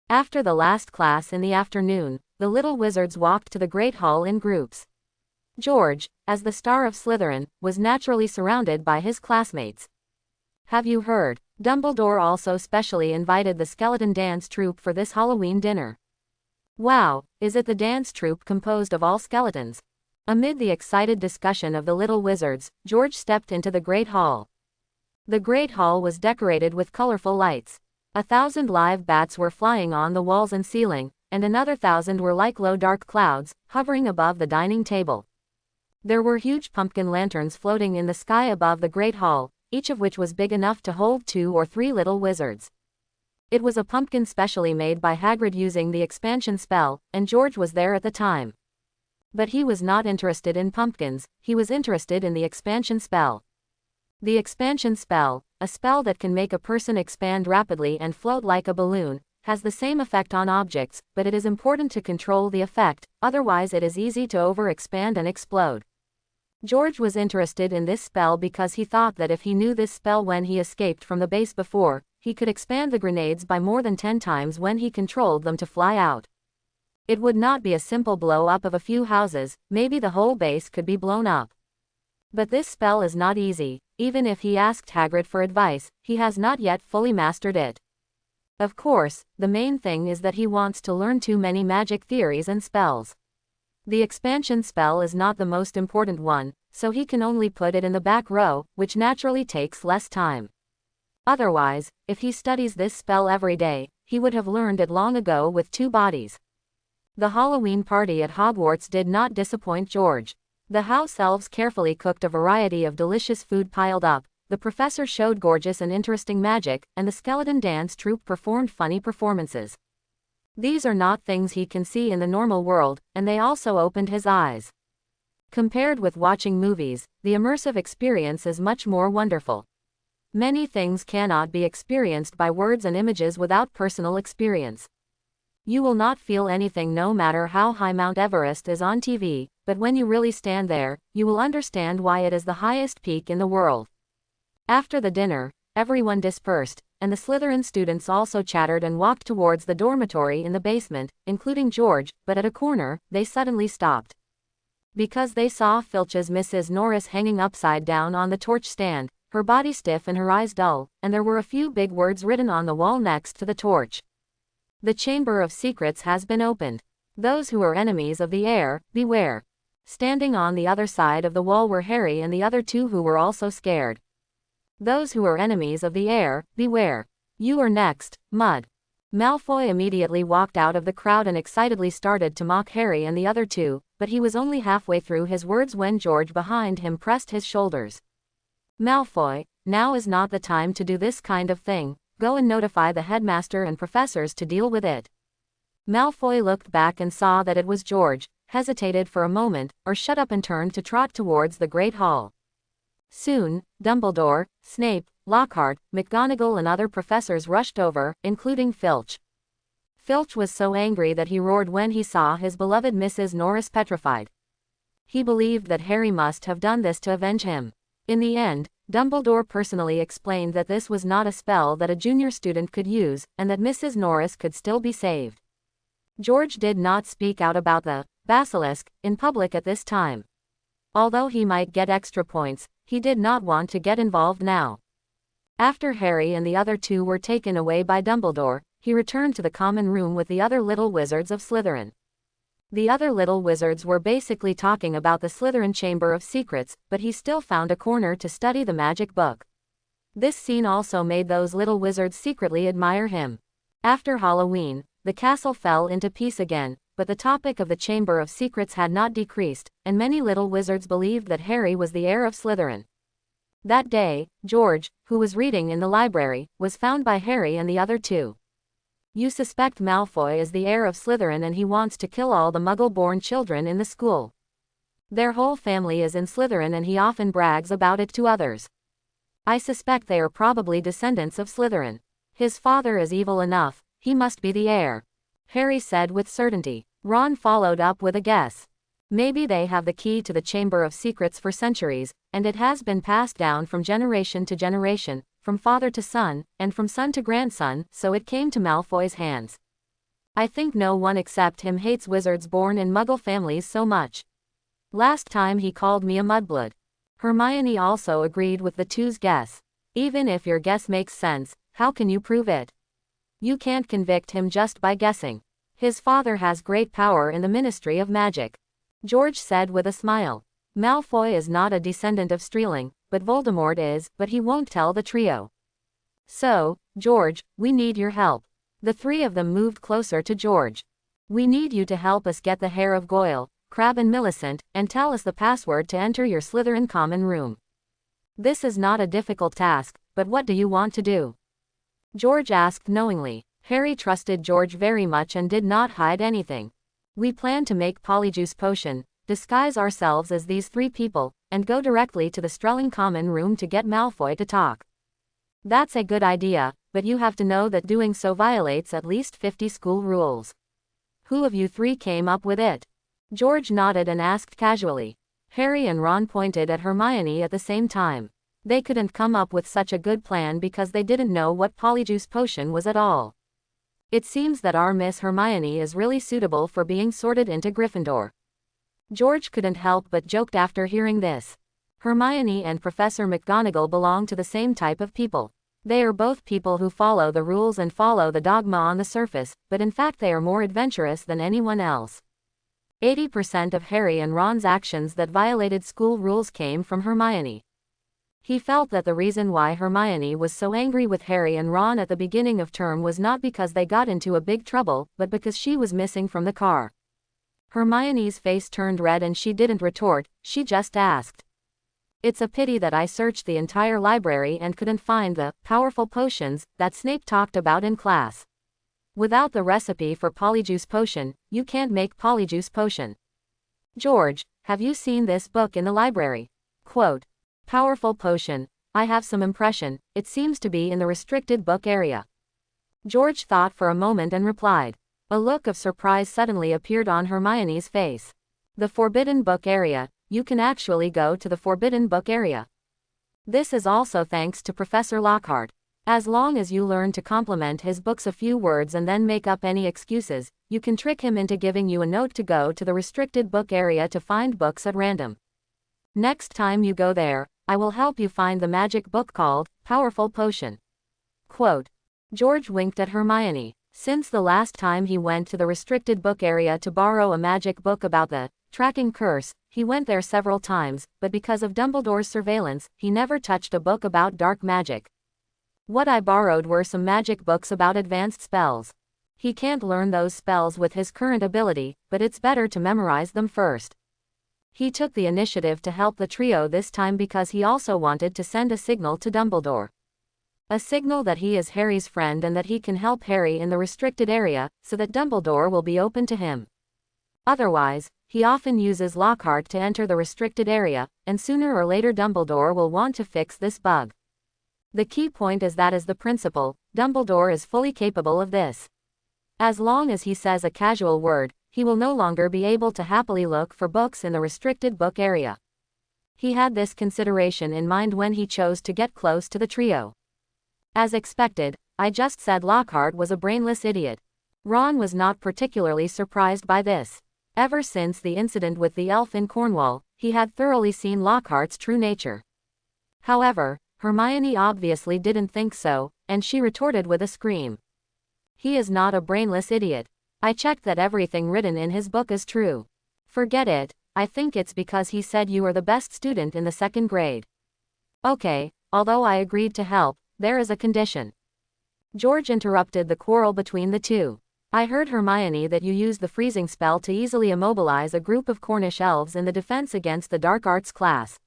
After the last class in the afternoon, the little wizards walked to the Great Hall in groups. George, as the star of Slytherin, was naturally surrounded by his classmates. Have you heard? Dumbledore also specially invited the skeleton dance troupe for this Halloween dinner. Wow, is it the dance troupe composed of all skeletons? Amid the excited discussion of the little wizards, George stepped into the Great Hall. The Great Hall was decorated with colorful lights. 1,000 live bats were flying on the walls and ceiling, and another 1,000 were like low dark clouds, hovering above the dining table. There were huge pumpkin lanterns floating in the sky above the Great Hall, each of which was big enough to hold 2 or 3 little wizards. It was a pumpkin specially made by Hagrid using the expansion spell, and George was there at the time. But he was not interested in pumpkins, he was interested in the expansion spell. The expansion spell, a spell that can make a person expand rapidly and float like a balloon, has the same effect on objects, but it is important to control the effect, otherwise it is easy to overexpand and explode. George was interested in this spell because he thought that if he knew this spell when he escaped from the base before, he could expand the grenades by more than 10 times when he controlled them to fly out. It would not be a simple blow up of a few houses, maybe the whole base could be blown up. But this spell is not easy. Even if he asked Hagrid for advice, he has not yet fully mastered it. Of course, the main thing is that he wants to learn too many magic theories and spells. The expansion spell is not the most important one, so he can only put it in the back row, which naturally takes less time. Otherwise, if he studies this spell every day, he would have learned it long ago with 2 bodies. The Halloween party at Hogwarts did not disappoint George. The house elves carefully cooked a variety of delicious food piled up, the professor showed gorgeous and interesting magic, and the skeleton dance troupe performed funny performances. These are not things he can see in the normal world, and they also opened his eyes. Compared with watching movies, the immersive experience is much more wonderful. Many things cannot be experienced by words and images without personal experience. You will not feel anything no matter how high Mount Everest is on TV, but when you really stand there, you will understand why it is the highest peak in the world. After the dinner, everyone dispersed, and the Slytherin students also chattered and walked towards the dormitory in the basement, including George, but at a corner, they suddenly stopped. Because they saw Filch's Mrs. Norris hanging upside down on the torch stand, her body stiff and her eyes dull, and there were a few big words written on the wall next to the torch. The Chamber of Secrets has been opened. Those who are enemies of the heir, beware. Standing on the other side of the wall were Harry and the other 2 who were also scared. Those who are enemies of the heir, beware. You are next, Mud. Malfoy immediately walked out of the crowd and excitedly started to mock Harry and the other 2, but he was only halfway through his words when George behind him pressed his shoulders. Malfoy, now is not the time to do this kind of thing. Go and notify the headmaster and professors to deal with it. Malfoy looked back and saw that it was George, hesitated for a moment, or shut up and turned to trot towards the Great Hall. Soon, Dumbledore, Snape, Lockhart, McGonagall and other professors rushed over, including Filch. Filch was so angry that he roared when he saw his beloved Mrs. Norris petrified. He believed that Harry must have done this to avenge him. In the end, Dumbledore personally explained that this was not a spell that a junior student could use, and that Mrs. Norris could still be saved. George did not speak out about the basilisk in public at this time. Although he might get extra points, he did not want to get involved now. After Harry and the other 2 were taken away by Dumbledore, he returned to the common room with the other little wizards of Slytherin. The other little wizards were basically talking about the Slytherin Chamber of Secrets, but he still found a corner to study the magic book. This scene also made those little wizards secretly admire him. After Halloween, the castle fell into peace again, but the topic of the Chamber of Secrets had not decreased, and many little wizards believed that Harry was the heir of Slytherin. That day, George, who was reading in the library, was found by Harry and the other 2. You suspect Malfoy is the heir of Slytherin and he wants to kill all the Muggle-born children in the school. Their whole family is in Slytherin and he often brags about it to others. I suspect they are probably descendants of Slytherin. His father is evil enough, he must be the heir. Harry said with certainty. Ron followed up with a guess. Maybe they have the key to the Chamber of Secrets for centuries, and it has been passed down from generation to generation, from father to son, and from son to grandson, so it came to Malfoy's hands. I think no one except him hates wizards born in Muggle families so much. Last time he called me a mudblood. Hermione also agreed with the 2's guess. Even if your guess makes sense, how can you prove it? You can't convict him just by guessing. His father has great power in the Ministry of Magic. George said with a smile. Malfoy is not a descendant of Streeling, but Voldemort is, but he won't tell the trio. So, George, we need your help. The 3 of them moved closer to George. We need you to help us get the hair of Goyle, Crabbe and Millicent, and tell us the password to enter your Slytherin common room. This is not a difficult task, but what do you want to do? George asked knowingly. Harry trusted George very much and did not hide anything. We plan to make Polyjuice potion, disguise ourselves as these 3 people, and go directly to the Strelling common room to get Malfoy to talk. That's a good idea, but you have to know that doing so violates at least 50 school rules. Who of you three came up with it? George nodded and asked casually. Harry and Ron pointed at Hermione at the same time. They couldn't come up with such a good plan because they didn't know what Polyjuice potion was at all. It seems that our Miss Hermione is really suitable for being sorted into Gryffindor. George couldn't help but joked after hearing this. Hermione and Professor McGonagall belong to the same type of people. They are both people who follow the rules and follow the dogma on the surface, but in fact they are more adventurous than anyone else. 80% of Harry and Ron's actions that violated school rules came from Hermione. He felt that the reason why Hermione was so angry with Harry and Ron at the beginning of term was not because they got into a big trouble, but because she was missing from the car. Hermione's face turned red and she didn't retort, she just asked. It's a pity that I searched the entire library and couldn't find the powerful potions that Snape talked about in class. Without the recipe for Polyjuice potion, you can't make Polyjuice potion. George, have you seen this book in the library? Quote. Powerful potion. I have some impression, it seems to be in the restricted book area. George thought for a moment and replied. A look of surprise suddenly appeared on Hermione's face. The forbidden book area, you can actually go to the forbidden book area. This is also thanks to Professor Lockhart. As long as you learn to compliment his books a few words and then make up any excuses, you can trick him into giving you a note to go to the restricted book area to find books at random. Next time you go there, I will help you find the magic book called Powerful Potion. Quote. George winked at Hermione. Since the last time he went to the restricted book area to borrow a magic book about the tracking curse, he went there several times, but because of Dumbledore's surveillance, he never touched a book about dark magic. What I borrowed were some magic books about advanced spells. He can't learn those spells with his current ability, but it's better to memorize them first. He took the initiative to help the trio this time because he also wanted to send a signal to Dumbledore. A signal that he is Harry's friend and that he can help Harry in the restricted area, so that Dumbledore will be open to him. Otherwise, he often uses Lockhart to enter the restricted area, and sooner or later Dumbledore will want to fix this bug. The key point is that as the principal, Dumbledore is fully capable of this. As long as he says a casual word, he will no longer be able to happily look for books in the restricted book area. He had this consideration in mind when he chose to get close to the trio. As expected, I just said Lockhart was a brainless idiot. Ron was not particularly surprised by this. Ever since the incident with the elf in Cornwall, he had thoroughly seen Lockhart's true nature. However, Hermione obviously didn't think so, and she retorted with a scream. He is not a brainless idiot. I checked that everything written in his book is true. Forget it, I think it's because he said you are the best student in the second grade. Okay, although I agreed to help, there is a condition. George interrupted the quarrel between the two. I heard, Hermione, that you used the freezing spell to easily immobilize a group of Cornish elves in the Defense Against the Dark Arts class.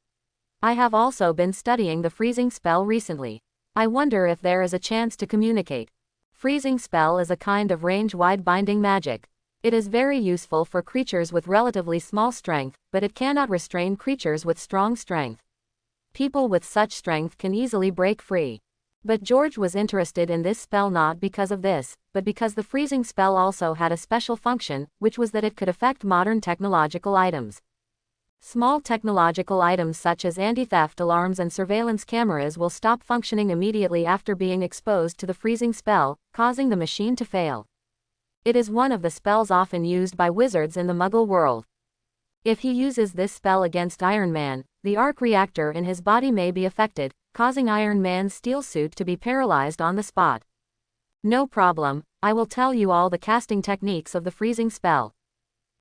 I have also been studying the freezing spell recently. I wonder if there is a chance to communicate. Freezing spell is a kind of range-wide binding magic. It is very useful for creatures with relatively small strength, but it cannot restrain creatures with strong strength. People with such strength can easily break free. But George was interested in this spell not because of this, but because the freezing spell also had a special function, which was that it could affect modern technological items. Small technological items such as anti-theft alarms and surveillance cameras will stop functioning immediately after being exposed to the freezing spell, causing the machine to fail. It is one of the spells often used by wizards in the Muggle world. If he uses this spell against Iron Man, the arc reactor in his body may be affected, causing Iron Man's steel suit to be paralyzed on the spot. No problem, I will tell you all the casting techniques of the freezing spell.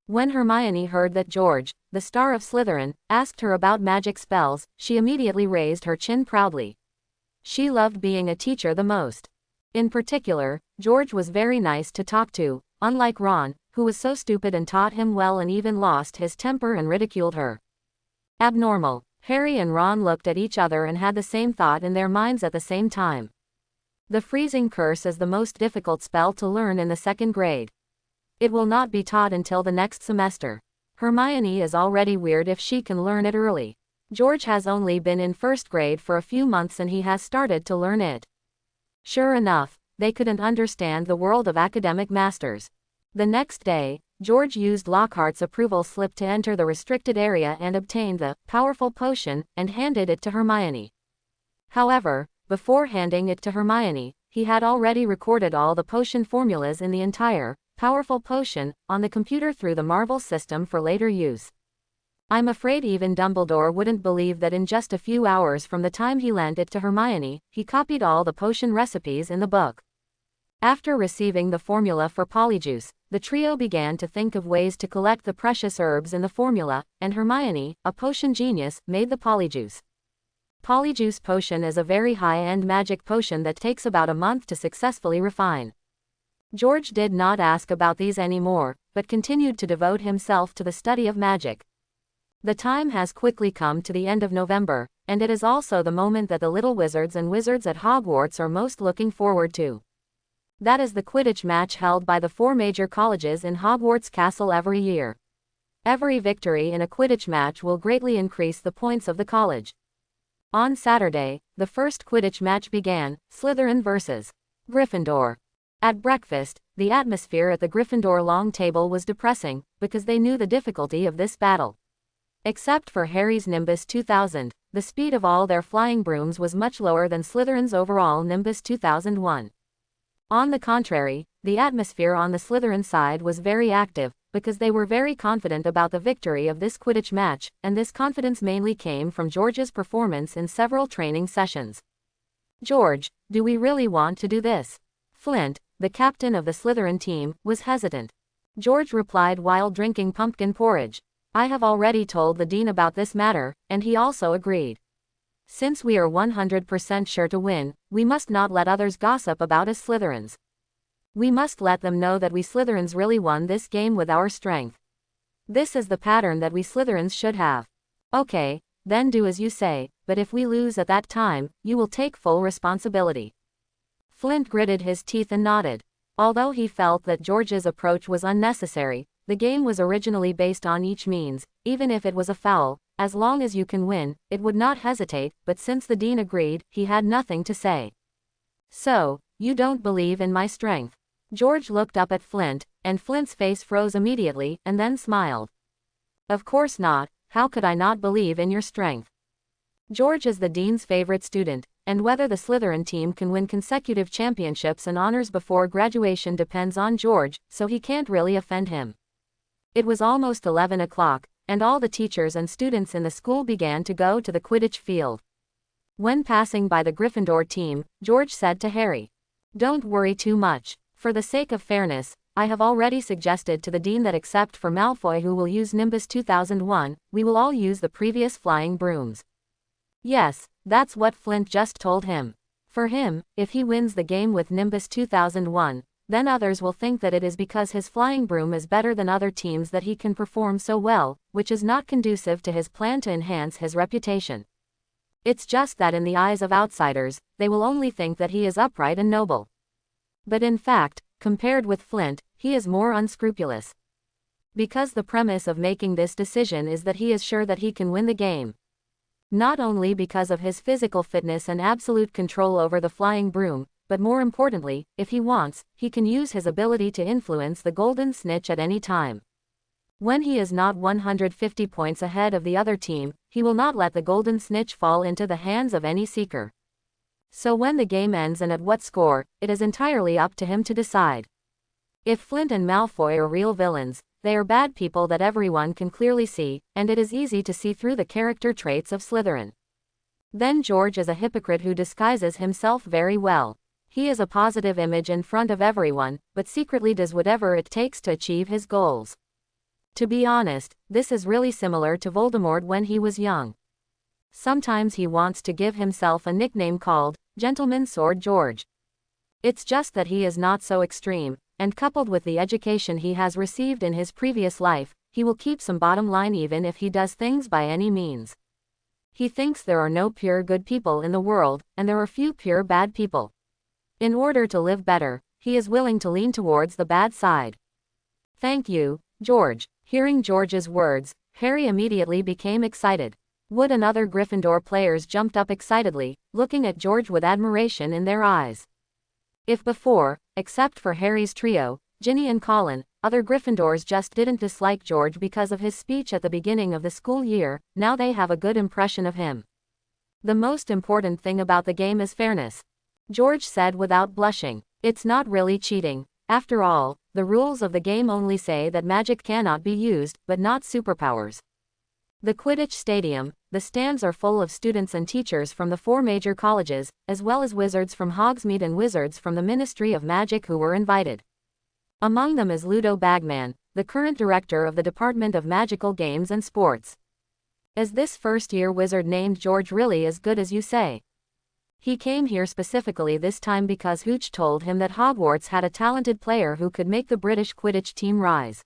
When Hermione heard that George, the star of Slytherin, asked her about magic spells, she immediately raised her chin proudly. She loved being a teacher the most. In particular, George was very nice to talk to, unlike Ron, who was so stupid and taught him well and even lost his temper and ridiculed her. Abnormal. Harry and Ron looked at each other and had the same thought in their minds at the same time. The freezing curse is the most difficult spell to learn in the second grade. It will not be taught until the next semester. Hermione is already weird if she can learn it early. George has only been in first grade for a few months and he has started to learn it. Sure enough, they couldn't understand the world of academic masters. The next day, George used Lockhart's approval slip to enter the restricted area and obtained the powerful potion and handed it to Hermione. However, before handing it to Hermione, he had already recorded all the potion formulas in the entire powerful potion on the computer through the Marvel system for later use. I'm afraid even Dumbledore wouldn't believe that in just a few hours from the time he lent it to Hermione, he copied all the potion recipes in the book. After receiving the formula for Polyjuice, the trio began to think of ways to collect the precious herbs in the formula, and Hermione, a potion genius, made the Polyjuice. Polyjuice potion is a very high-end magic potion that takes about a month to successfully refine. George did not ask about these anymore, but continued to devote himself to the study of magic. The time has quickly come to the end of November, and it is also the moment that the little wizards and wizards at Hogwarts are most looking forward to. That is the Quidditch match held by the 4 major colleges in Hogwarts Castle every year. Every victory in a Quidditch match will greatly increase the points of the college. On Saturday, the first Quidditch match began, Slytherin vs. Gryffindor. At breakfast, the atmosphere at the Gryffindor long table was depressing, because they knew the difficulty of this battle. Except for Harry's Nimbus 2000, the speed of all their flying brooms was much lower than Slytherin's overall Nimbus 2001. On the contrary, the atmosphere on the Slytherin side was very active, because they were very confident about the victory of this Quidditch match, and this confidence mainly came from George's performance in several training sessions. George, do we really want to do this? Flint, the captain of the Slytherin team, was hesitant. George replied while drinking pumpkin porridge. I have already told the dean about this matter, and he also agreed. Since we are 100% sure to win, we must not let others gossip about us Slytherins. We must let them know that we Slytherins really won this game with our strength. This is the pattern that we Slytherins should have. Okay, then do as you say, but if we lose at that time, you will take full responsibility. Flint gritted his teeth and nodded. Although he felt that George's approach was unnecessary, the game was originally based on each means, even if it was a foul, as long as you can win, it would not hesitate, but since the dean agreed, he had nothing to say. So, you don't believe in my strength? George looked up at Flint, and Flint's face froze immediately, and then smiled. Of course not, how could I not believe in your strength? George is the dean's favorite student, and whether the Slytherin team can win consecutive championships and honors before graduation depends on George, so he can't really offend him. It was almost 11 o'clock, and all the teachers and students in the school began to go to the Quidditch field. When passing by the Gryffindor team, George said to Harry, "Don't worry too much. For the sake of fairness, I have already suggested to the dean that except for Malfoy who will use Nimbus 2001, we will all use the previous flying brooms." Yes, that's what Flint just told him. For him, if he wins the game with Nimbus 2001, then others will think that it is because his flying broom is better than other teams that he can perform so well, which is not conducive to his plan to enhance his reputation. It's just that in the eyes of outsiders, they will only think that he is upright and noble. But in fact, compared with Flint, he is more unscrupulous. Because the premise of making this decision is that he is sure that he can win the game. Not only because of his physical fitness and absolute control over the flying broom, but more importantly, if he wants, he can use his ability to influence the golden snitch at any time. When he is not 150 points ahead of the other team, he will not let the golden snitch fall into the hands of any seeker. So when the game ends and at what score, it is entirely up to him to decide. If Flint and Malfoy are real villains, they are bad people that everyone can clearly see, and it is easy to see through the character traits of Slytherin. Then George is a hypocrite who disguises himself very well. He is a positive image in front of everyone, but secretly does whatever it takes to achieve his goals. To be honest, this is really similar to Voldemort when he was young. Sometimes he wants to give himself a nickname called Gentleman Sword George. It's just that he is not so extreme, and coupled with the education he has received in his previous life, he will keep some bottom line even if he does things by any means. He thinks there are no pure good people in the world, and there are few pure bad people. In order to live better, he is willing to lean towards the bad side. Thank you, George. Hearing George's words, Harry immediately became excited. Wood and other Gryffindor players jumped up excitedly, looking at George with admiration in their eyes. If before, except for Harry's trio, Ginny and Colin, other Gryffindors just didn't dislike George because of his speech at the beginning of the school year, now they have a good impression of him. The most important thing about the game is fairness, George said without blushing. It's not really cheating. After all, the rules of the game only say that magic cannot be used, but not superpowers. The Quidditch Stadium, the stands are full of students and teachers from the 4 major colleges, as well as wizards from Hogsmeade and wizards from the Ministry of Magic who were invited. Among them is Ludo Bagman, the current director of the Department of Magical Games and Sports. Is this first-year wizard named George really as good as you say? He came here specifically this time because Hooch told him that Hogwarts had a talented player who could make the British Quidditch team rise.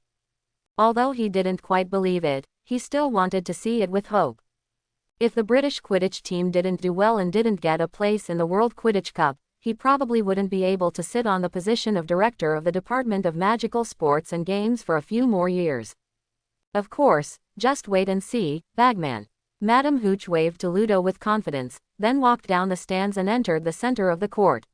Although he didn't quite believe it, he still wanted to see it with hope. If the British Quidditch team didn't do well and didn't get a place in the World Quidditch Cup, he probably wouldn't be able to sit on the position of director of the Department of Magical Sports and Games for a few more years. Of course, just wait and see, Bagman. Madame Hooch waved to Ludo with confidence, then walked down the stands and entered the center of the court.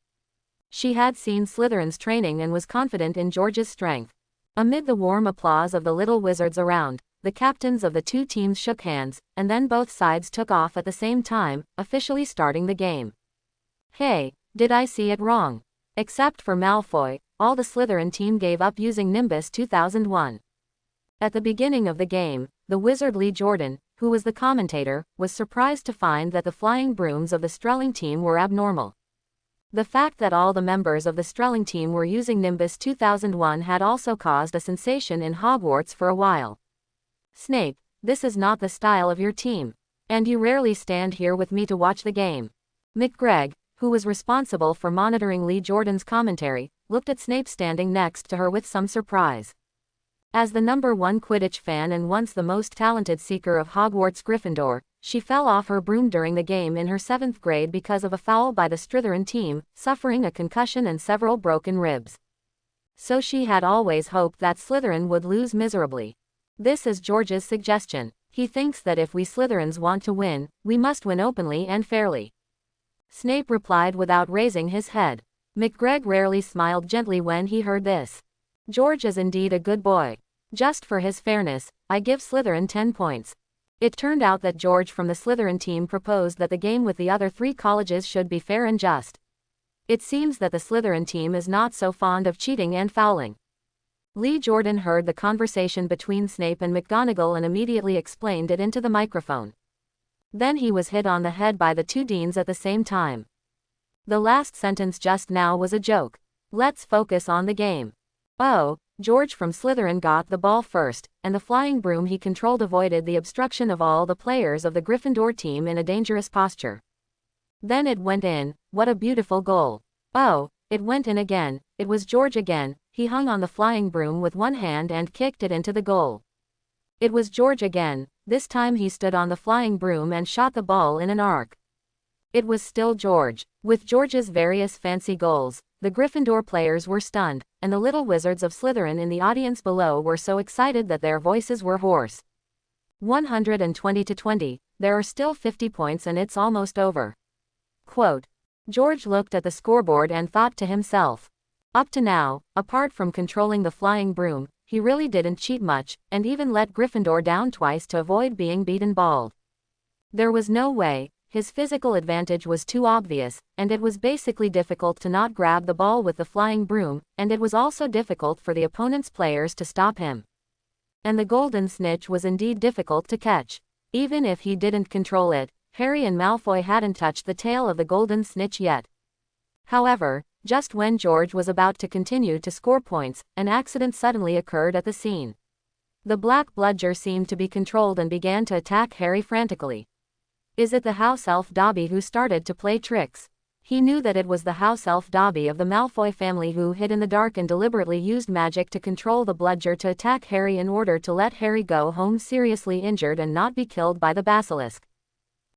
She had seen Slytherin's training and was confident in George's strength. Amid the warm applause of the little wizards around, the captains of the 2 teams shook hands, and then both sides took off at the same time, officially starting the game. Hey, did I see it wrong? Except for Malfoy, all the Slytherin team gave up using Nimbus 2001. At the beginning of the game, the wizard Lee Jordan, who was the commentator, was surprised to find that the flying brooms of the Strelling team were abnormal. The fact that all the members of the Strelling team were using Nimbus 2001 had also caused a sensation in Hogwarts for a while. Snape, this is not the style of your team. And you rarely stand here with me to watch the game. McGregor, who was responsible for monitoring Lee Jordan's commentary, looked at Snape standing next to her with some surprise. As the #1 Quidditch fan and once the most talented seeker of Hogwarts Gryffindor, she fell off her broom during the game in her 7th grade because of a foul by the Slytherin team, suffering a concussion and several broken ribs. So she had always hoped that Slytherin would lose miserably. This is George's suggestion. He thinks that if we Slytherins want to win, we must win openly and fairly. Snape replied without raising his head. McGregor rarely smiled gently when he heard this. George is indeed a good boy. Just for his fairness, I give Slytherin 10 points. It turned out that George from the Slytherin team proposed that the game with the other 3 colleges should be fair and just. It seems that the Slytherin team is not so fond of cheating and fouling. Lee Jordan heard the conversation between Snape and McGonagall and immediately explained it into the microphone. Then he was hit on the head by the 2 deans at the same time. The last sentence just now was a joke. Let's focus on the game. Oh, George from Slytherin got the ball first, and the flying broom he controlled avoided the obstruction of all the players of the Gryffindor team in a dangerous posture. Then it went in. What a beautiful goal. Oh, it went in again. It was George again. He hung on the flying broom with one hand and kicked it into the goal. It was George again. This time he stood on the flying broom and shot the ball in an arc. It was still George. With George's various fancy goals, the Gryffindor players were stunned, and the little wizards of Slytherin in the audience below were so excited that their voices were hoarse. 120-20. There are still 50 points and it's almost over. Quote. George looked at the scoreboard and thought to himself. Up to now, apart from controlling the flying broom, he really didn't cheat much, and even let Gryffindor down twice to avoid being beaten bald. There was no way. His physical advantage was too obvious, and it was basically difficult to not grab the ball with the flying broom, and it was also difficult for the opponent's players to stop him. And the golden snitch was indeed difficult to catch. Even if he didn't control it, Harry and Malfoy hadn't touched the tail of the golden snitch yet. However, just when George was about to continue to score points, an accident suddenly occurred at the scene. The black bludger seemed to be controlled and began to attack Harry frantically. Is it the house elf Dobby who started to play tricks? He knew that it was the house elf Dobby of the Malfoy family who hid in the dark and deliberately used magic to control the bludger to attack Harry in order to let Harry go home seriously injured and not be killed by the basilisk.